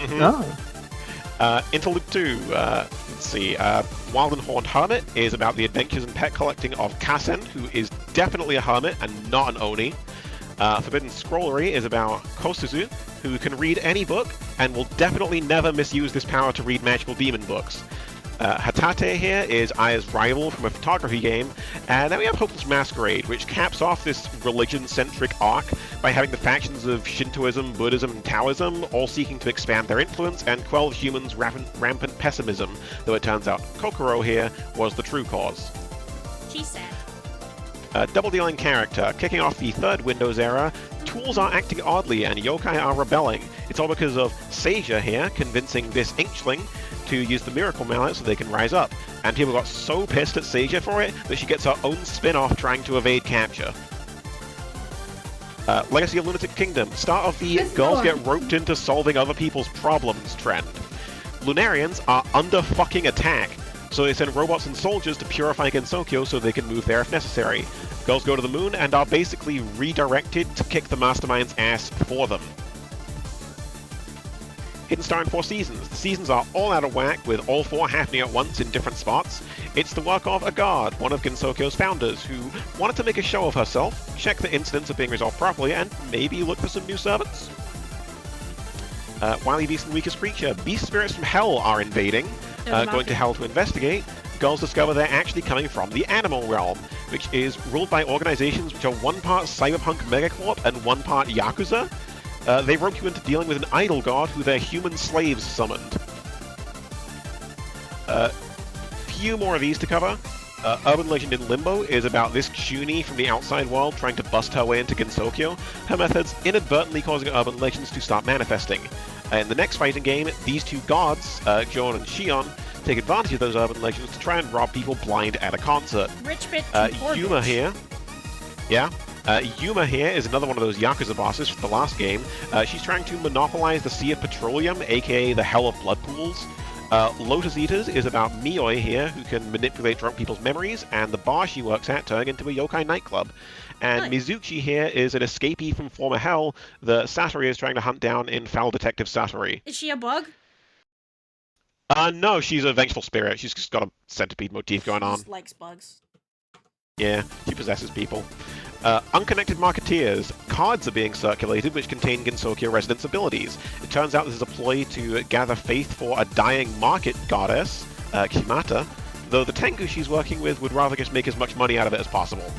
Oh. Interlude 2, let's see, Wild and Horned Hermit is about the adventures and pet collecting of Kasen, who is definitely a hermit and not an Oni. Forbidden Scrollery is about Kosuzu, who can read any book and will definitely never misuse this power to read magical demon books. Hatate here is Aya's rival from a photography game, and then we have Hopeless Masquerade, which caps off this religion-centric arc by having the factions of Shintoism, Buddhism, and Taoism all seeking to expand their influence and quell humans' rampant pessimism, though it turns out Kokoro here was the true cause. She's sad. Double-dealing character. Kicking off the third Windows era, tools are acting oddly and yokai are rebelling. It's all because of Seija here convincing this Inchling to use the Miracle Mallet so they can rise up. And people got so pissed at Seija for it that she gets her own spin-off trying to evade capture. Legacy of Lunatic Kingdom. Start of the girls get roped into solving other people's problems trend. Lunarians are under fucking attack, so they send robots and soldiers to purify Gensokyo so they can move there if necessary. Girls go to the moon and are basically redirected to kick the mastermind's ass for them. Hidden Star in 4 seasons. The seasons are all out of whack, with all 4 happening at once in different spots. It's the work of Agard, one of Gensokyo's founders, who wanted to make a show of herself, check that incidents are being resolved properly, and maybe look for some new servants. Wily Beast and Weakest Creature. Beast spirits from hell are invading, going to hell to investigate. Girls discover they're actually coming from the animal realm, which is ruled by organizations which are 1 part cyberpunk megacorp and 1 part yakuza. They rope you into dealing with an idol god who their human slaves summoned. Few more of these to cover. Urban Legend in Limbo is about this Chuni from the outside world trying to bust her way into Gensokyo, her methods inadvertently causing Urban Legends to start manifesting. In the next fighting game, these 2 gods, Joan and Shion, take advantage of those Urban Legends to try and rob people blind at a concert. Rich bit Yuma here. Yeah. Yuma here is another one of those Yakuza bosses from the last game. She's trying to monopolize the Sea of Petroleum, aka the Hell of Blood Pools. Lotus Eaters is about Mioi here, who can manipulate drunk people's memories, and the bar she works at turning into a yokai nightclub. And Mizuchi here is an escapee from former hell that Satori is trying to hunt down in Foul Detective Satori. Is she a bug? No, she's a vengeful spirit. She's just got a centipede motif going on. She likes bugs. Yeah, she possesses people. Unconnected Marketeers. Cards are being circulated which contain Gensokyo residents' abilities. It turns out this is a ploy to gather faith for a dying market goddess, Kimata, though the Tengu she's working with would rather just make as much money out of it as possible.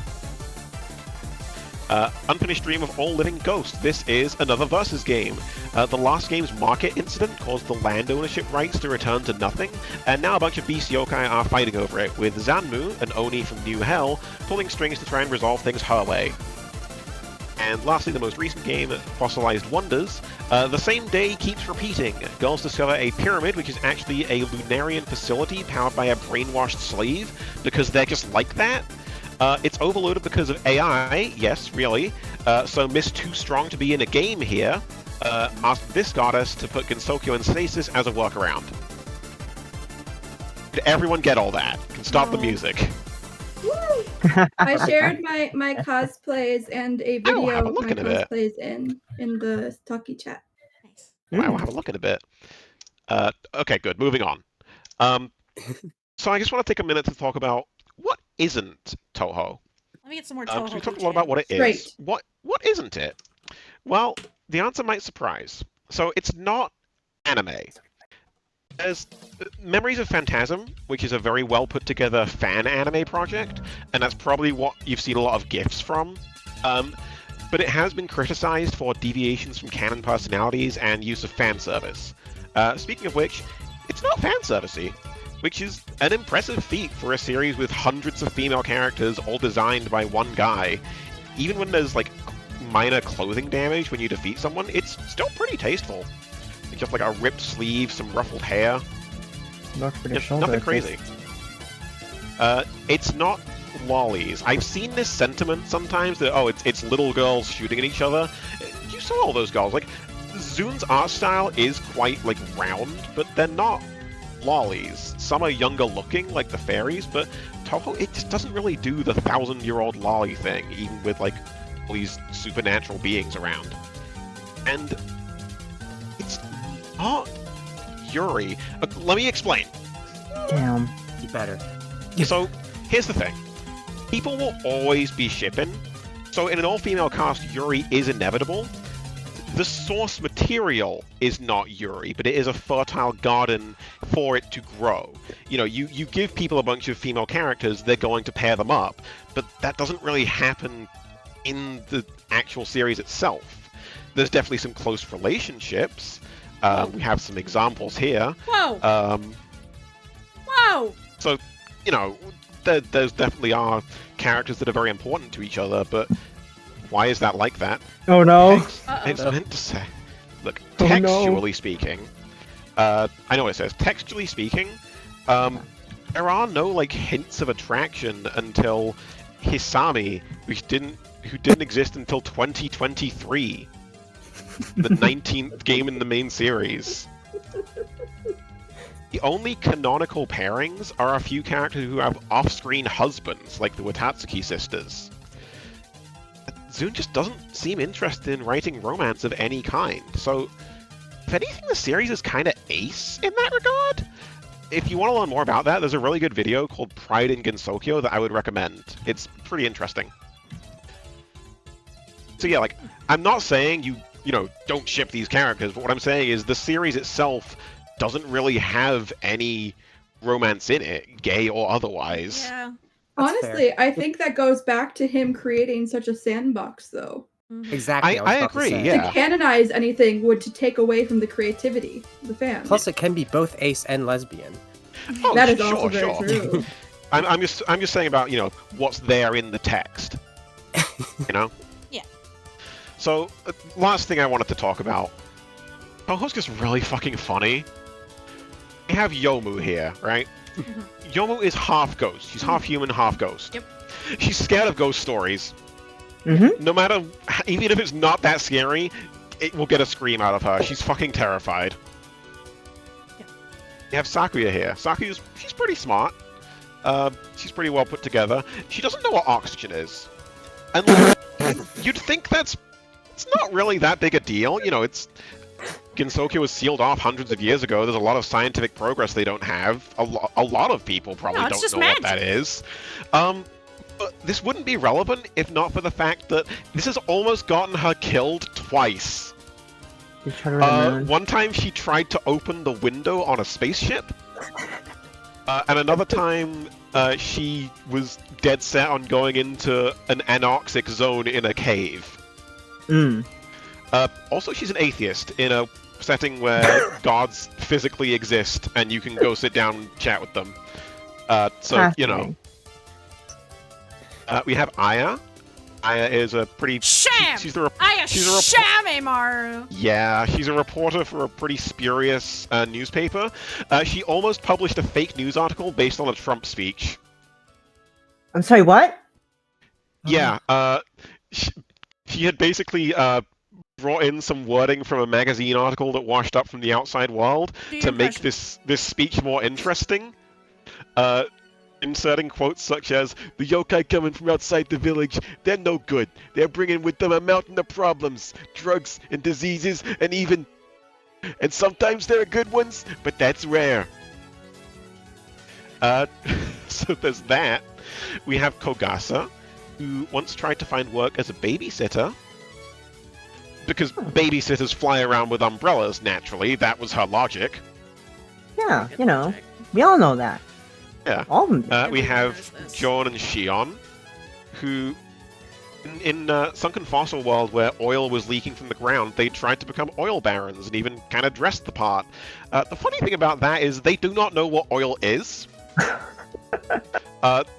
Unfinished Dream of All Living Ghosts. This is another versus game. The last game's market incident caused the land ownership rights to return to nothing, and now a bunch of beast yokai are fighting over it, with Zanmu, an Oni from New Hell, pulling strings to try and resolve things her way. And lastly, the most recent game, Fossilized Wonders. The same day keeps repeating. Girls discover a pyramid, which is actually a Lunarian facility powered by a brainwashed slave, because they're just like that. It's overloaded because of AI, yes, really. So Miss Too Strong to be in a game here asked this goddess to put Gensokyo in stasis as a workaround. Did everyone get all that? Can stop the music. Woo! I shared my cosplays and a video have a of look my in a bit. cosplays in the Talkie chat. Nice. I will have a look in a bit. Okay, good. Moving on. So I just want to take a minute to talk about what isn't Toho. Let me get some more Toho. So we talked a lot about what it is. Great. What isn't it? Well, the answer might surprise. So it's not anime. There's Memories of Phantasm, which is a very well put together fan anime project, and that's probably what you've seen a lot of GIFs from. But it has been criticized for deviations from canon personalities and use of fan service. Speaking of which, it's not fan servicey, which is an impressive feat for a series with hundreds of female characters all designed by one guy. Even when there's like minor clothing damage when you defeat someone, it's still pretty tasteful. Just like a ripped sleeve, some ruffled hair. Nothing crazy. It's not lollies. I've seen this sentiment sometimes that, oh, it's little girls shooting at each other. You saw all those girls. Like, Zun's art style is quite, like, round, but they're not lollies. Some are younger looking, like the fairies, but Toho, it just doesn't really do the 1,000-year-old lolly thing, even with, like, all these supernatural beings around. And it's not Yuri. Let me explain. Damn. You better. So, here's the thing. People will always be shipping. So in an all-female cast, Yuri is inevitable. The source material is not Yuri, but it is a fertile garden for it to grow. You know, you give people a bunch of female characters, they're going to pair them up, but that doesn't really happen in the actual series itself. There's definitely some close relationships. We have some examples here. Whoa! Whoa! So, you know, there's definitely are characters that are very important to each other, but why is that like that? Oh no. It's meant to say. Look, Oh, no. textually speaking, I know what it says. Textually speaking, there are no like hints of attraction until Hisami, who didn't exist until 2023, the 19th game in the main series. The only canonical pairings are a few characters who have off-screen husbands, like the Watatsuki sisters. Zun just doesn't seem interested in writing romance of any kind, so if anything, the series is kind of ace in that regard. If you want to learn more about that, there's a really good video called Pride in Gensokyo that I would recommend. It's pretty interesting. So yeah, like, I'm not saying you don't ship these characters. But what I'm saying is the series itself doesn't really have any romance in it, gay or otherwise. Yeah. That's Honestly, fair. I think that goes back to him creating such a sandbox, though. Mhm. Exactly. I was about to agree, say. yeah. To canonize anything would to take away from the creativity of the fans. Plus, it can be both ace and lesbian. Oh, that is sure, also very sure. true. I'm just saying about what's there in the text. Yeah. So last thing I wanted to talk about. Touhou's just really fucking funny. We have Yomu here, right? Yomu is half ghost. She's half human, half ghost. Yep. She's scared of ghost stories. Mm-hmm. No matter, even if it's not that scary, it will get a scream out of her. She's fucking terrified. Yep. You have Sakuya here. She's pretty smart. She's pretty well put together. She doesn't know what oxygen is. And you'd think it's not really that big a deal. Ginsoku was sealed off hundreds of years ago. There's a lot of scientific progress they don't have. A lot of people probably it's don't just know what that magic. is. But this wouldn't be relevant if not for the fact that this has almost gotten her killed twice. Just try to run around. One time she tried to open the window on a spaceship. And another time she was dead set on going into an anoxic zone in a cave. Mm. Also, she's an atheist in a setting where gods physically exist and you can go sit down and chat with them. Fascinating. We have Aya. Aya is a pretty... Sham! She's the She's a shame, Maru! Yeah, she's a reporter for a pretty spurious newspaper. She almost published a fake news article based on a Trump speech. I'm sorry, what? Yeah, she had basically brought in some wording from a magazine article that washed up from the outside world to make this speech more interesting. Inserting quotes such as, "The yokai coming from outside the village, they're no good. They're bringing with them a mountain of problems, drugs and diseases, and sometimes there are good ones, but that's rare." So there's that. We have Kogasa, who once tried to find work as a babysitter. Because babysitters fly around with umbrellas, naturally. That was her logic. Yeah, we all know that. Yeah. All of them. We Everyone have knows this. John and Shion, who, in Sunken Fossil World, where oil was leaking from the ground, they tried to become oil barons and even kind of dressed the part. The funny thing about that is they do not know what oil is.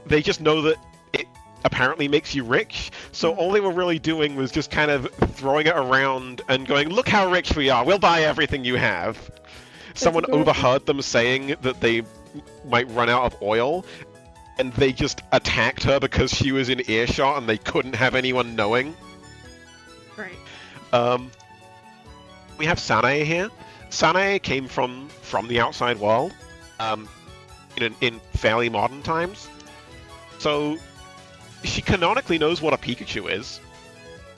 They just know that it apparently makes you rich, so all they were really doing was just kind of throwing it around and going, "Look how rich we are, we'll buy everything you have." Someone great. overheard them saying that they might run out of oil, and they just attacked her because she was in earshot and they couldn't have anyone knowing. Right. We have Sanae here. Sanae came from the outside world, in fairly modern times. So she canonically knows what a Pikachu is.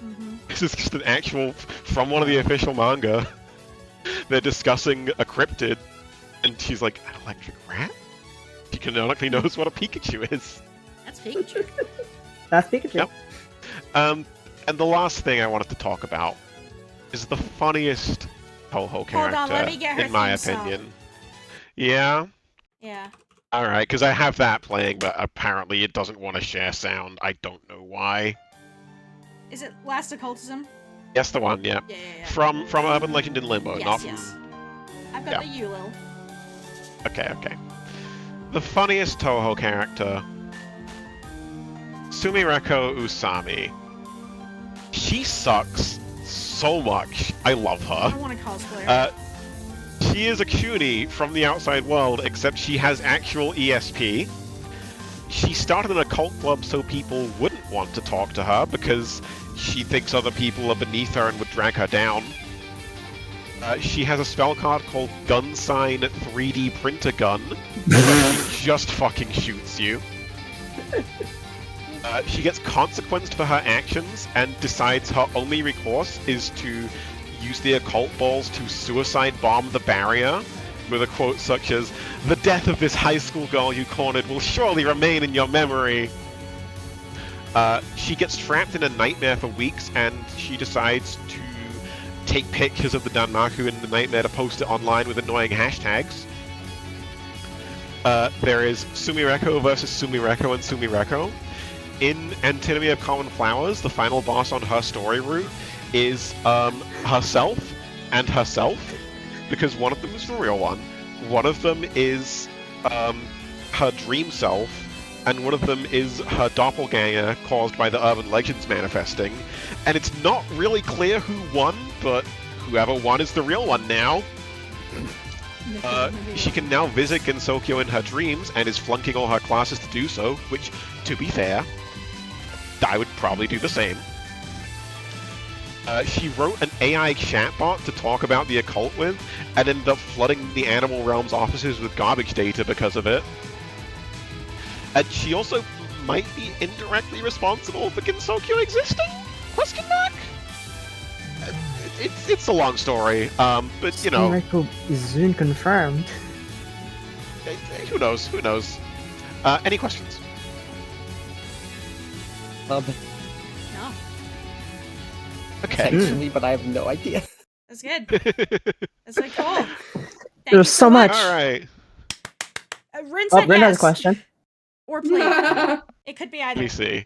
Mm-hmm. This is just an actual from one of the official manga. They're discussing a cryptid, and she's like, "An electric rat?" She canonically knows what a Pikachu is. That's Pikachu. That's Pikachu. Yep. And the last thing I wanted to talk about is the funniest Touhou character, on, let me get her in my theme song. opinion. Yeah? Yeah. Alright, because I have that playing, but apparently it doesn't want to share sound. I don't know why. Is it Last Occultism? Yes, the one, yeah. Yeah. From Urban Legend in Limbo, Yes, not from... yes. I've got the Ulil. Okay. The funniest Touhou character, Sumireko Usami. She sucks so much. I love I her. want to cosplay. She is a cutie from the outside world, except she has actual ESP. She started an occult club so people wouldn't want to talk to her because she thinks other people are beneath her and would drag her down. She has a spell card called Gun Sign 3D Printer Gun, where she just fucking shoots you. She gets consequenced for her actions and decides her only recourse is to use the occult balls to suicide bomb the barrier, with a quote such as, "The death of this high school girl you cornered will surely remain in your memory." She gets trapped in a nightmare for weeks, and she decides to take pictures of the Danmaku in the nightmare to post it online with annoying hashtags. There is Sumireko versus Sumireko and Sumireko. In Antinomy of Common Flowers, the final boss on her story route is herself and herself, because one of them is the real one, one of them is her dream self, and one of them is her doppelganger caused by the urban legends manifesting. And it's not really clear who won, but whoever won is the real one now. She can now visit Gensokyo in her dreams and is flunking all her classes to do so, which, to be fair, I would probably do the same. She wrote an AI chatbot to talk about the occult with, and ended up flooding the Animal Realm's offices with garbage data because of it. And she also might be indirectly responsible for Gensokyo existing? Question mark? It's a long story, but you know. Miracle is soon confirmed. Who knows? Who knows? Any questions? No. Okay. Actually, but I have no idea. That's good. That's like cool. Thank you There's so much. All right. Rin Oh, said Bryn has yes. a question. Or please. It could be Let either. me see.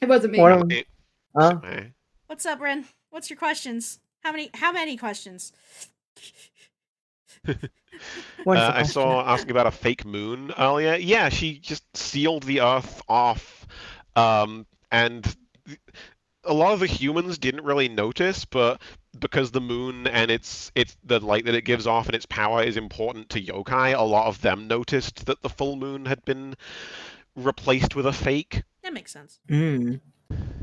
It wasn't me. Or- Wait. Oh, Sorry. What's up, Rin? What's your questions? How many questions? what is the I question? saw asking about a fake moon earlier. Yeah, she just sealed the Earth off, and a lot of the humans didn't really notice, but because the moon and its the light that it gives off and its power is important to yokai, a lot of them noticed that the full moon had been replaced with a fake. That makes sense. Mm.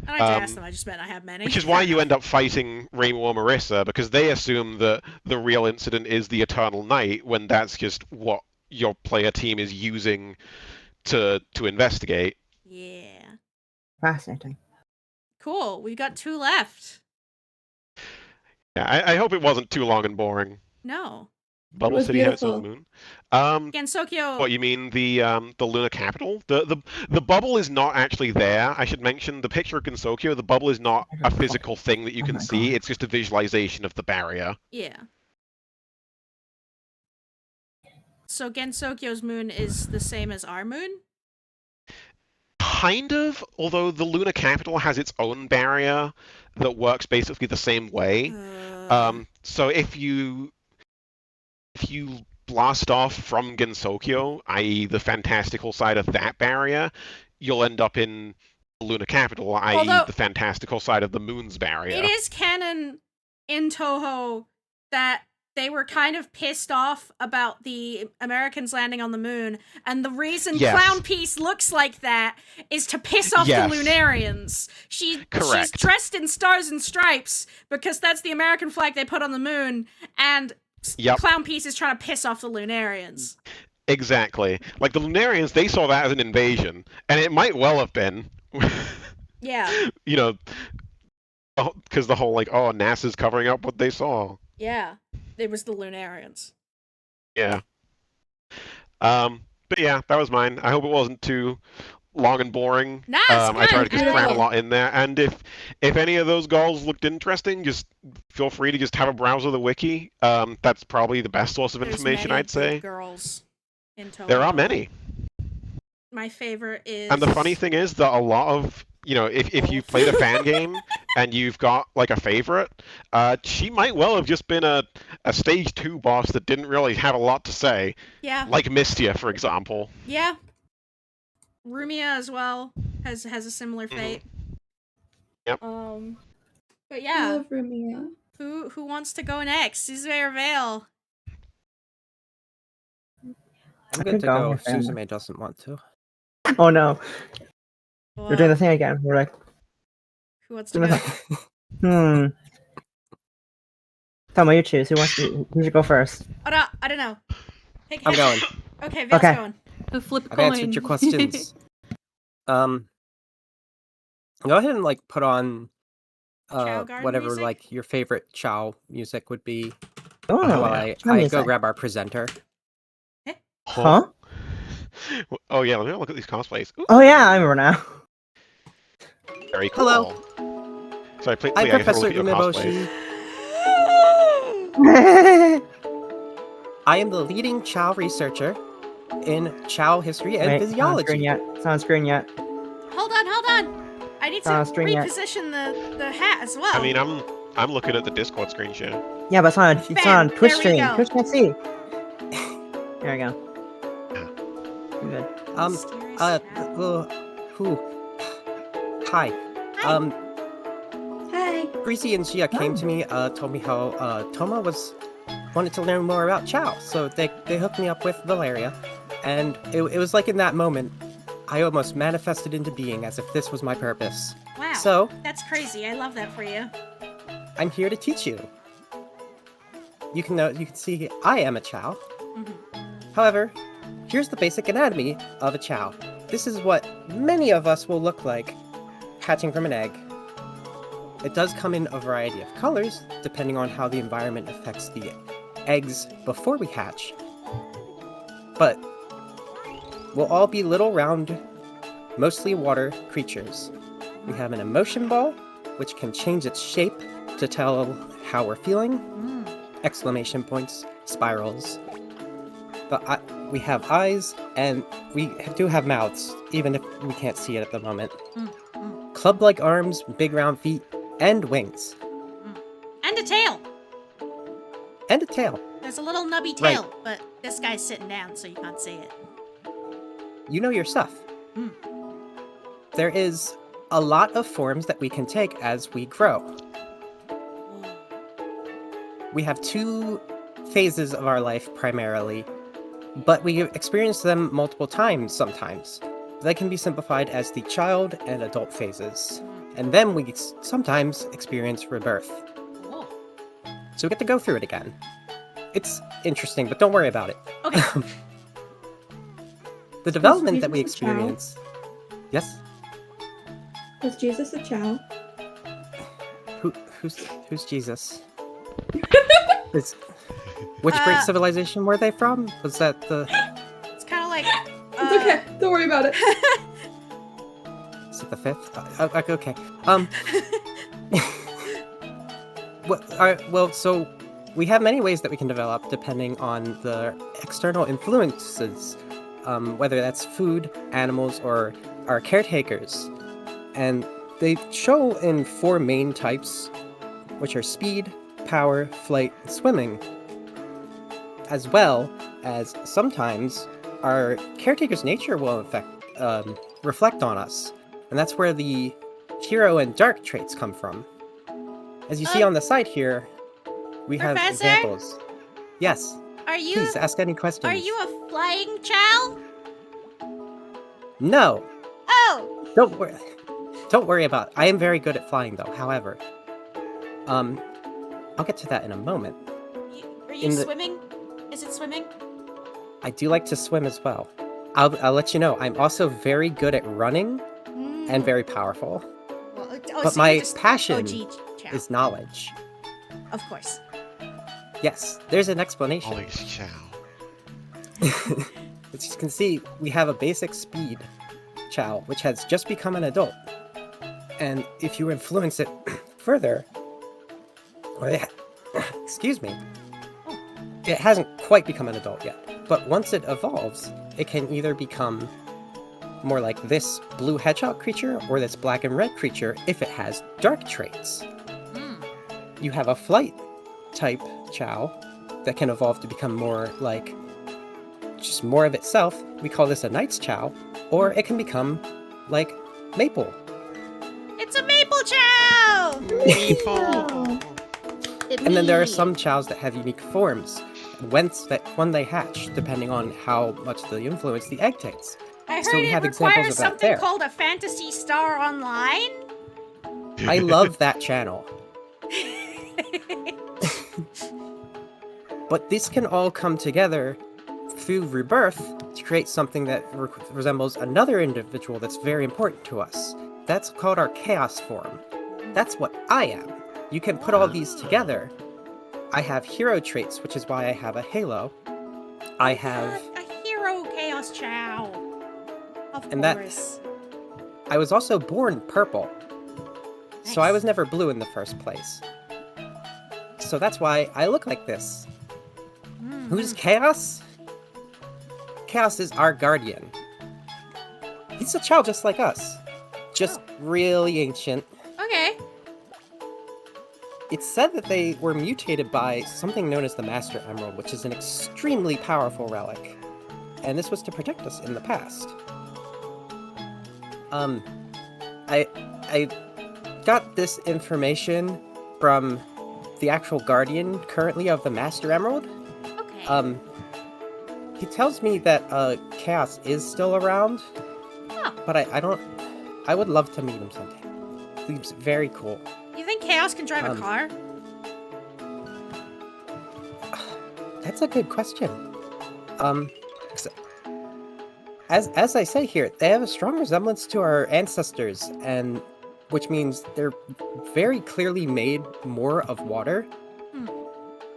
I don't have to ask them. I just meant I have many. Which is why you end up fighting Reimu or Marissa, because they assume that the real incident is the Eternal Night, when that's just what your player team is using to investigate. Yeah. Fascinating. Cool. We got 2 left. Yeah, I hope it wasn't too long and boring. No. Bubble was City had its own beautiful. moon. Gensokyo. What you mean the lunar capital? The bubble is not actually there. I should mention the picture of Gensokyo. The bubble is not a physical thing that you Oh can my see. God. It's just a visualization of the barrier. Yeah. So Gensokyo's moon is the same as our moon? Kind of, although the lunar capital has its own barrier that works basically the same way. So if you blast off from Gensokyo, i.e. the fantastical side of that barrier, you'll end up in the lunar capital, i.e. Although- the fantastical side of the moon's barrier. It is canon in Toho that they were kind of pissed off about the Americans landing on the moon, and the reason Yes. Clown Piece looks like that is to piss off Yes. the Lunarians. She's Correct. dressed in stars and stripes because that's the American flag they put on the moon, and Yep. Clown Piece is trying to piss off the Lunarians. Exactly. Like the Lunarians, they saw that as an invasion, and it might well have been. Yeah, You know, because the whole like, oh, NASA's covering up what they saw. yeah. It was the Lunarians. Yeah. But yeah, that was mine. I hope it wasn't too long and boring. Nah, it's I tried to good. just cram a Good. lot in there. And if any of those goals looked interesting, just feel free to just have a browse of the wiki. That's probably the best source of There's information, many I'd say. good girls in Toho. There are many. My favorite is. And the funny thing is that a lot of, you know, if you played a fan game and you've got like a favorite, she might well have just been a stage 2 boss that didn't really have a lot to say. Yeah, Like Mystia, for example. yeah. Rumia as well has a similar fate. Yep. But I yeah, love Rumia. who wants to go next? Suzume Veil. I'm I good could to go go if if I'm- Suzume doesn't want to. Oh no, Well, we're doing the thing again. We're like, who wants to go? Thelma, you choose. Who should go first? I don't know. Pick I'm going. Okay, Veil's Okay. going. The flip I've coin. answered your questions. Go ahead and like put on Chow Garden whatever music? like your favorite Chow music would be Oh, while yeah. I music. go grab our presenter. Huh? Oh yeah, let me look at these cosplays. Ooh, Oh yeah, I remember now. very cool. Hello. Sorry, please, I'm I get to Professor look at your cosplays. Umeboshi. I am the leading Chow researcher in Chow history and Wait, physiology. It's not on screen yet. Hold on. I need to string yet. reposition the hat as well. I mean, I'm looking at the Discord screen share. Yeah, but it's not on Bam, Twitch there we stream. go. Twitch can't see. There we go. Good. Mysterious hat. Who? Hi. Hi. Hi. Greasy and Gia came to me, told me how Toma wanted to learn more about Chow, so they hooked me up with Valeria, and it was like in that moment, I almost manifested into being as if this was my purpose. Wow. So That's crazy. I love that for you. I'm here to teach you. You can see I am a Chow. Mhm. However, here's the basic anatomy of a Chow. This is what many of us will look like hatching from an egg. It does come in a variety of colors, depending on how the environment affects the eggs before we hatch. But we'll all be little round, mostly water creatures. We have an emotion ball, which can change its shape to tell how we're feeling. Exclamation points, spirals. But we have eyes, and we do have mouths, even if we can't see it at the moment. Club-like arms, big round feet, and wings. And a tail. And a tail. There's a little nubby Right. tail, but this guy's sitting down, so you can't see it. You know your stuff. Mm. There is a lot of forms that we can take as we grow. We have two phases of our life primarily, but we experience them multiple times sometimes. They can be simplified as the child and adult phases. And then we sometimes experience rebirth. Cool. So we get to go through it again. It's interesting, but don't worry about it. Okay. The development that we Jesus a child? experience... Yes? Was Jesus a chow? Who's Jesus? Which great civilization were they from? Was that the... It's kind of like. It's okay. Don't worry about it. Is it the 5th? Okay. Well, so we have many ways that we can develop depending on the external influences, whether that's food, animals, or our caretakers. And they show in 4 main types, which are speed, power, flight, and swimming, as well as sometimes our caretaker's nature will reflect on us. And that's where the hero and dark traits come from. As you see on the side here, we have Professor? examples. Yes, Are you? please ask any questions. Are you a flying chow? No, Oh. don't worry. Don't worry about it. I am very good at flying, though. However, I'll get to that in a moment. Are you swimming? Is it swimming? I do like to swim as well. I'll let you know. I'm also very good at running and very powerful. Well, But so my you're just passion OG chow. is knowledge. Of course. Yes, there's an explanation. Holy chow. As you can see, we have a basic speed chow, which has just become an adult. And if you influence it further, excuse me, it hasn't quite become an adult yet. But once it evolves, it can either become more like this blue hedgehog creature or this black and red creature if it has dark traits. You have a flight type chow that can evolve to become more like just more of itself. We call this a knight's chow, or it can become like maple. It's a maple chow. Meeple. And then there are some chows that have unique forms when they hatch, depending on how much the influence the egg takes. I heard So we it have examples requires of that something there. called a Fantasy Star Online. I love that channel. But this can all come together through rebirth to create something that resembles another individual that's very important to us. That's called our chaos form. That's what I am. You can put all these together. I have hero traits, which is why I have a halo. I have... a hero chaos chow. Of And that- course. I was also born purple. So I was never blue in the first place. So that's why I look like this. Who's Chaos? Chaos is our guardian. He's a child just like us. Just really ancient. Okay. It's said that they were mutated by something known as the Master Emerald, which is an extremely powerful relic. And this was to protect us in the past. I got this information from the actual guardian currently of the Master Emerald. Okay. He tells me that Chaos is still around. Huh. But I would love to meet him someday. Seems very cool. You think Chaos can drive a car? That's a good question. As I say here, they have a strong resemblance to our ancestors, and which means they're very clearly made more of water,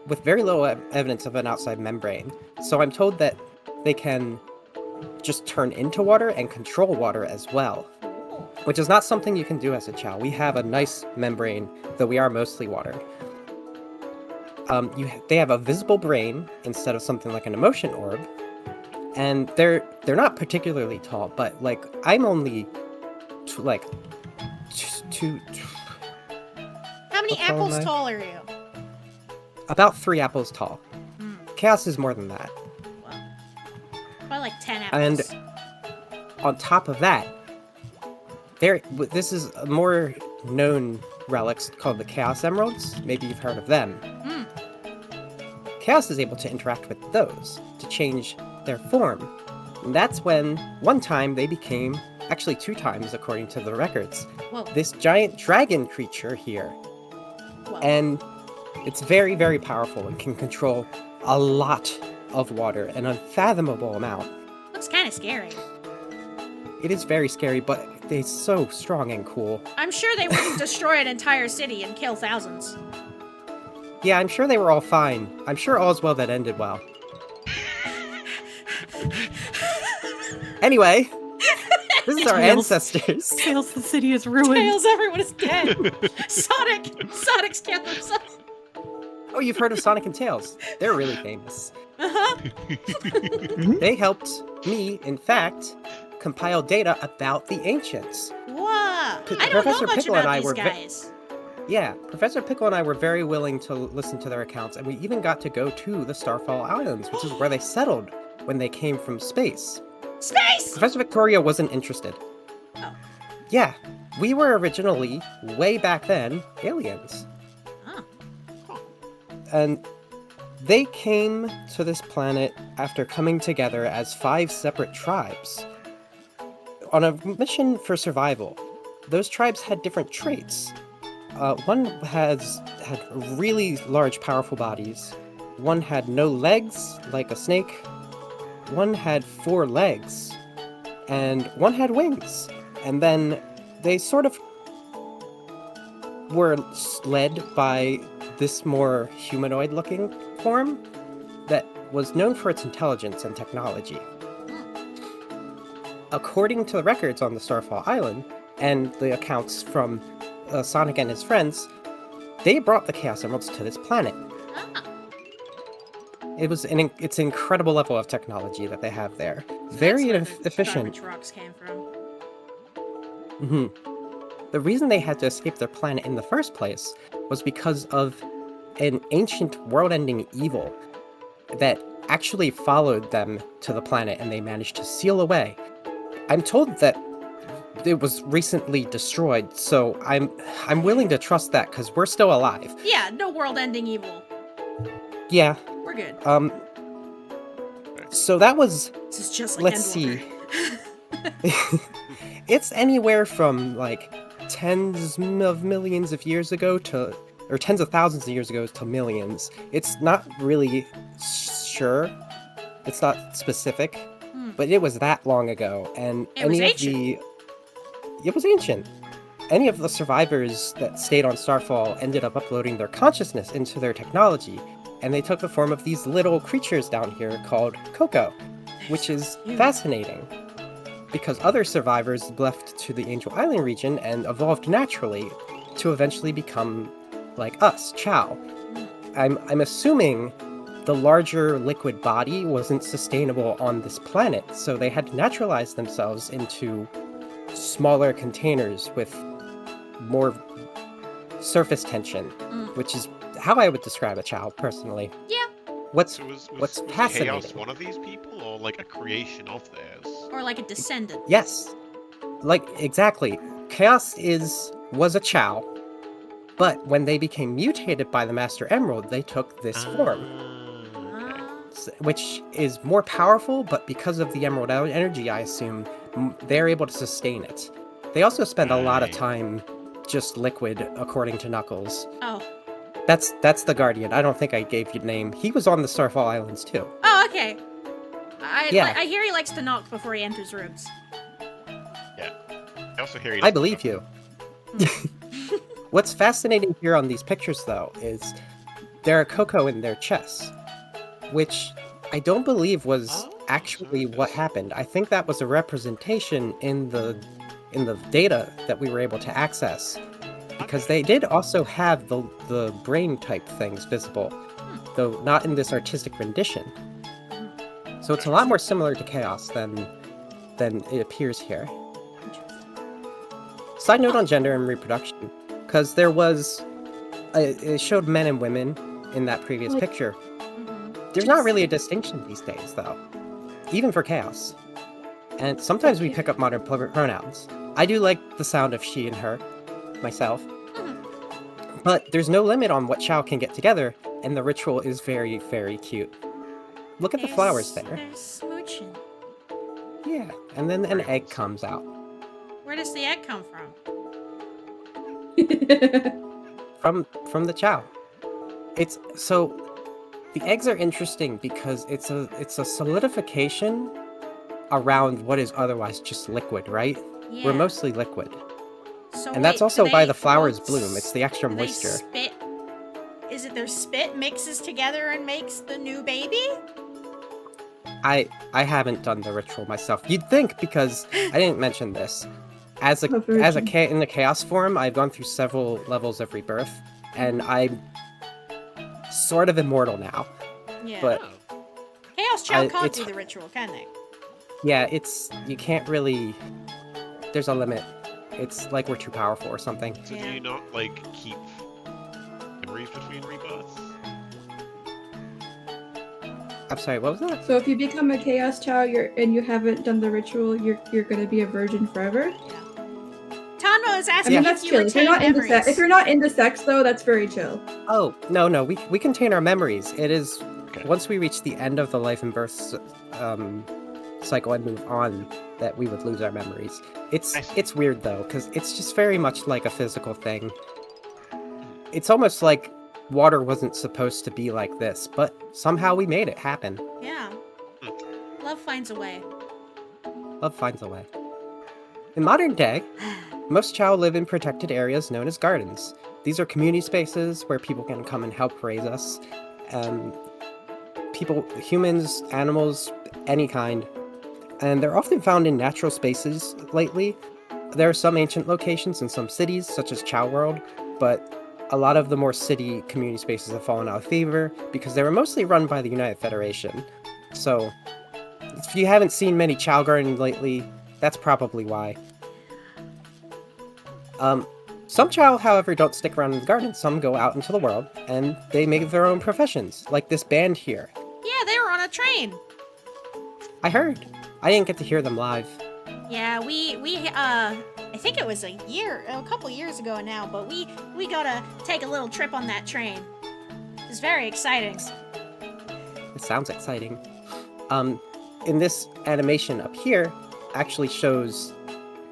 with very little evidence of an outside membrane. So I'm told that they can just turn into water and control water as well, which is not something you can do as a Chow. We have a nice membrane, though we are mostly water. They have a visible brain instead of something like an emotion orb, and they're not particularly tall, but like I'm only two. How many How tall am apples I? tall are you? About 3 apples tall. Chaos is more than that. Well, probably like 10 And apples. on top of that, this is a more known relics called the Chaos Emeralds. Maybe you've heard of them. Chaos is able to interact with those to change their form. And that's when, one time, they became, actually 2 times according to the records, Whoa. this giant dragon creature here. Whoa. And it's very, very powerful and can control a lot of water, an unfathomable amount. Looks kind of scary. It is very scary, but they're so strong and cool. I'm sure they wouldn't destroy an entire city and kill thousands. Yeah, I'm sure they were all fine. I'm sure all's well that ended well. Anyway, this is our Tails. ancestors. Tails, the city is ruined. Tails, everyone is dead. Sonic's killed himself. Oh, you've heard of Sonic and Tails. They're really famous. Uh-huh. They helped me, in fact, compile data about the ancients. Whoa. I don't Professor know much Pickle and about I these were guys. Yeah, Professor Pickle and I were very willing to listen to their accounts, and we even got to go to the Starfall Islands, which is where they settled when they came from space. Space! Professor Victoria wasn't interested. Oh. Yeah, we were originally, way back then, aliens. Oh. Cool. And they came to this planet after coming together as 5 separate tribes. On a mission for survival, those tribes had different traits. One had really large, powerful bodies. One had no legs, like a snake. One had 4 legs. And one had wings. And then they sort of were led by this more humanoid-looking form that was known for its intelligence and technology. According to the records on the Starfall Island, and the accounts from Sonic and his friends, they brought the Chaos Emeralds to this planet. Ah. It's an incredible level of technology that they have there. Very That's where the efficient. garbage rocks came from. The reason they had to escape their planet in the first place was because of an ancient world-ending evil that actually followed them to the planet, and they managed to seal away. I'm told that it was recently destroyed, so I'm willing to trust that because we're still alive. Yeah, no world-ending evil. Yeah. We're good. So that was. This is just like Let's see. It's anywhere from like tens of millions of years ago to, or tens of thousands of years ago to millions. It's not really sure. It's not specific, but it was that long ago, and It was it was ancient. Any of the survivors that stayed on Starfall ended up uploading their consciousness into their technology, and they took the form of these little creatures down here called Coco, which is fascinating, because other survivors left to the Angel Island region and evolved naturally to eventually become like us, Chow. I'm assuming the larger liquid body wasn't sustainable on this planet, so they had to naturalize themselves into smaller containers with more surface tension, which is how I would describe a chow personally. Yeah. What's Was fascinating? Chaos one of these people, or like a creation of theirs? Or like a descendant. Yes, like exactly. Chaos was a chow, but when they became mutated by the Master Emerald, they took this form, Okay. which is more powerful. But because of the Emerald energy, I assume they're able to sustain it. They also spend a lot of Right. time just liquid, according to Knuckles. Oh. That's the Guardian. I don't think I gave you the name. He was on the Starfall Islands too. Oh, okay. Yeah. I hear he likes to knock before he enters rooms. I also hear you. I believe you. What's fascinating here on these pictures, though, is there are Coco in their chests, which I don't believe was actually what happened. I think that was a representation in the data that we were able to access, because they did also have the brain type things visible, though not in this artistic rendition. So it's a lot more similar to Chaos than it appears here. Side note on gender and reproduction, because there was, it showed men and women in that previous picture. There's not really a distinction these days, though, even for Chaos. And sometimes we pick up modern pronouns. I do like the sound of she and her, myself. But there's no limit on what Chow can get together, and the ritual is very, very cute. Look at the flowers there. They're smooching. Yeah, and then an egg comes out. Where does the egg come from? From the Chow. It's so the eggs are interesting because it's a solidification around what is otherwise just liquid, right? Yeah. We're mostly liquid. So And that's wait, also do why they- the flowers well, bloom. It's the extra do they moisture. spit? Is it their spit mixes together and makes the new baby? I haven't done the ritual myself. You'd think, because I didn't mention this. In the chaos form, I've gone through several levels of rebirth, and I'm sort of immortal now. Yeah. But Chaos Chow can't it's- do the ritual, can they? yeah, you can't really. There's a limit. It's like we're too powerful or something. So Yeah. do you not like keep memories between rebirths? I'm sorry, what was that? So if you become a Chaos Chow and you haven't done the ritual, you're gonna be a virgin forever? Tanmo is I asking mean, if that's you chill. If you're retain not into memories. sex, if you're not into sex though, that's very chill. Oh, no, we contain our memories. It is Okay. once we reach the end of the life and birth cycle and move on that we would lose our memories. I see. It's weird though, because it's just very much like a physical thing. It's almost like water wasn't supposed to be like this, but somehow we made it happen. Yeah. Love finds a way. Love finds a way. In modern day, most Chow live in protected areas known as gardens. These are community spaces where people can come and help raise us. People, humans, animals, any kind. And they're often found in natural spaces lately. There are some ancient locations in some cities, such as Chow World, but a lot of the more city community spaces have fallen out of favor because they were mostly run by the United Federation. So, if you haven't seen many Chow Gardens lately, that's probably why. Some Chow, however, don't stick around in the garden. Some go out into the world, and they make their own professions, like this band here. Yeah, they were on a train. I heard. I didn't get to hear them live. Yeah, I think it was a couple years ago now, but we got to take a little trip on that train. It was very exciting. It sounds exciting. In this animation up here, actually shows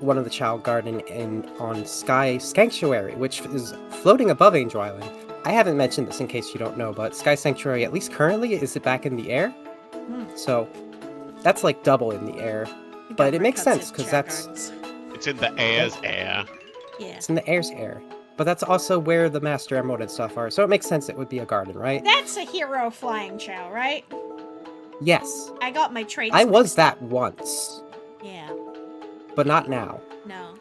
one of the Chow Garden on Sky Sanctuary, which is floating above Angel Island. I haven't mentioned this in case you don't know, but Sky Sanctuary, at least currently, is it back in the air? So that's like double in the air. But it makes sense, because It's in the air's air. Yeah. it's in the air's air. But that's also where the Master Emerald and stuff are, so it makes sense it would be a garden, right? That's a hero flying Chow, right? Yes. I got my traits. I was mixed that up. once, Yeah. but not now. No.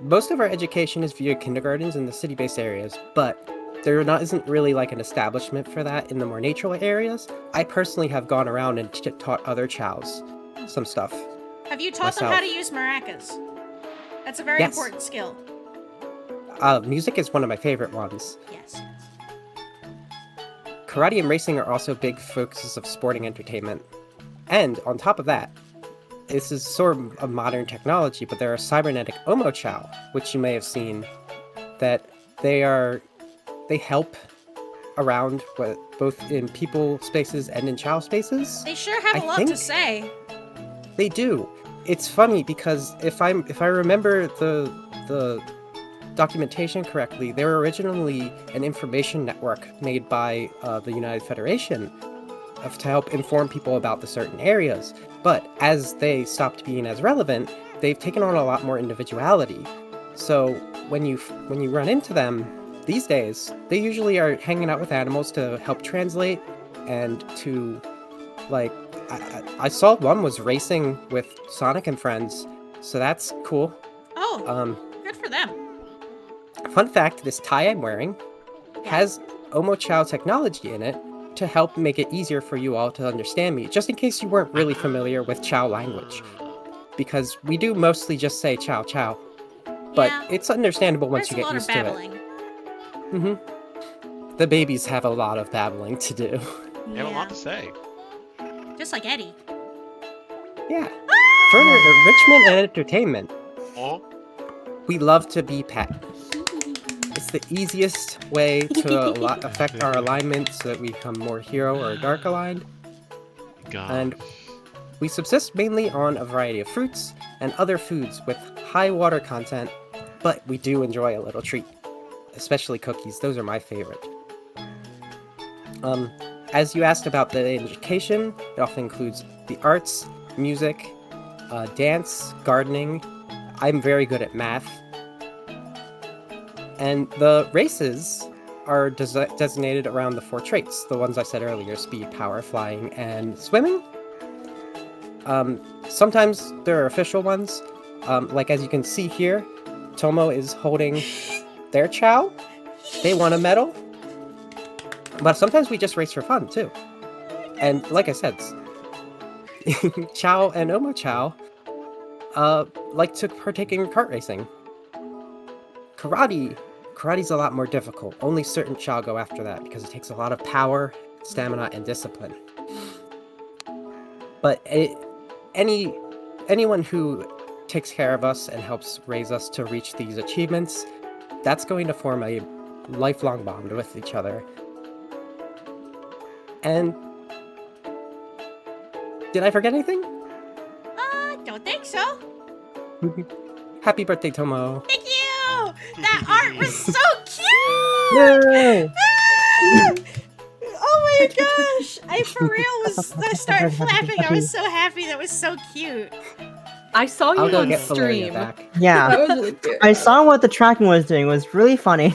most of our education is via kindergartens in the city-based areas, but there isn't really like an establishment for that in the more natural areas. I personally have gone around and taught other chows some stuff. Have you taught them how myself. to use maracas? That's a very Yes. important skill. Music is one of my favorite ones. Yes. Karate and racing are also big focuses of sporting entertainment. And on top of that, this is sort of a modern technology, but there are cybernetic Omo Chow, which you may have seen, that they help around both in people spaces and in Chow spaces. They sure have a I lot to think- say. They do. It's funny because if I remember the documentation correctly, they were originally an information network made by the United Federation to help inform people about the certain areas. But as they stopped being as relevant, they've taken on a lot more individuality. So when you run into them these days, they usually are hanging out with animals to help translate and to like. I saw one was racing with Sonic and friends, so that's cool. Oh, good for them. Fun fact: this tie I'm wearing has Omo Chow technology in it to help make it easier for you all to understand me, just in case you weren't really familiar with Chow language. Because we do mostly just say Chow Chow, but Yeah. it's understandable once There's you a get lot of used to it. babbling. The babies have a lot of babbling to do. You have a lot to say. Just like Eddie. Yeah. Further enrichment and entertainment. Oh, We love to be pet. It's the easiest way to affect our alignment so that we become more hero or dark aligned. God. And we subsist mainly on a variety of fruits and other foods with high water content, but we do enjoy a little treat, especially cookies. Those are my favorite. As you asked about the education, it often includes the arts, music, dance, gardening. I'm very good at math. And the races are designated around the 4 traits, the ones I said earlier: speed, power, flying, and swimming. Sometimes there are official ones, like as you can see here, Tomo is holding their Chow. They won a medal. But sometimes we just race for fun, too. And like I said, Chow and Omo Chow like to partake in kart racing. Karate's a lot more difficult. Only certain Chow go after that because it takes a lot of power, stamina, and discipline. But anyone who takes care of us and helps raise us to reach these achievements, that's going to form a lifelong bond with each other. And did I forget anything? Don't think so. Happy birthday, Tomo. Thank you! That art was so cute! Yay! Oh my gosh! I started flapping. I was so happy. That was so cute. I saw you I'll go on get Valeria stream. back. Yeah, That was really cute. I saw what the tracking was doing. It was really funny.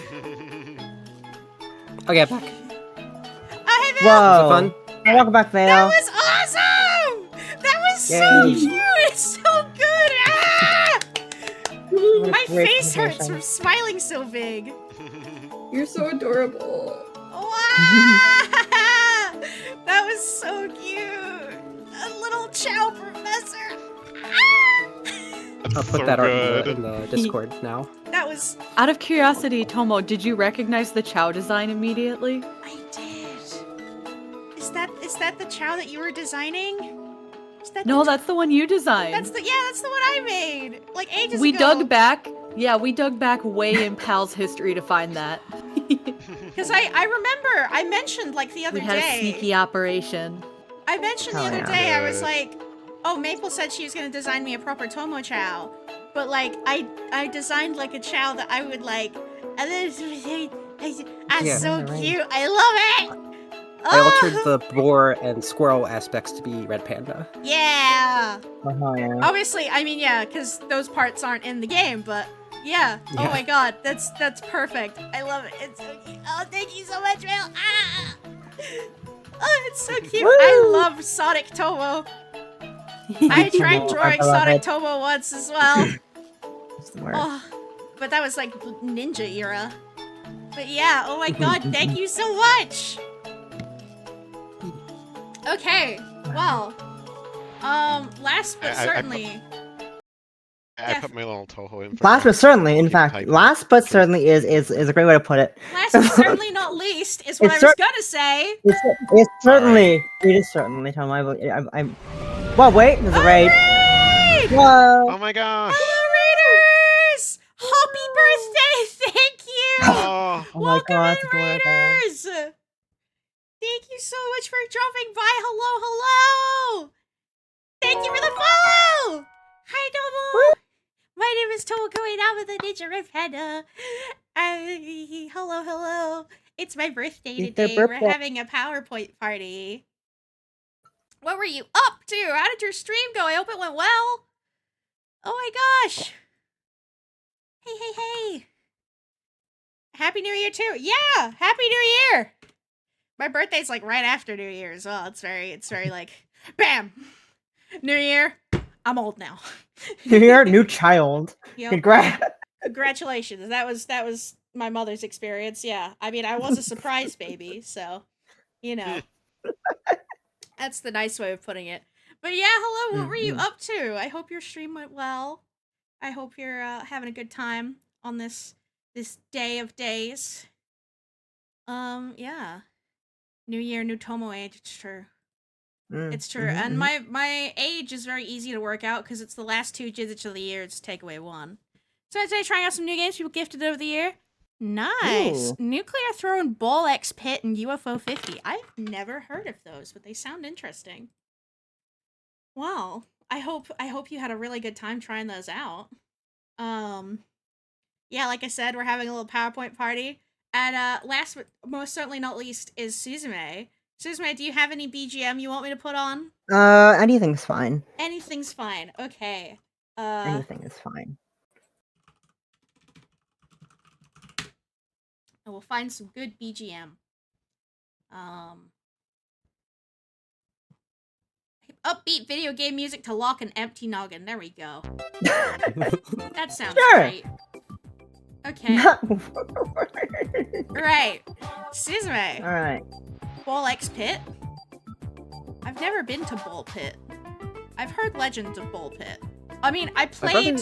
I'll get back. Oh, hey, Val! Whoa! Was it fun? Welcome back, That Vale. was awesome! That was so Yay. cute! It's so good! Ah! What a My great face hurts presentation. from smiling so big. You're so adorable. Wow! That was so cute! A little Chow professor! Ah! I'll That's put so that art good. in the Discord now. That was... Out of curiosity, Tomo, did you recognize the Chow design immediately? I did. Is that the Chow that you were designing? Is that No, the that's the one you designed. that's the one I made like ages We ago. dug back. Yeah, we dug back way in Pal's history to find that. Because I remember I mentioned like the other We had a day. sneaky operation. I mentioned the Hell other yeah. day I was Good. like, oh, Maple said she was gonna design me a proper Tomo Chow, but like I designed like a Chow that I would like, and then Yeah. so Yeah, right. cute. I love it. I Oh, altered the boar and squirrel aspects to be red panda. Yeah. Oh, yeah. Obviously, I mean, yeah, because those parts aren't in the game, but yeah. Oh Yeah. my god, that's perfect. I love it. It's so cute. Oh, thank you so much, Will. Ah! Oh, it's so cute. I love Sonic Tomo. I tried drawing I love Sonic it. Tomo once as well. It's the worst. Oh, But that was like ninja era. But yeah, oh my god, thank you so much! Okay, well, last but certainly... I put my little Toho in. Last but certainly, in Keep fact, typing. last but certainly is a great way to put it. Last but certainly not least is what I It's was gonna say. It's certainly, it is certainly, Tom. I'm. Well, wait, there's a raid. Raid! Whoa! Oh my gosh! Hello, Raiders! Happy birthday! Thank you! Oh, Oh my Welcome god, in, it's adorable. Raiders! Thank you so much for dropping by. Hello, hello! Thank you for the follow! Hi, Double! My name is Toko and I'm with the Ninja Red Panda. Hello, hello. It's my birthday It's their today. We're birthday. having a PowerPoint party. What were you up to? How did your stream go? I hope it went well. Oh my gosh. Hey. Happy New Year too. Yeah, Happy New Year. My birthday's like right after New Year as well. It's very like, bam. New Year. I'm old now. You're a new child. Yep. Congrats. Congratulations. That was my mother's experience. Yeah. I mean, I was a surprise baby, so you know. That's the nice way of putting it. But yeah, hello. What were you up to? I hope your stream went well. I hope you're having a good time on this day of days. Yeah. New year, new Tomo age. It's true. It's true. And my age is very easy to work out because it's the last 2 digits of the year. Just take away 1. So today, trying out some new games people gifted over the year. Nice. Ooh. Nuclear Thrown Ball X Pit and UFO 50. I've never heard of those, but they sound interesting. Wow. I hope you had a really good time trying those out. Yeah, like I said, we're having a little PowerPoint party. And last but most certainly not least is Suzume. Suzume, do you have any BGM you want me to put on? Anything's fine. Anything's fine. Okay. Anything is fine. And we'll find some good BGM. Upbeat video game music to lock an empty noggin. There we go. That sounds Sure. great. Okay. Right. Suzume. Alright. Ball X Pit. I've never been to Ball Pit. I've heard legends of Ball Pit. I mean, I played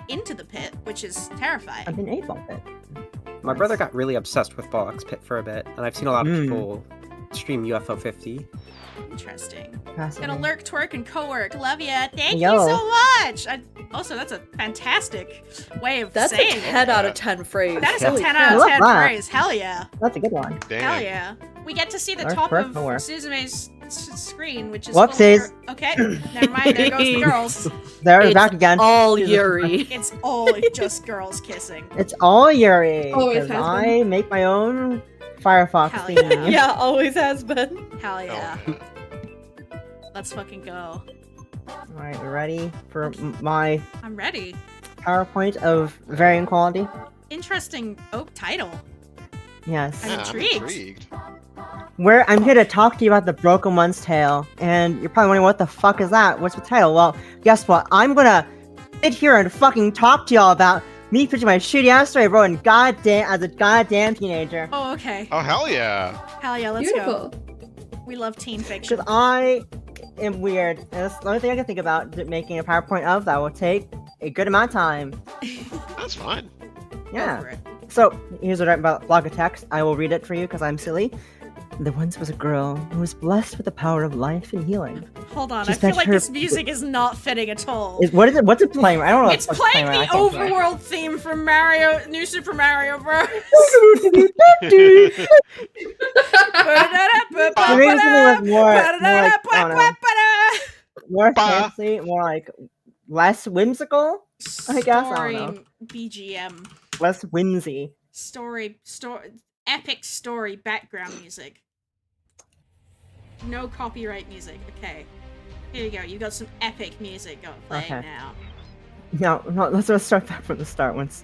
Into the Pit, which is terrifying. I've been 8 ball pit. My brother got really obsessed with Ball X Pit for a bit, and I've seen a lot of people stream UFO 50. Interesting. Fascinating. Gonna lurk, twerk, and co-work. Love ya. Thank Yo. you so much. Also, that's a fantastic way of That's a saying 10 it. out of 10 phrase. That is a Holy 10 crap. out I of love 10 that. phrase. Hell yeah. That's a good one. Dang. Hell yeah. We get to see the Alright, top of perfect, work. Suzume's screen, which is Whoopsies. Okay, never mind. There goes the girls. There, It's back again. all Jesus Yuri. It's all just girls kissing. It's all Yuri. Always 'cause has I make my own Firefox Hell theme. yeah. Yeah, always has been. Hell Oh, yeah. Let's fucking go. Alright, you ready for my I'm ready. PowerPoint of varying quality? Interesting title. Yes. I'm Yeah, intrigued. Where I'm here to talk to you about the Broken One's Tale, and you're probably wondering what the fuck is that? What's the title? Well, guess what? I'm gonna sit here and fucking talk to y'all about me pitching my shitty ass story I wrote in as a goddamn teenager. Oh, okay. Oh, hell yeah. Hell yeah, let's Beautiful. go. We love teen fiction. Because I am weird, and that's the only thing I can think about making a PowerPoint of that will take a good amount of time. That's fine. Go Yeah. for it. So, here's what I write about block of text. I will read it for you because I'm silly. There once was a girl who was blessed with the power of life and healing. Hold on, She I feel spent like her- this music is not fitting at all. What is it? What's it playing? I don't know. It's playing the overworld theme from New Super Mario Bros. Maybe something with more fancy, more like less whimsical. I guess, I don't know. Story BGM. Less whimsy. Story, epic story background music. No copyright music. Okay. Here you go. You got some epic music playing Okay. now. No, let's start back from the start once.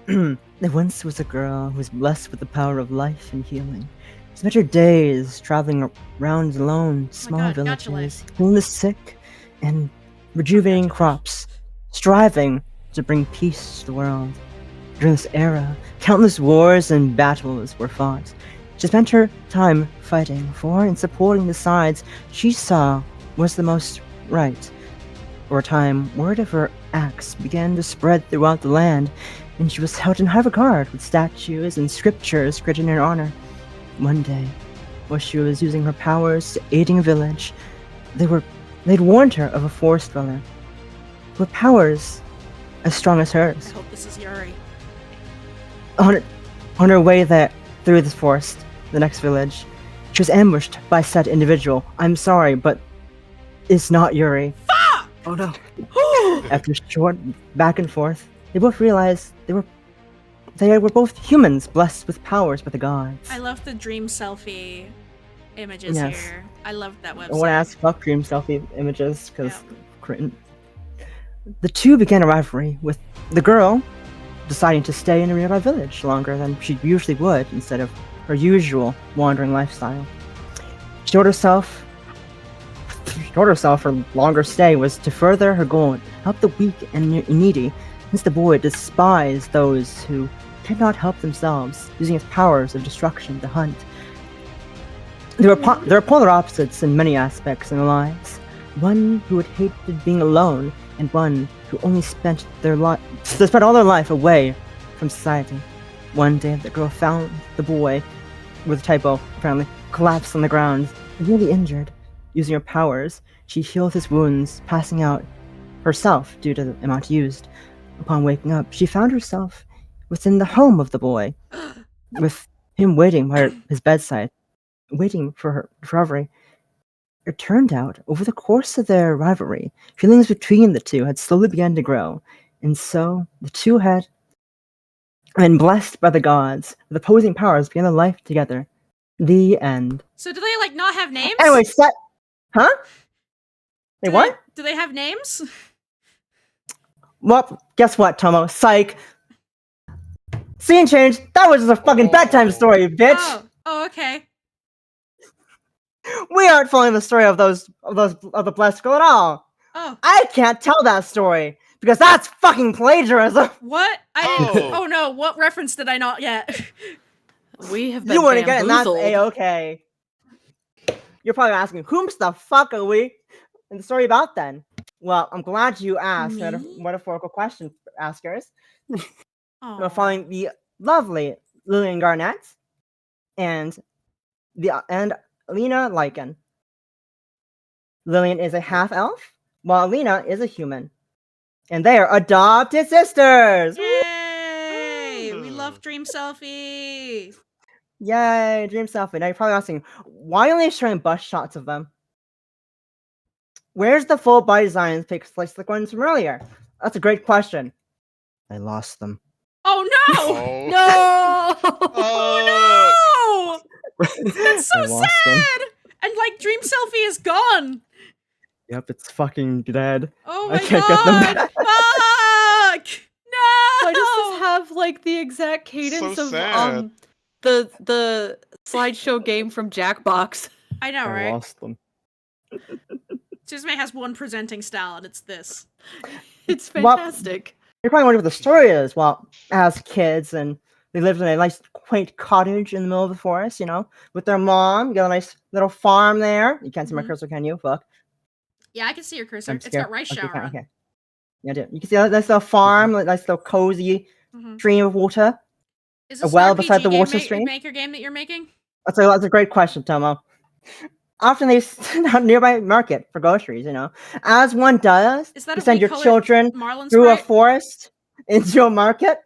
There once was a girl who was blessed with the power of life and healing. She spent her days traveling around alone, small God, gotcha villages, healing the sick, and rejuvenating crops, striving to bring peace to the world. During this era, countless wars and battles were fought. She spent her time fighting for and supporting the sides she saw was the most right. For a time, word of her acts began to spread throughout the land, and she was held in high regard with statues and scriptures written in her honor. One day, while she was using her powers to aiding a village, they'd warned her of a forest dweller with powers as strong as hers. I hope this is Yuri. On her way there through this forest, the next village, she was ambushed by said individual. I'm sorry, but it's not Yuri. Fuck! Oh no. After short back and forth, they both realized they were both humans blessed with powers by the gods. I love the dream selfie images Yes. here. I love that website. I want to ask fuck dream selfie images because the two began a rivalry, with the girl deciding to stay in a nearby village longer than she usually would instead of her usual wandering lifestyle. She told herself her longer stay was to further her goal, help the weak and needy, since the boy despised those who cannot help themselves, using his powers of destruction to hunt. There are polar opposites in many aspects in their lives. One who had hated being alone, and one who only spent all their life away from society. One day, the girl found the boy, with a typo apparently, collapsed on the ground, really injured. Using her powers, she healed his wounds, passing out herself due to the amount used. Upon waking up, she found herself within the home of the boy, with him waiting by his bedside, waiting for her recovery. It turned out, over the course of their rivalry, feelings between the two had slowly begun to grow, and so the two had been blessed by the gods with opposing powers, began their life together. The end. So do they like not have names? Anyway, huh? They Do what? Do they have names? Well, guess what, Tomo? Psych. Scene change. That was just a fucking bedtime story, bitch. Oh, okay. We aren't following the story of the blessed girl at all. Oh. I can't tell that story because that's fucking plagiarism. What? Oh no, what reference did I not get? We have been You wouldn't get it, and that's bamboozled. A-okay. You're probably asking, whom's the fuck are we in the story about then? Well, I'm glad you asked Me? metaphorical question askers. Oh. We're following the lovely Lillian Garnett and Alina Lycan. Lillian is a half-elf, while Alina is a human. And they are adopted sisters! Yay! We love Dream Selfie! Yay, dream selfie. Now you're probably asking, why only showing bust shots of them? Where's the full body designs pics like the ones from earlier? That's a great question. I lost them. Oh no! Oh. No! Oh no! That's so I lost them. sad! And like Dream Selfie is gone! Yep, it's fucking dead. Oh I my can't get them god! back. Fuck! No! Why does this have like the exact cadence So of sad. the slideshow game from Jackbox? I know, I right? lost them. Suzume has one presenting style, and it's this. It's Well- fantastic. You're probably wondering what the story is. Well, as kids, and they lived in a nice, quaint cottage in the middle of the forest, you know, with their mom. You got a nice little farm there. You can't see my Mhm. cursor, can you? Fuck. Yeah, I can see your cursor. I'm It's scared. got rice Okay, shower on. okay. Yeah, I do. You can see that nice little farm, nice little cozy Mhm. stream of water. Is A this well an RPG beside the game water stream? maker game that you're making? That's a great question, Tomo. Often they send out nearby market for groceries, you know. As one does, Is that you a send your recolored children Marlin through a sprite? forest into a market.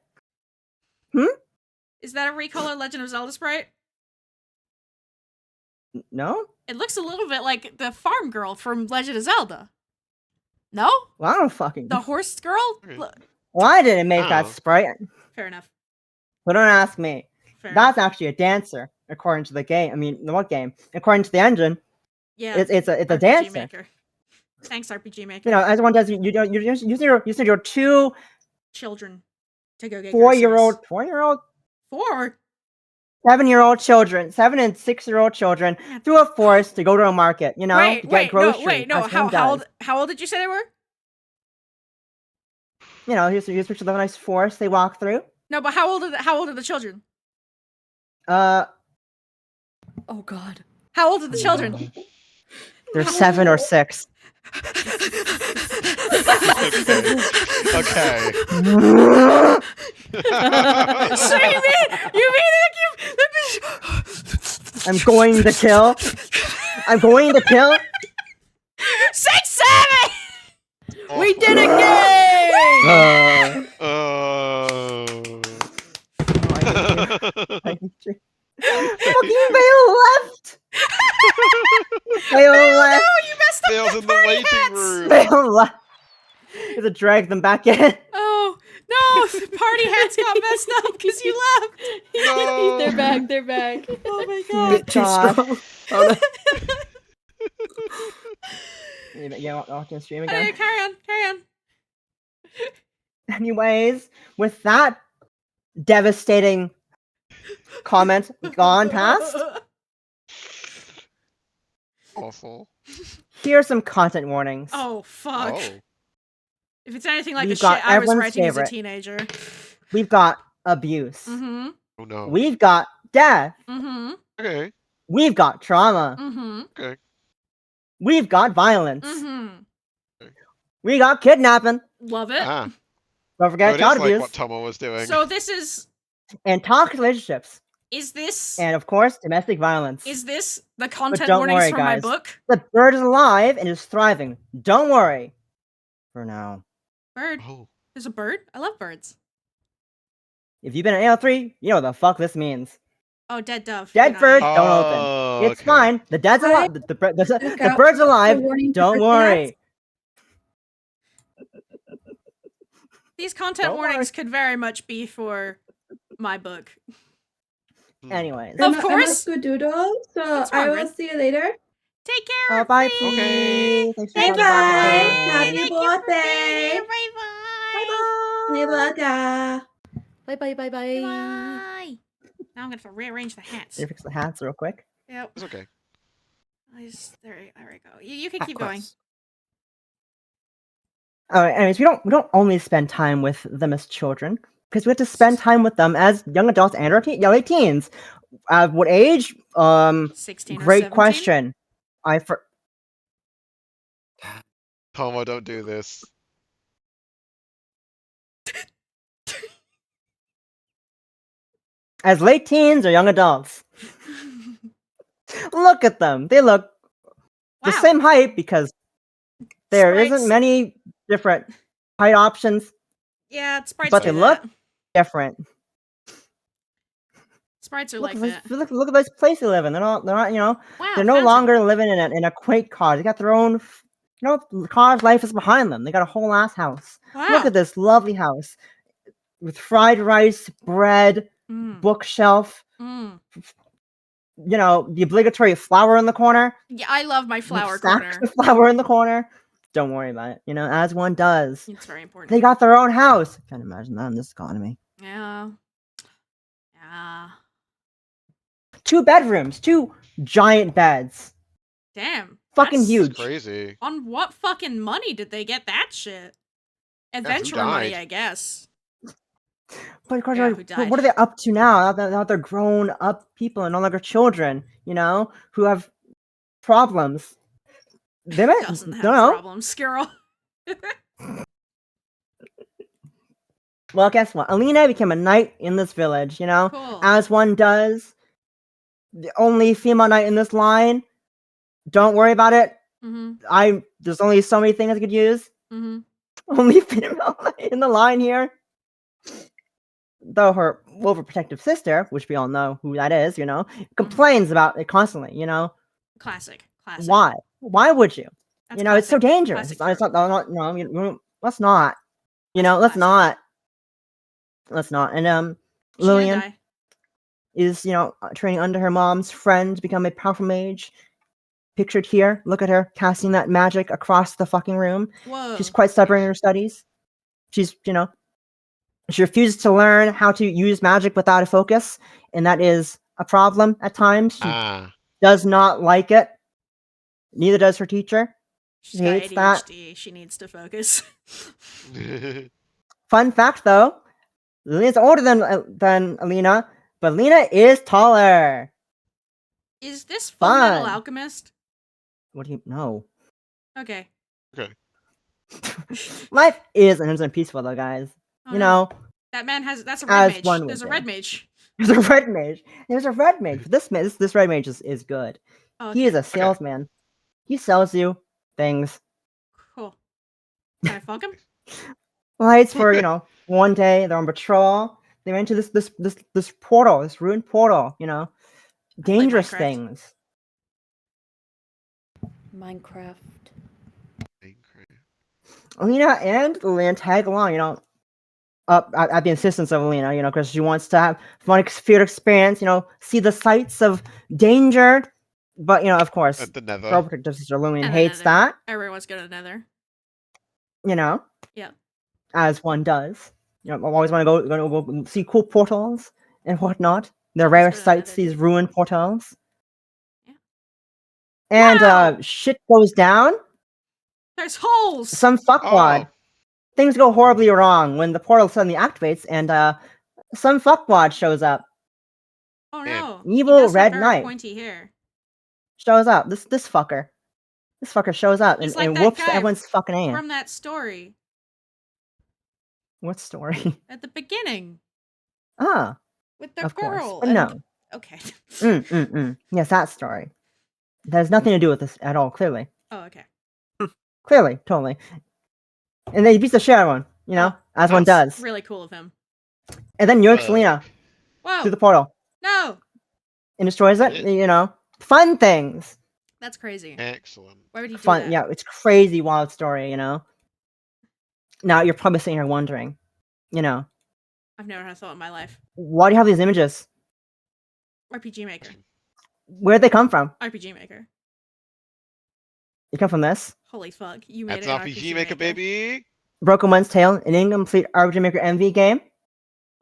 Is that a recolored Legend of Zelda sprite? No? It looks a little bit like the farm girl from Legend of Zelda. No? Well, I don't fucking. The horse girl? Okay. Why did it make that Oh. sprite? Fair enough. But don't ask me. Fair That's enough. actually a dancer, according to the game. I mean, what game? According to the engine, Yeah. it's a RPG dancer. Maker. Thanks, RPG Maker. You know, as one does, you send your two Children to go get 4-year-old, groceries. 4? 7-year-old children, 7 and 6-year-old children through a forest to go to a market. You know, to get groceries. No. as one How does. old did you say they were? here's a picture of the nice forest they walk through. No, but how old are the children? Oh God. How old are the children? They're 7 or 6. Okay. So you mean I'm going to kill. I'm going to kill. 6, 7? We did it, gang! I hate you. Fucking Bale left. Bale left. No, you messed up Bale's my in the party waiting hats. room. Bale left. You have to drag them back in. Oh no, the party hats got messed up because you left. No. They're back. They're back. Oh my A god. bit too God. strong. Oh, no. Yeah, watch the stream Okay, again. carry on. Anyways, with that devastating comment gone past, Awful. here are some content warnings. Oh fuck. Oh. If it's anything like We've the got shit I was everyone's writing favorite. as a teenager. We've got abuse. Mm-hmm. Oh no. We've got death. Mm-hmm. Okay. We've got trauma. Mm-hmm. Okay. We've got violence. Mm-hmm. We got kidnapping. Love it. Ah. Don't So forget it is child like abuse what Tomo was doing. So this is and toxic relationships, this and of course, domestic violence. the content don't warnings worry, from my guys. book? The bird is alive and is thriving. Don't worry. For now. Bird. Oh. There's a bird? I love birds. If you've been in AL3, you know what the fuck this means. Oh, dead dove. Dead Good bird, night. don't Oh, open. It's okay. fine. The dead's alive. The Look the out bird's for alive. warning Don't birthday worry. hats. These content Don't warnings worry. could very much be for my book. Hmm. Anyways. Of I'm course. a skedoodle, so What's I wrong, will Rin? see you later. Take care. Bye, Fee. Fee. Thanks for Bye coming. bye. Bye. Happy Thank you for birthday. being here. Bye-bye. Bye bye. Bye bye bye bye. Bye. Now I'm gonna have to rearrange the hats. Let me fix the hats real quick. Yep. It's okay. There we go. You can Of keep going. course. Alright, anyways, we don't only spend time with them as children, because we have to spend time with them as young adults and our young teens. What age? 16 or Great 17? question. Tomo, don't do this. As late teens or young adults. Look at them. They look the Wow. same height because there Sprites. isn't many different height options. Yeah, sprites But do they look that. different. Sprites are Look, like that. look at this place they live in. They're not Wow, they're no fancy. longer living in a quaint car. They got their own car's life is behind them. They got a whole ass house. Wow. Look at this lovely house with fried rice, bread, Mm. bookshelf, Mm. the obligatory flower in the corner. Yeah, I love my flower Stacks corner. of flower in the corner. Don't worry about it. As one does. It's very important. They got their own house. Can't imagine that in this economy. Yeah. Yeah. 2 bedrooms, 2 giant beds. Damn. Fucking that's- huge. It's crazy. On what fucking money did they get that shit? who Adventurer money, died? I guess. But of course, Yeah, like, who died? what are they up to now? Now they're grown up people and no longer children, who have problems. They might, Doesn't have don't know. problems, Skirl. Well, guess what? Alina became a knight in this village, Cool. as one does. The only female knight in this line. Don't worry about it. Mm-hmm. There's only so many things I could use. Mm-hmm. Only female knight in the line here. Though her overprotective sister, which we all know who that is, complains about it constantly, Classic. Why? Why would you? That's It's so classic- dangerous. classic It's not, no, let's not. Let's not. Let's not. And She gonna Lillian die. is, training under her mom's friend to become a powerful mage. Pictured here. Look at her casting that magic across the fucking room. Whoa. She's quite stubborn in her studies. She's, she refuses to learn how to use magic without a focus, and that is a problem at times. She does not like it. Neither does her teacher. She's got hates that. ADHD. She needs to focus. Fun fact, though, Lena's older than Alina, but Lena is taller. Is this Full Metal Fun. Alchemist? What do you know? Okay. Okay. Life is innocent and peaceful, though, guys. Oh, You no. know, That man has. That's a As red mage. one would There's a do. red mage. there's a red mage. There's a red mage. This red mage is good. Oh, He is okay. a salesman. He sells you things. Cool. Can I fuck him? Lights for one day they're on patrol. They went to this portal, this ruined portal. played Dangerous Minecraft. things. Minecraft. Alina and Lynn tag along. At the insistence of Alina, because she wants to have fun field experience. See the sights of danger. But of course, At the Nether. Girl Protective Sister Lumion And the hates Nether. that. Everyone's good at Nether. Yeah. As one does. Always want to go see cool portals and whatnot. The rare good at sights, Nether, these too. ruined portals. Yeah. And Wow! shit goes down. There's holes. Some fuckwad. Oh. Things go horribly wrong when the portal suddenly activates, and some fuckwad shows up. Oh Yeah. no. Evil he does Red have very Knight. pointy hair. Shows up. This fucker. This fucker shows up He's and, like and that whoops guy everyone's fucking ass. From that story What story? at the beginning Ah, with the of course. girl. But and no. Okay. Yes, that story. That has nothing to do with this at all, clearly. Oh, okay. Clearly, totally. And then he beats the shit out of one, Oh, as one that's does. really cool of him. And then York Selena Whoa. through the portal No. and destroys it. Fun things. That's crazy. Excellent. Why would he do Fun, that? yeah, it's crazy wild story. Now you're probably sitting here wondering, I've never had a thought in my life. why do you have these images? RPG Maker. Where'd they come from? RPG Maker. They come from this Holy fuck. You made That's it an RPG Maker, baby. Broken One's Tale, an incomplete RPG Maker MV game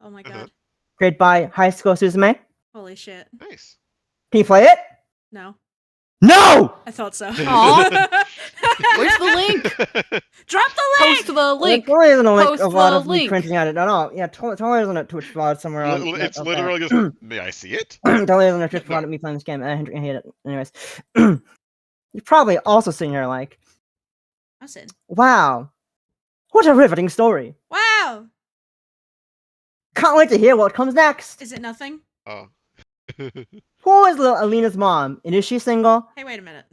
Oh my Uh-huh. god. created by High School Suzume. Holy shit. Nice. Can you play it? No. No! I thought so. Aw. Where's the link? Drop the link! Post the link. There totally isn't a link Post of a lot the of me link. printing at it at all. Yeah, totally isn't a Twitch VOD somewhere on. It's up there. literally just. May I see it? Totally isn't a Twitch No. VOD of me playing this game. I hate it. Anyways, you're probably also sitting here like, I said, wow, what a riveting story. wow! Can't wait to hear what comes next. Is it nothing? Oh. Who is little Alina's mom? And is she single? Hey, wait a minute.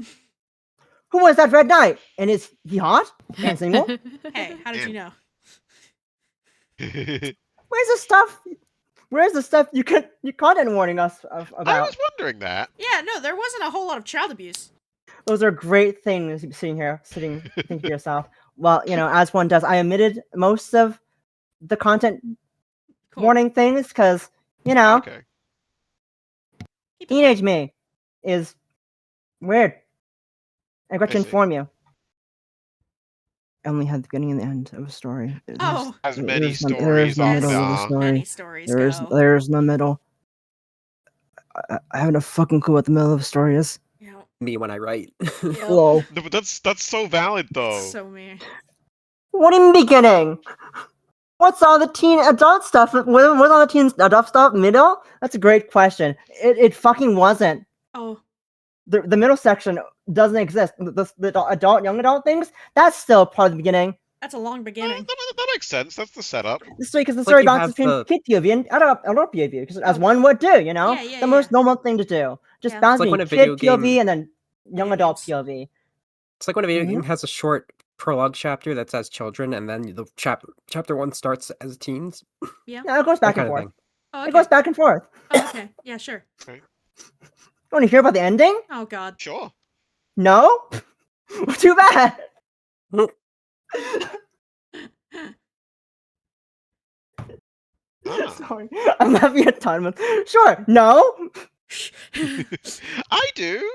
Who was that Red Knight? And is he hot and single? Hey, how did you know? Where's the stuff? Where's the stuff you content warning us about? I was wondering that. Yeah, no, there wasn't a whole lot of child abuse. Those are great things. Sitting, thinking to yourself. Well, as one does, I omitted most of the content Cool. warning things because Okay. Keep it teenage me is weird. I got I to see. inform you. I only had the beginning and the end of a story. Oh. As many There's no stories middle As of the are. story. many stories go. There's no middle. I have no fucking clue what the middle of the story is. Yeah. Me when I write. Yep. Hello. No, but that's so valid though. So me. What in the beginning? What's all the teen adult stuff? What's all the teen adult stuff? Middle? That's a great question. It fucking wasn't. Oh. The middle section doesn't exist. The adult, young adult things, that's still part of the beginning. That's a long That, beginning. that makes sense. That's the setup. Because the Like story you bounces have between the- kid POV and adult POV, because as Oh. one would do, Yeah, the most normal thing to do. Just Yeah. bounce It's like when between a kid video POV game- and then young Video adult games. POV. It's like when a video Mhm. game has a short prologue chapter that says children, and then the chapter 1 starts as teens. Yeah, it goes back That and kind of forth. thing. Oh, It okay. goes back and forth. Oh, okay. Yeah, sure. You want to hear about the ending? Oh, God. Sure. No? Too bad. Ah. Sorry. I'm having a ton of. Sure. No? I do.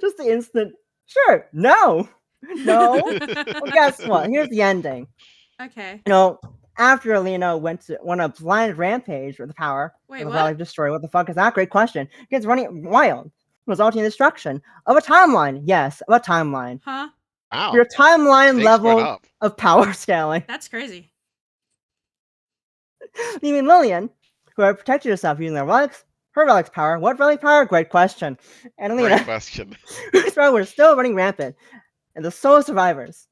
Just the instant. Sure. No. No. Well, guess what? Here's the ending. Okay. After Alina went on a blind rampage with the power Wait, of the what? Valley of Destroy, what the fuck is that? Great question. Gets running wild, resulting in destruction of a timeline. Yes, of a timeline. Huh? Wow. Your timeline Stakes went level up. of power scaling. That's crazy. leaving Lillian, who had protected herself using her relic's power. What relic power? Great question. And Great Alina, question. whose power were still running rampant, and the sole survivors.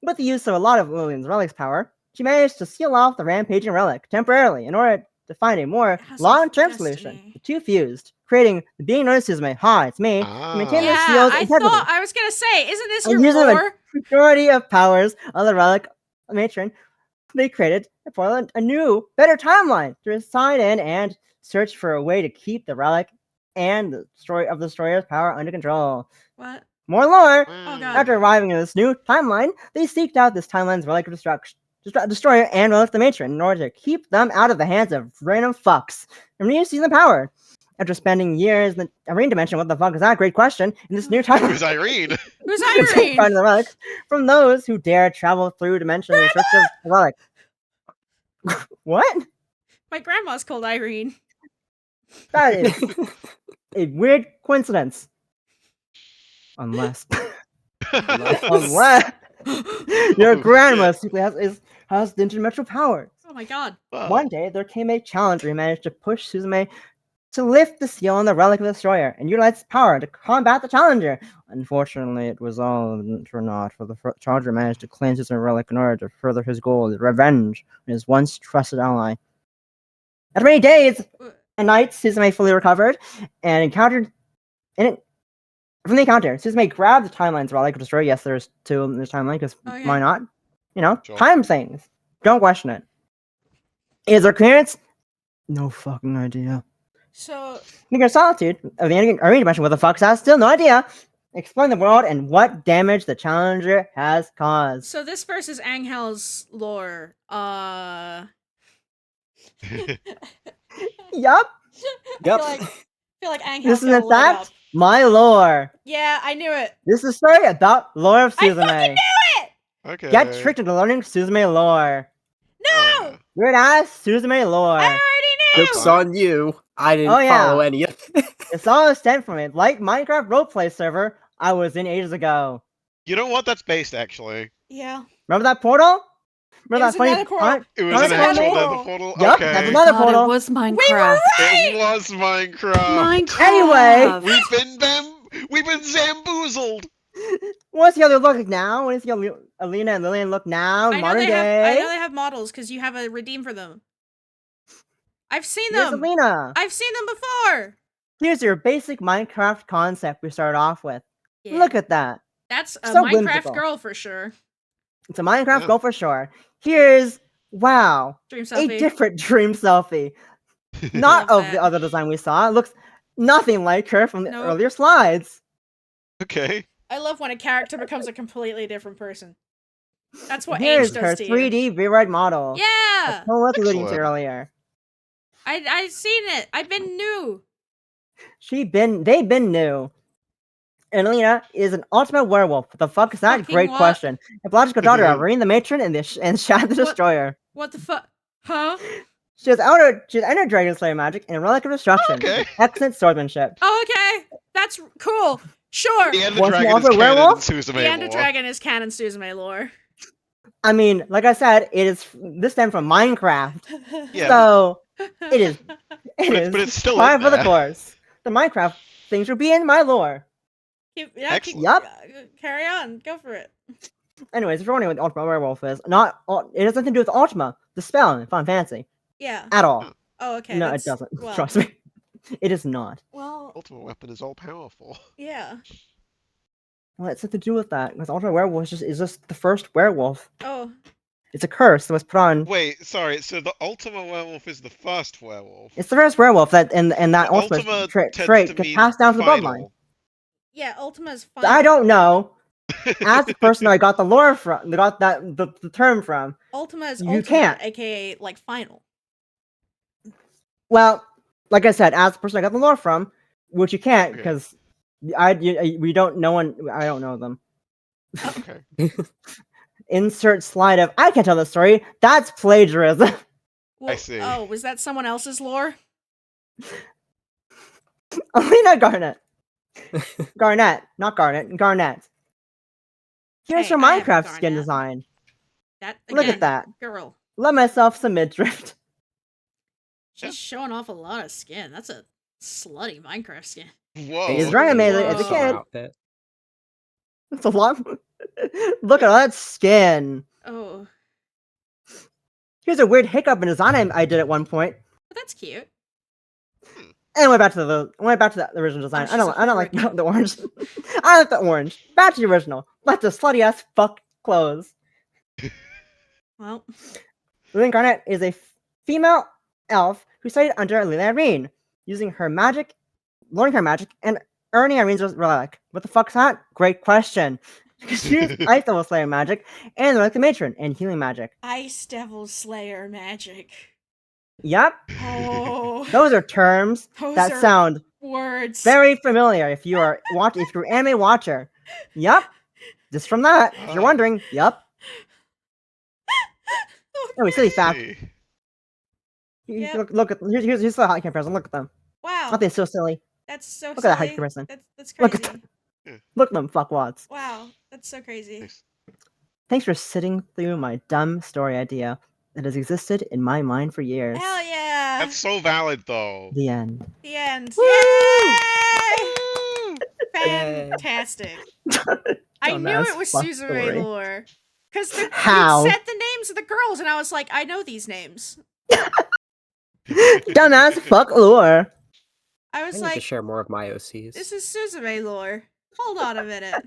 With the use of a lot of Lillian's relic's power, she managed to seal off the rampaging relic temporarily in order to find a more House of long-term solution. Destiny. The two fused, creating the being known as Suzume. Hi, it's me. To maintain Yeah, the seal's I integrity. thought I was gonna say, isn't this And your using lore? the majority of powers of the relic matron, they created for a new, better timeline to reside in and search for a way to keep the relic and the story of the destroyer's power under control. What? More lore. Oh god. After arriving in this new timeline, they seeked out this timeline's relic of destroyer and relic the matron in order to keep them out of the hands of random fucks and reusing the power. After spending years in the Irene dimension, what the fuck is that? Great question. In this new timeline, Who's Irene? Who's find Irene? the relic from those who dare travel through dimensions in search of the relic. What? My grandma's called Irene. That is a weird coincidence. Unless your Oh, grandma secretly has the interdimensional power. Oh my god. Wow. One day, there came a challenger who managed to push Suzume to lift the seal on the relic of the destroyer and utilize its power to combat the challenger. Unfortunately, it was all for naught, for the challenger managed to cleanse his relic in order to further his goal, revenge on his once trusted ally. After many days and nights, Suzume fully recovered and encountered. From the encounter, Suzume grabbed the timeline's relic of destroyer. Yes, there's two in this timeline, because Okay. why not? You know, Sure. time things. Don't question it. Is there clearance? No fucking idea. So Figure of solitude of the Irene dimension. What the fuck's that? Still no idea. Explain the world and what damage the challenger has caused. so this versus Angel's lore. Yup. Yep. I feel like Angel's This is gonna in look it up. fact my lore. Yeah, I knew it. This is a story about lore of I Suzume. fucking knew it! Okay. Get tricked into learning Suzume lore. No! Oh, Weird ass Suzume lore. I already knew! Joke's on you. I didn't Oh, yeah. follow any of it. It's all stemmed from it. Like Minecraft roleplay server I was in ages ago. You know what? That's based, actually. Yeah. Remember that portal? It was Remember that funny another portal. It was Huh? an actual Portal. nether portal? Yup, Okay. that's another God, portal. it was Minecraft. We were right! It was Minecraft. Minecraft. Anyway. We've been zamboozled. What's the other look now? What does the Alina and Lillian look now? I know Modern they have. I day. know they have models because you have a redeem for them. I've seen Here's them. Alina. I've seen them before. Here's your basic Minecraft concept we started off with. Yeah. Look at that. That's a so Minecraft whimsical. girl for sure. It's a Minecraft Yeah. goal for sure. Here's, wow, Dream a selfie. different dream selfie. Not Love of that. the other design we saw. It looks nothing like her from the Nope. earlier slides. Okay. I love when a character becomes a completely different person. That's what Here's age her does to you. 3D rewrite model. Yeah, That's what alluding to Excellent. earlier. I've seen it. I've been new. They've been new. And Alina is an ultimate werewolf. What the fuck is that? Fucking Great what? question. A biological daughter of Irene the Matron and Shad the What? Destroyer. What the fuck? Huh? She has Ender Dragon Slayer magic and a relic of destruction. Okay. Excellent swordsmanship. Oh, okay. That's cool. Sure. The Ender What's Dragon more is of a canon in werewolf? Suzume The Ender lore. Dragon is canon Suzume lore. I mean, like I said, this stemmed from Minecraft. Yeah. So it is But it's still par in for the there. course. The Minecraft things will be in my lore. Excellent. Yup. Carry on. Go for it. Anyways, if you're wondering what Ultima Werewolf is, it has nothing to do with Ultima, the spell in Final Fantasy, Yeah. at all. Oh, okay. No, that's- it doesn't. Well, Trust me. It is not. Well, Ultimate weapon is all powerful. yeah. Well, it's nothing to do with that, because Ultima Werewolf is just the first werewolf. Oh, It's a curse that was put on. Wait, sorry. So the Ultima werewolf is the first werewolf. It's the first werewolf that and that The Ultima Ultima trait tends to gets mean passed down to the bloodline. final. yeah. Ultima's fun. I don't know. As the person I got the lore from, got the term from. Ultima is You ultimate, can't. aka like final. Well, like I said, as the person I got the lore from, which you can't Okay. because we don't. No one. I don't know them. Okay. Insert slide of I can't tell the story. That's plagiarism. Well, see. Oh, was that someone else's lore? Alina Garnet. Garnet, not Garnet. Garnet. Here's Hey, her I have Minecraft skin Garnet. design. That Look again, at that. girl. Let myself some midrift. She's showing off a lot of skin. That's a slutty Minecraft skin. Whoa. He's very amazing as a Whoa. kid. Outfit. It's a lot. Look at all that skin. Oh, Here's a weird hiccup in design I did at one point. but that's cute. Anyway, back to the original design. she's I don't a like hurricane. the orange. I like the orange. Back to the original. Let the slutty ass fuck clothes. Well, Lily Garnet is a female elf who studied under Lily Irene, learning her magic, and earning Irene's relic. What the fuck's that? Great question. She used Ice Devil Slayer magic and the Relic of Matron and healing magic. Ice Devil Slayer magic. Yep, Oh, those are terms those that are sound words. very familiar if you're an anime watcher. Yep, just from that. If you're wondering, yep. Anyway, silly fact. Hey. Yep. Look at here's the height comparison. Look at them. Wow, Aren't they so silly? that's so Look at silly. that height comparison. That's Look crazy. at them. Look at them, fuckwads. Wow, that's so crazy. Nice. Thanks for sitting through my dumb story idea that has existed in my mind for years. Hell yeah! That's so valid, though. The end. The end. Woo! Yay! Yay. Fantastic. I knew Dumbass it was fuck Suzume story. lore. Because you How? said the names of the girls, and I was like, I know these names. Dumbass fuck lore. I I was need to like, share more of my OCs. this is Suzume lore. Hold on a minute.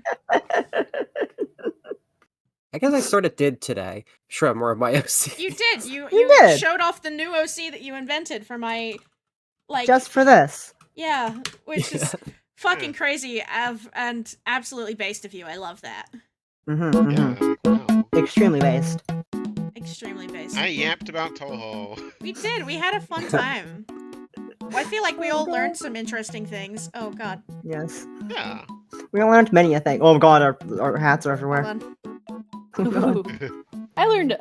I guess I sort of did today. Share more of my OCs. You did. You did. showed off the new OC that you invented for my, like, Just for this. yeah, which is Yeah. fucking crazy and absolutely based of you. I love that. Mm-hmm, Yeah, like, wow. Extremely based. Extremely based. I yapped about Toho. We did. We had a fun time. I feel like we all learned some interesting things. Oh god. Yes. Yeah. We learned many, I think. Oh god, our hats are Hold everywhere. on. Oh, god. I learned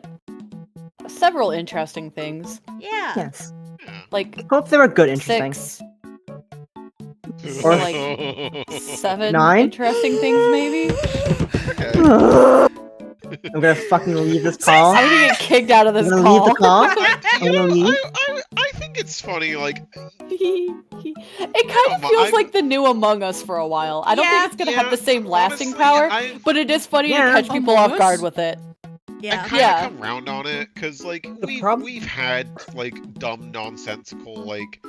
several interesting things. Yeah. Yes. Yeah. Like Hope they were good, interesting. 6, or like 7 9? interesting things, maybe. Okay. I'm gonna fucking leave this call. I'm gonna get kicked out of I'm this gonna leave the call. call. You know, gonna leave. I think it's funny, like, It kind of feels I'm- like the new Among Us for a while. I don't Yeah. think it's gonna Yeah, have the same lasting honestly, power, but it is funny Yeah. to catch people Among off guard Us? with it. I Yeah. kind of Yeah. come round on it, because, like, The prob- we've had, like, dumb, nonsensical, like,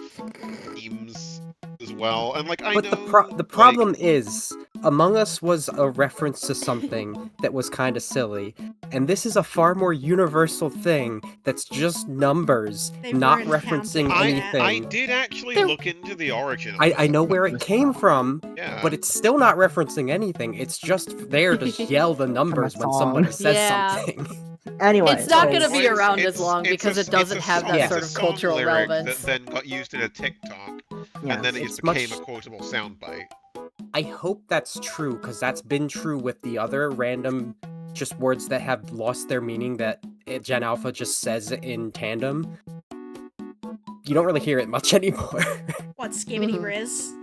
themes as well, and, like, I But know, the problem is, Among Us was a reference to something that was kind of silly, and this is a far more universal thing that's just numbers, They've not ruined referencing counting. anything. I did actually There- look into the origin of I it. know where it came from, Yeah. but it's still not referencing anything. It's just there to yell the numbers when song. somebody says Yeah. something. Anyway. It's not so- gonna be Well, around it's- as long it's because a- it doesn't it's a have song- that Yeah. sort it's of a song cultural lyric relevance. that then got used in a TikTok, Yeah. and then it It's became much- a quotable soundbite. I hope that's true, because that's been true with the other random just words that have lost their meaning that Gen Alpha just says in tandem. You don't really hear it much anymore. What, Skibbity Mhm. Riz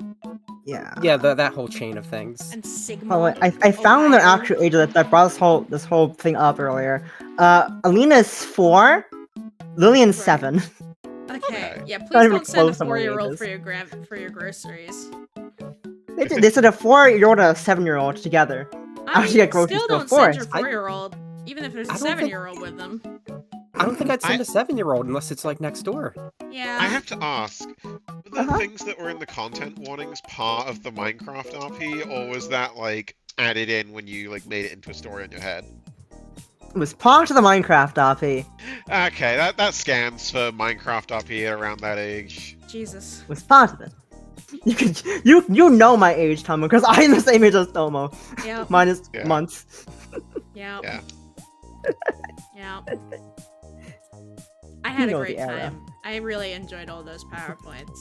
Yeah. Yeah, that whole chain of things. and Sigma? Well, I found the actual age that brought this whole thing up earlier. Alina's 4, Lillian's Right. 7. Okay, yeah, Not please even don't send a close on the 4-year-old ages. for your groceries. They said a 4-year-old and a 7-year-old together. I Actually, get groceries still for don't send your forest. 4-year-old, even if there's a I don't think- 7-year-old with them. I don't think I'd send a 7-year-old unless it's like next door. Yeah. I have to ask, were the Uh-huh. things that were in the content warnings part of the Minecraft RP, or was that, like, added in when you, like, made it into a story in your head? It was part of the Minecraft RP. Okay, that scans for Minecraft RP around that age. Jesus. It was part of it. You know my age, Tomo, because I'm the same age as Tomo. Yep. Minus Yeah. months. Yep. Yeah. Yep. I had You a know great the era. time. I really enjoyed all those PowerPoints.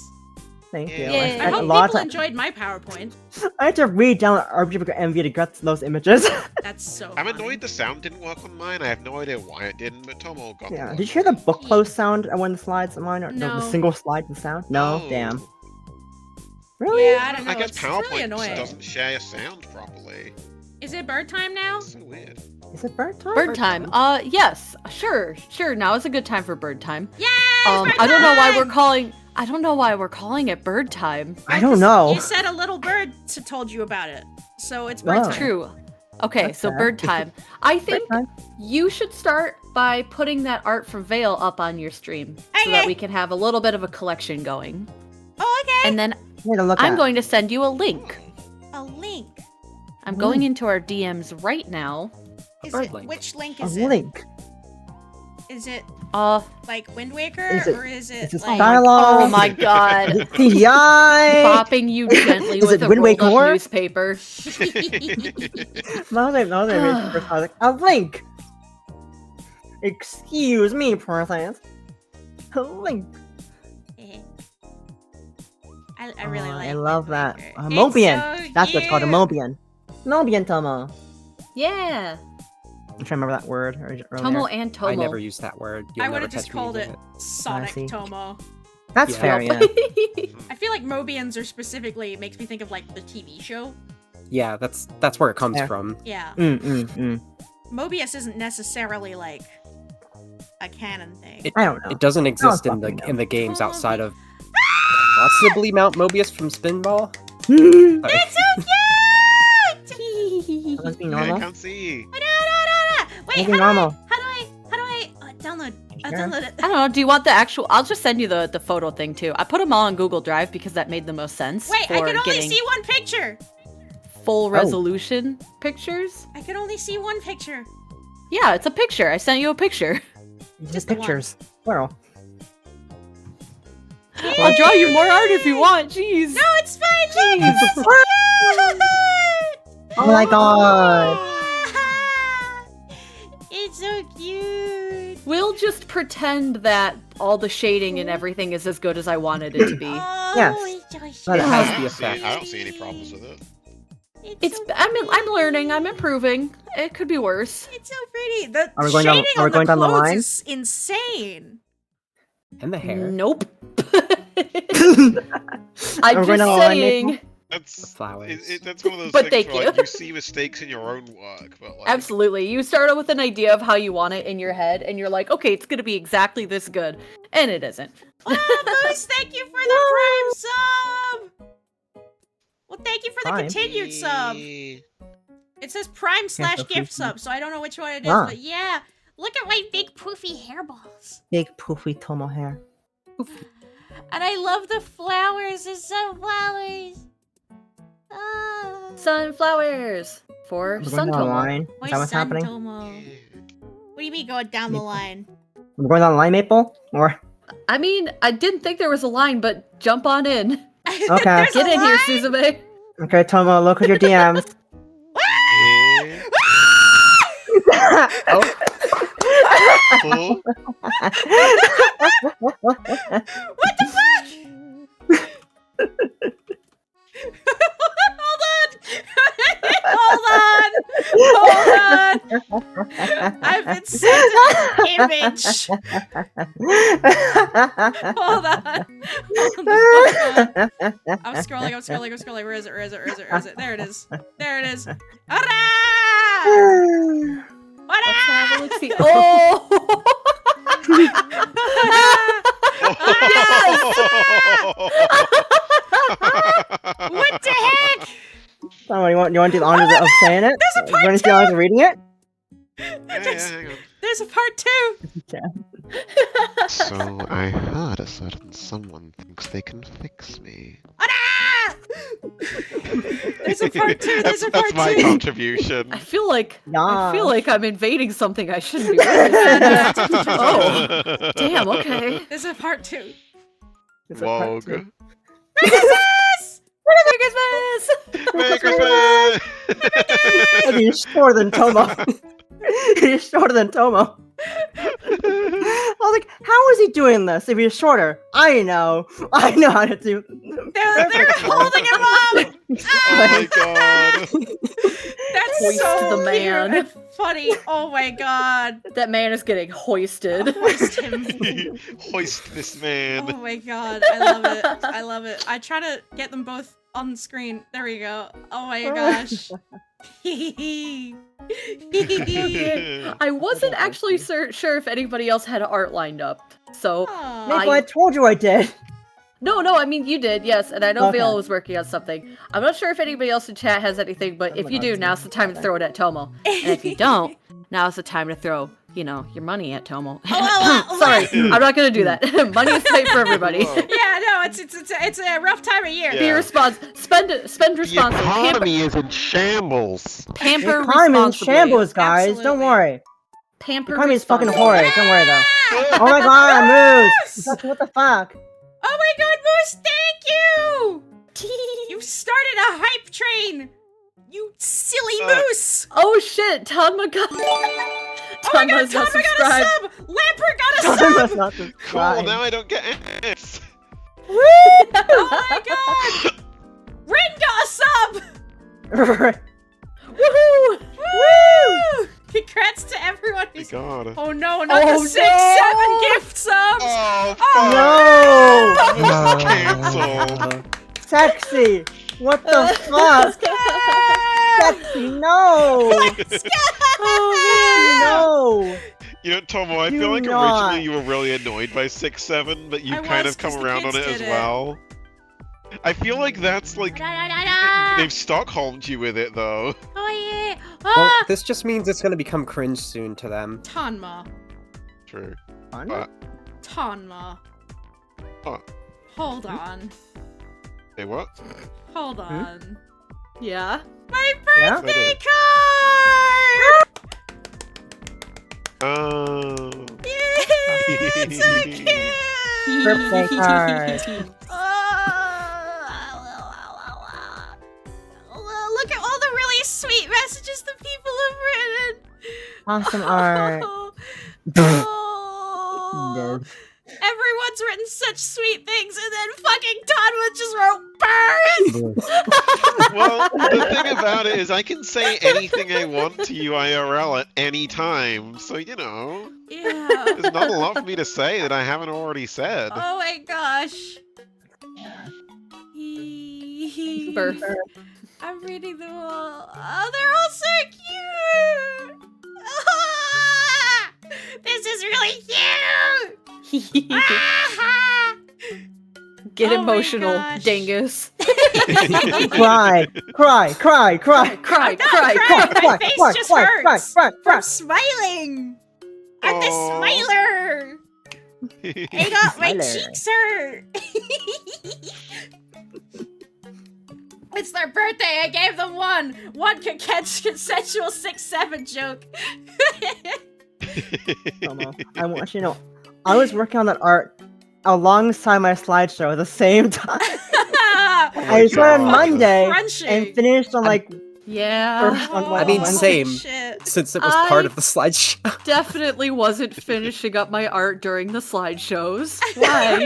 Thank you. Yeah. I Yay. I spent a hope lot people of time. enjoyed my PowerPoint. I had to read down RPG MV to get those images. That's so I'm funny. annoyed the sound didn't work on mine. I have no idea why it didn't, but Tomo got Yeah. the Did you hear the book close sound at one of the slides of mine? Or No. the single slide the sound? No? Oh. Damn. Really? Yeah, I don't know. I guess It's PowerPoint really just annoying. doesn't share sound properly. Is it bird time now? It's so weird. Is it bird time? Bird time. Yes. Sure. Now is a good time for bird time. Yay! I don't know why we're calling it bird time. I don't know. You said a little bird told you about it, so it's bird time. True. Okay, That's so fair. bird time. I think Bird time. you should start by putting that art from Vale up on your stream so that Okay. we can have a little bit of a collection going. Oh, okay. And then Here to look I'm at. going to send you a link. A link. I'm going into our DMs right now. bird link. Which link a is it? link. Is it Uh, like Wind Waker, Is it- or is it Is it like? dialogue? oh my god. TDI. Popping you gently Is with it a Wind rolled up Waker? newspaper. A link. Excuse me, person. A link. I really Oh, like. I love Wind that. Waker. A It's Mobian. so That's what's called a cute. Mobian. Mobian Tomo. Yeah. I'm trying to remember that word earlier. Tomo and Tomo. I never used that word. You'll I never would have catch just me called it using Sonic see. Tomo. That's Yeah. fair, yeah. I feel like Mobians are specifically makes me think of like the TV show. Yeah, that's where it comes Fair. from. Yeah, Mobius isn't necessarily like a canon thing. It, I don't know. it doesn't exist in fucking the games Oh, outside of possibly Mount Mobius from Spinball. It's so cute. Let's be I normal. can't see. Wait, Let's how be normal. do I download? Sure. Download it. I don't know. Do you want the actual? I'll just send you the photo thing too. I put them all on Google Drive because that made the most sense. Wait, for I can only getting see one picture. full resolution pictures. I can only see one picture. Yeah, it's a picture. I sent you a picture. Just the one. pictures. Plural. I'll draw you more art if you want. Jeez. No, it's fine. Look, it's so cute. Oh my god. It's so cute. We'll just pretend that all the shading and everything is as good as I wanted it to be. Oh, Yes. it's so But it cute. has the I effect. don't see any problems with it. It's so I'm learning. I'm improving. It could be worse. It's so pretty. The Are we going down- shading are we on going the down the clothes line? is insane. And the hair. Nope. Are I'm we going just down the line, saying. That's Flowers. that's one of those But things thank where like, you. you see mistakes in your own work, but like Absolutely. You start out with an idea of how you want it in your head, and you're like, okay, it's gonna be exactly this good. And it isn't. Oh, Moose, thank you for the Prime sub. Well, thank you for the Prime. continued sub. It says Prime / so gift freaky. sub, so I don't know which one it is, Ah. but yeah. Look at my big poofy hairballs. Big poofy Tomo hair. And I love the flowers. There's sunflowers. Ah. Sunflowers for We're going Sun down the Tomo. line. Is Where's that what's happening? Tomo? What do you mean going down the line? We're going down the line, Maple? Or I mean, I didn't think there was a line, but jump on in. Okay. There's Get a in here, line? Suzume. okay, Tomo, look at your DMs. Eh, Oh, cool. What the fuck? Hold on. Hold on. I've been sent an image. Hold on. I'm scrolling. Where is it? There it is. Hurrah! Let's have a Hurrah! look-see. Oh! What the heck? Tomo, you want to do the honors of saying it? There's a part You want to do the honors of reading it? Hang on. There's a part 2. So I heard a certain someone thinks they can fix me. Hurrah! There's a part 2. There's a part That's my 2. contribution. I feel like Yeah. I'm invading something I shouldn't be doing. Oh, damn. Okay. There's a part 2. It's a part two. Wogue. Merry Christmas! Merry Christmas! And he's shorter than Tomo. He's shorter than Tomo. I was like, how is he doing this if he's shorter? I know how to do. They're holding him up. Oh my god. That's Hoist so the man. cute and funny. Oh my god. That man is getting hoisted. Hoist him. Hoist this man. Oh my god. I love it. I try to get them both on the screen. There we go. Oh my gosh. I wasn't actually sure if anybody else had art lined up, so Aw. Maple, I told you I did. no, I mean you did, yes, and I know Okay. Vale was working on something. I'm not sure if anybody else in chat has anything, but if you do, now's the time to throw it at Tomo. And if you don't, now's the time to throw, you know, your money at Tomo. Sorry, I'm not gonna do that. Money is tight for everybody. Yeah, no, it's a rough time of year. Yeah. Be spend The responsibly. economy is in shambles. Pamper Economy in responsibly. shambles, guys. Don't Absolutely. worry. Pamper Economy is fucking responsibly. horrid. Don't worry though. Ah! Oh my god, Moose! What the fuck? Oh my god, Moose, thank you! You started a hype train! You silly Moose! Oh shit, Tanma got. Oh my god, Tanma's not Tanma got a subscribed. sub! Lamper got a Must sub! not Cool, subscribe. now I don't get it. Oh my god! Rin got a sub! Woohoo! Woo! Congrats to everyone My who's... god. Oh no, not Oh, the 6-7 no! gift subs! Oh, Oh. fuck. Cancel. Sexy! What the fuck? Sexy, no! No! You know, Tomo, I Do feel like not. originally you were really annoyed by 6-7, but I you've kind was, of come 'cause the around on kids it as did it. well. I feel like that's like Da-da-da-da! they've Stockholmed you with it though. Oh yeah! Well, Ah! this just means it's gonna become cringe soon to them. Tanma. True. Fun? Tanma. Oh. Hold on. Say what? Hold on. Yeah. My Yeah? birthday What card! Oh. Yeah, it's so cute! Birthday card. Look at all the really sweet messages that people have written. Awesome art. Oh. Dude. Everyone's written such sweet things, and then fucking Tanma just wrote burn. Well, the thing about it is I can say anything I want to you IRL at any time, so you know, Yeah. there's not a lot for me to say that I haven't already said. Oh my gosh. Birth. I'm reading them all. Oh, they're all so cute. Ah, this is really cute. Ah! Get Oh my emotional, gosh. dingus. Cry, cry, cry, cry. Cry, I'm not cry, crying. cry. My face just hurts. Cry. I'm smiling. I'm the Aw. smiler. I got my Smiler. cheeks hurt. It's their birthday. I gave them one. One consensual 6-7 joke. Tomo, I want you to know, I was working on that art alongside my slideshow at the same time. I started on God. Monday Crunching. and finished on like Yeah. First on I mean, Wednesday. same. Shit. Since it was part of the slideshow. Definitely wasn't finishing up my art during the slideshows. Why?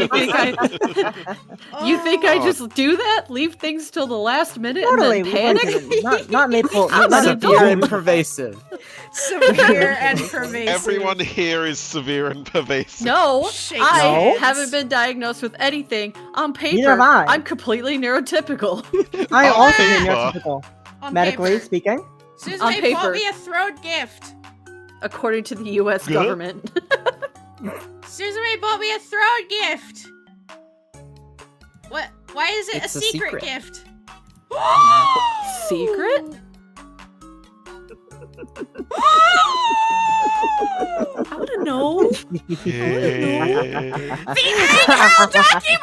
You think I Oh. just do that? Leave things till the last minute totally and then panic? not Maple. I'm Not an Severe and adult. pervasive. Severe and pervasive. Everyone here is severe and pervasive. No, Shake I hands. haven't been diagnosed with anything. On paper, Neither have I. I'm completely neurotypical. I On also paper. did neurotypical. On Medically paper. speaking. Susan On May paper. bought me a throne gift. According to the US Good. government. Susan May bought me a throne gift. What? Why is it It's a a secret secret. gift? Secret? I wanna know. Yeah. The Angel Ducky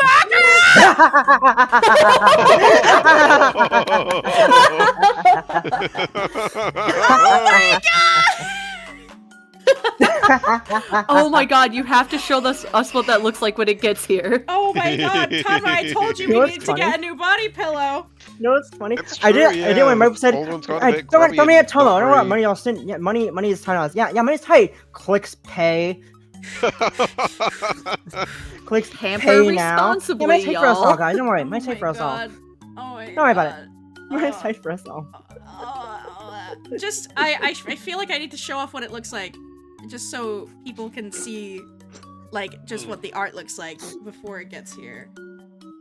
Oh my god, you have to show us what that looks like when it gets here. Oh my god, Tama, I told you You know we what's need to funny? get a new body pillow. No, it's funny. It's I true, did. I did when my yeah. wife said, Old one's got a "Hey, bit "Don't grubby me and a Tomo. I don't want not money. I'll send. Yeah, money is $10. Yeah, money's tight. Clicks pay. Clicks Pamper pay now. responsibly, Yeah, money's tight for us all, y'all. guys. Don't worry. Oh Money's my tight for us all. god. Oh my Don't worry about god. Money's Oh. tight for us all. Just, I feel like I need to show off what it looks like, just so people can see, like, just what the art looks like before it gets here.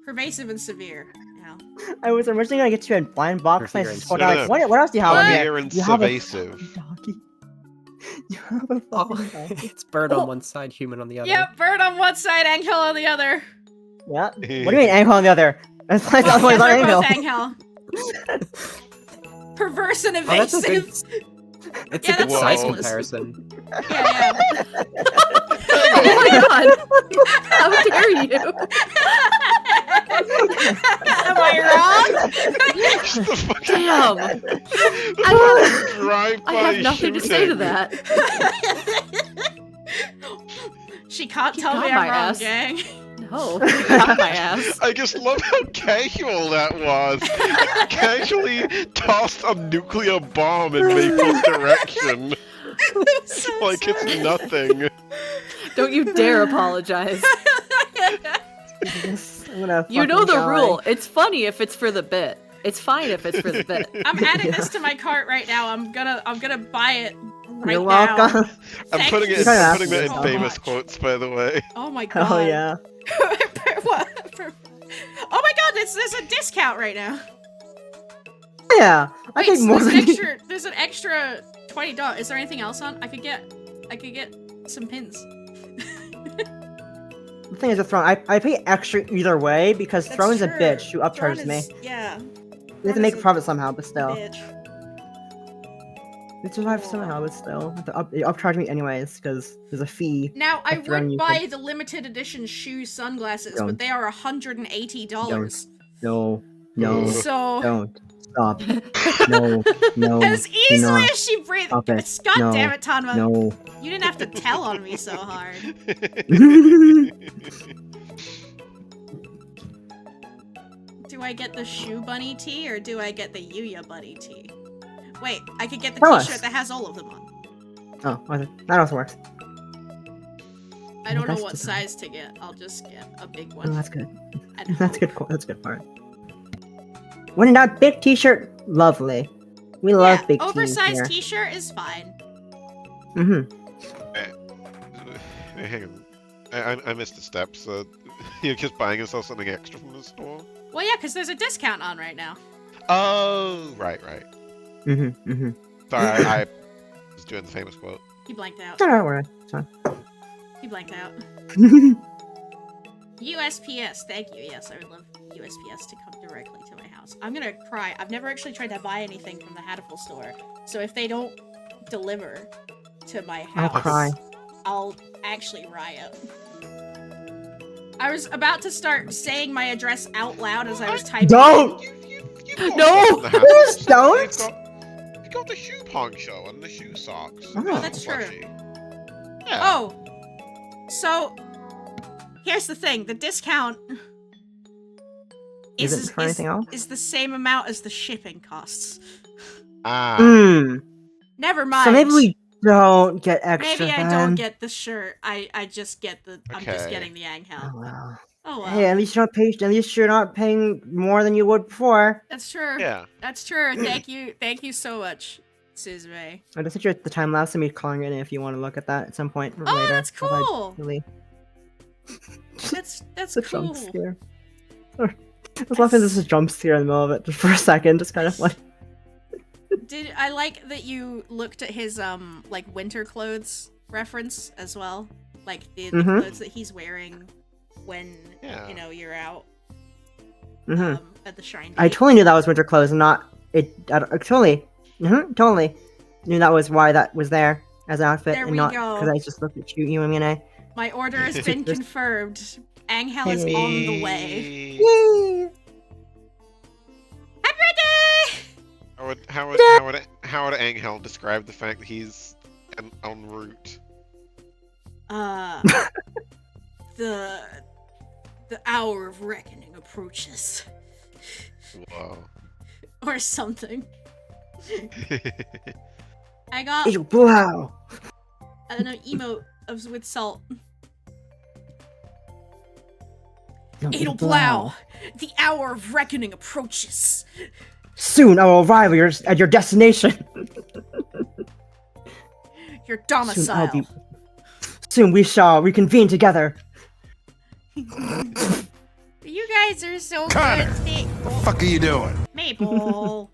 Pervasive and severe. Yeah, now. I was originally gonna get you a blind box, and I Figuring scrolled so. down No, like, what else do you have on here? Clear and You have a subversive. fucking doggy. You have a Oh, fucking doggy. it's bird on one side, human on the other. Yep, bird on one side, Angel on the other. Yeah. What do you mean Angel on the other? That's like Well, that's yeah, not they're Angel. both Angel. Perverse and Oh, that's a good. evasive. It's Yeah, a good that's size Whoa. comparison. Yeah, Oh my god! How dare you? Am I Just the fucking Damn! drive-by I have nothing to say to shooting. that. wrong? She can't You tell me got I'm my wrong, ass. gang. No, you got my ass. I just love how casual that was. You casually tossed a nuclear bomb in Maple's direction. So Like sorry. it's nothing. Don't you dare apologize. I'm gonna You know fucking the die. rule. It's funny if it's for the bit. It's fine if it's for the bit. I'm adding this to my cart right now. I'm gonna buy it right You're now. welcome. I'm Thank putting you it. kinda I'm have putting to that do in it famous much. quotes, by the way. Oh my god. Oh yeah. What? Oh my god, there's a discount right now. Yeah. I Wait, think so more there's than an extra. There's an extra $20. Is there anything else on? I could get some pins. the thing is the throne. I pay extra either way because That's throne's a true. bitch who Throne upcharges me. is- Yeah. You have Throne to make is a profit somehow, but still. Bitch. It survives somehow, but still. They upcharge me anyways because there's a fee. Now I Throne would you buy the limited edition shoe sunglasses, but Don't. they are $180. No. No. So Don't. Stop. No. No. as do easily not. as she breathed, Stop it. God No. damn it, Tanma, No. you didn't have to tell on me so hard. Do I get the shoe bunny tee or do I get the Yuya bunny tee? Wait, I could get the Tell us. t-shirt that has all of them on. Oh, okay. That also works. I don't know That's what just- size to get. I'll just get a big Oh, one. that's good. And That's hope. good. That's good part. When in doubt, big T-shirt, lovely. We love Yeah, big tees oversized here. t-shirt is fine. Mm-hmm. Hang on. I missed a step, so you're just buying yourself something extra from the store? Well, yeah, because there's a discount on right now. Oh, right. Mm-hmm. Mm-hmm. Sorry, I was doing the famous quote. He blanked out. Don't worry. It's fine. He blanked out. USPS, thank you. Yes, I would love USPS to come directly to my house. I'm gonna cry. I've never actually tried to buy anything from the Hatterful store, so if they don't deliver to my I'll house, cry. I'll actually riot. I was about to start saying my address out loud as I was typing. Don't! You got No! stuff in the Hatterful store. Don't! You got the shoe poncho and the shoe socks. Oh, and the that's true. plushie. Yeah. Oh, so here's the thing: the discount Is it for anything else? is the same amount as the shipping costs. Ah. Mm. Never mind. So maybe we don't get extra Maybe I then. don't get the shirt. I just get the. I'm just Okay. getting the Angel. Oh well. Oh well. Hey, at least you're not paying more than you would before. That's true. Yeah. That's true. Thank you so much, Suzume. I just sent you the time lapse of me calling it in if you want to look at that at some point Oh, later. that's if I cool. really- That's It's a cool. jump scare. I was laughing at this jump scare in the middle of it just for a second, just kind of like. Did I like that you looked at his like winter clothes reference as well? Like the Mhm. clothes that he's wearing when Yeah. you know you're out Mm-hmm. at the shrine. I Date. totally knew that was winter clothes, and not it. I totally, totally knew that was why that was there as an outfit, There and we not go. because I just looked at you and I. My order has been Just- confirmed. Angel is on the way. Yay! Happy birthday! How would Angel describe the fact that he's en route? The hour of reckoning approaches, Whoa. or something. I got Ew, wow. an emote of with salt. No, It'll blow. The hour of reckoning approaches. Soon I will arrive at your destination. Your Soon domicile. I'll be. Soon we shall reconvene together. You guys are so Connor! good. What the fuck are you doing? Maple.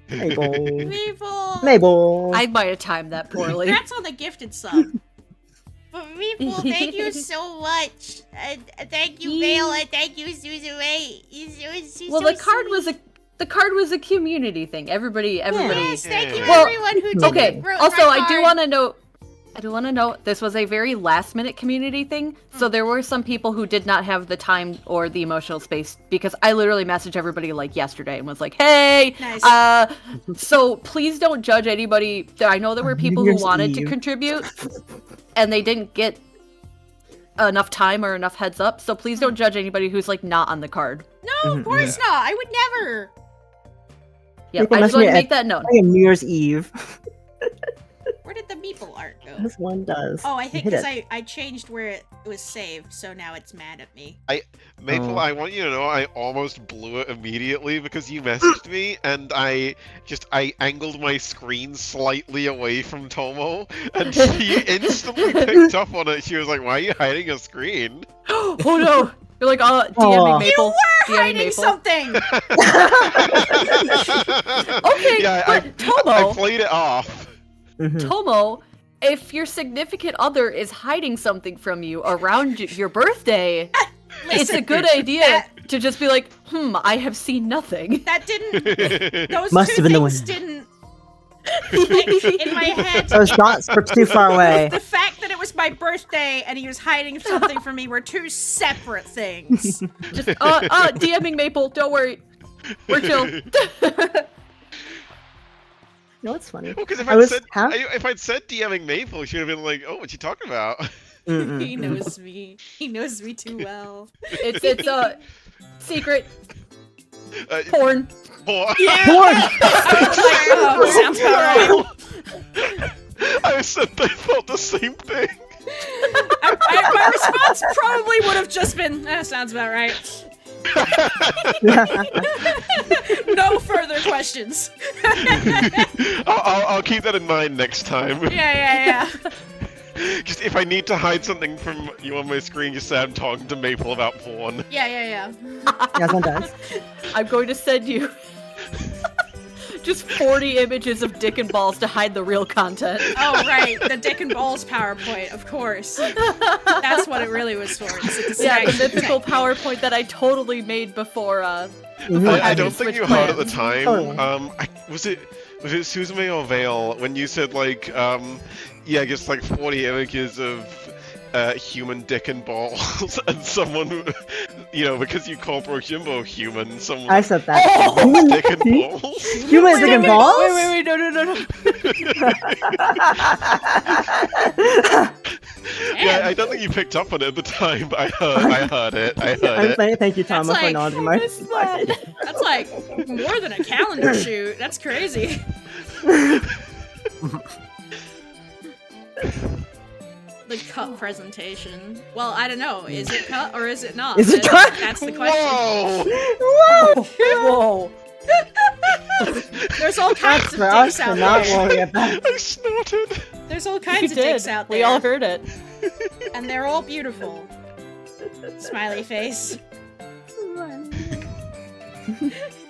Mabel. Maple. Mabel. I might have timed that poorly. Congrats on the gifted sub. But Maple, thank you so much. Thank you, Vale, and thank you, Susan Ray. Well, the card was a community thing. Everybody. Yes, thank you, Well, everyone who did Okay. wrote Also, my I do card. want to note this was a very last-minute community thing. So there were some people who did not have the time or the emotional space because I literally messaged everybody like yesterday and was like, "Hey, Nice. so please don't judge anybody." I know there were people who New Year's wanted to Eve. contribute and they didn't get enough time or enough heads up. So please don't judge anybody who's like not on the card. No, of course not. I would never. Yeah, People I just must want be to make that known. Like a New Year's Eve. Where did the Meeple art go? This one does. Oh, I You think hit because it. I changed where it was saved, so now it's mad at me. Maple, Oh. I want you to know I almost blew it immediately because you messaged me and I angled my screen slightly away from Tomo and she instantly picked up on it. She was like, "Why are you hiding a screen?" Oh no! You're like, DMing Oh. Maple. We're DMing hiding Maple. something! Okay, Yeah, but I Tomo, played it off. Mhm. Tomo, if your significant other is hiding something from you around your birthday, it's a Listen, good idea to just be like, I have seen nothing. that didn't. Those Must two have been the things wind. didn't. In my head, Those dots were too far away. the fact that it was my birthday and he was hiding something from me were two separate things. Just, DMing Maple, don't worry. We're chill. No, it's funny. Because if I I'd was said half- if I'd said DMing Maple, she would have been like, "Oh, what you talking about?" Mm-mm. He knows me. He knows me too well. It's secret Porn. porn. Oh, sounds about right. I said they thought the same thing. My response probably would have just been, sounds about right. No further questions. I'll keep that in mind next time. Yeah. Just if I need to hide something from you on my screen, just say I'm talking to Maple about porn. Yeah. Yeah, sometimes. I'm going to send you just 40 images of dick and balls to hide the real content. Oh, right. The Dick and Balls PowerPoint, of course. That's what it really was for. It's a Yeah, the distraction. mythical PowerPoint that I totally made before, Mhm. I having don't think Switch you heard at the plans. time. Oh. Was it Suzume or Vale when you said like I guess like 40 images of human dick and balls and someone who, because you call Brojimbo human, someone I said that. Oh! dick and balls. Humans dick and balls? Wait, no. Yeah, I don't think you picked up on it at the time, but I heard it. I heard it. Thank you, Tama, for like- acknowledging my. That's like more than a calendar shoot. That's crazy. The cut presentation. Well, I don't know. Is it cut or is it not? Is it cut? That's the question. Whoa! Whoa. There's all kinds That's of for us dicks to out not there. worry about. I snorted. There's all You kinds of dicks did. out there. We all heard it. And they're all beautiful. Smiley face.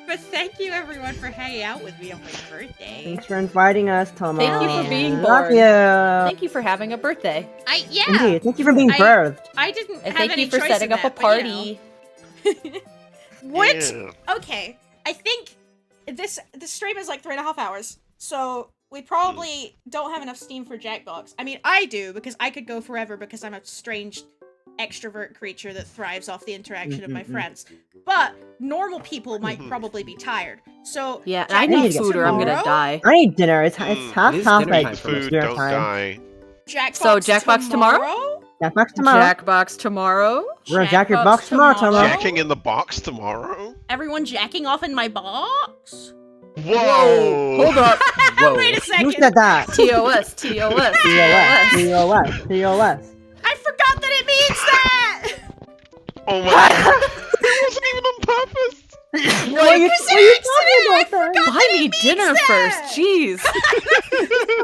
But thank you everyone for hanging out with me on my birthday. Thanks for inviting us, Tama. Thank you for being Love born. you. Thank you for having a birthday. Indeed. Thank you for being birthed. I didn't And have thank any you for choice setting in up a that, but, party. What? Yeah. Okay, I think this stream is like 3.5 hours, so we probably don't have enough steam for Jackbox. I mean, I do, because I could go forever because I'm a strange extrovert creature that thrives off the interaction of my friends. But normal people might probably be tired. So Yeah, and I need need to food or I'm gonna tomorrow? die. I need dinner. It's half It is half dinner like time for me. Food, dinner don't time. die. Jackbox So, Jackbox tomorrow? Jackbox tomorrow. Jackbox tomorrow. We're gonna jack your Jackbox box tomorrow, Tama. Jacking in the box tomorrow? Everyone jacking off in my box? Whoa! Hold up. Whoa. Wait a Who second. said that? TOS. TOS. TOS. I forgot that it means that! Oh my god. It wasn't even on purpose. What are you talking about? Buy me dinner first. Jeez.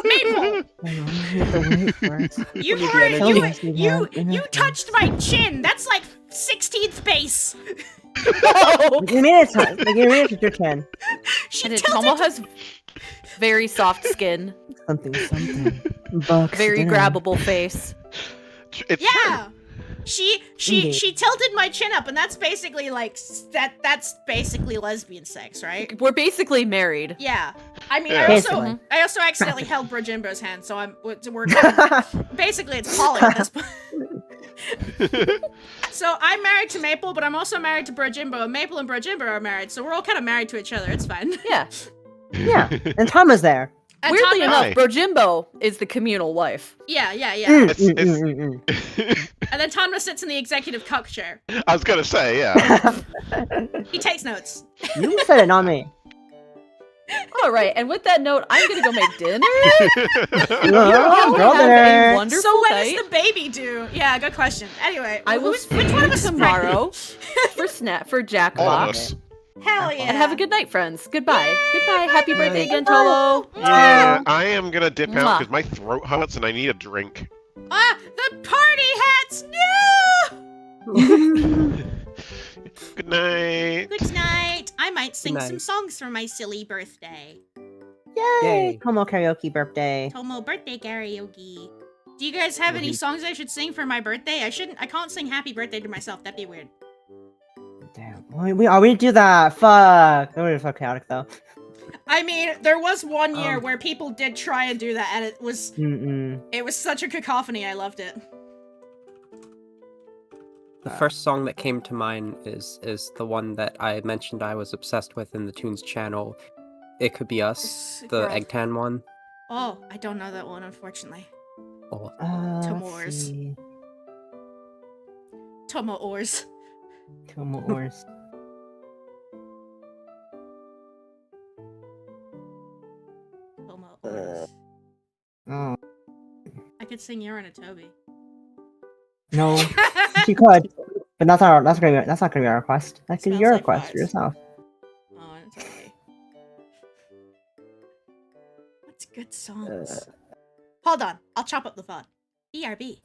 Maple, You have to wait for it. you Give me the already, energy. Yes, we you have dinner touched my chin. That's like 16th base. You made it time. Like, you made it to your 10. She And tilted. Tomo has very soft skin, Something. Bucks. very dinner. grabbable face. It's Yeah. She Indeed. tilted my chin up, and that's basically like that's basically lesbian sex, right? We're basically married. Yeah. I mean, Yeah. Basically. I also accidentally held Brajimbo's hand, so we're basically it's poly at this point. true. So I'm married to Maple, but I'm also married to Brajimbo, and Maple and Brajimbo are married, so we're all kind of married to each other. It's fine. Yeah. Yeah. And Tama's there. And Weirdly Tom- enough, Hi. Brojimbo is the communal wife. yeah. It's- And then Tanma sits in the executive cuck chair. I was gonna say, yeah. He takes notes. You said it, not me. All right, and with that note, I'm gonna go make dinner. Oh, girl Have a dinner. wonderful So when night. is the baby due? Yeah, good question. Anyway, I will which see one you of us is tomorrow for All of Jackbox. us. Hell yeah. And have a good night, friends. Goodbye. Goodbye. Happy birthday again, Bye. Tolo. Yeah, I am gonna dip out Mwah. because my throat hurts and I need a drink. Ah, the party hats! No! Good night. Good night. I might sing Good some night. songs for my silly birthday. Yay! Yay. Tomo karaoke birthday. Tomo birthday karaoke. Do you guys have any songs I should sing for my birthday? I can't sing happy birthday to myself. That'd be weird. Damn. We do that. Fuck. That would be so chaotic though. I mean, there was one year Um. where people did try and do that, and it was such a cacophony. I loved it. The first song that came to mind is the one that I mentioned I was obsessed with in the Tunes channel. It Could Be Us, It's the girl. Eggtan one. Oh, I don't know that one, unfortunately. Oh, Tomors. Let's see. Tomo Oars. Tomo Ors. Tomo Oars. Oh I could sing You're in a Toby. no, she could, but that's not gonna be our request. That could be Smells your like request for farts. yourself. Oh, it's okay. What's good songs? Hold on, I'll chop up the font. BRB.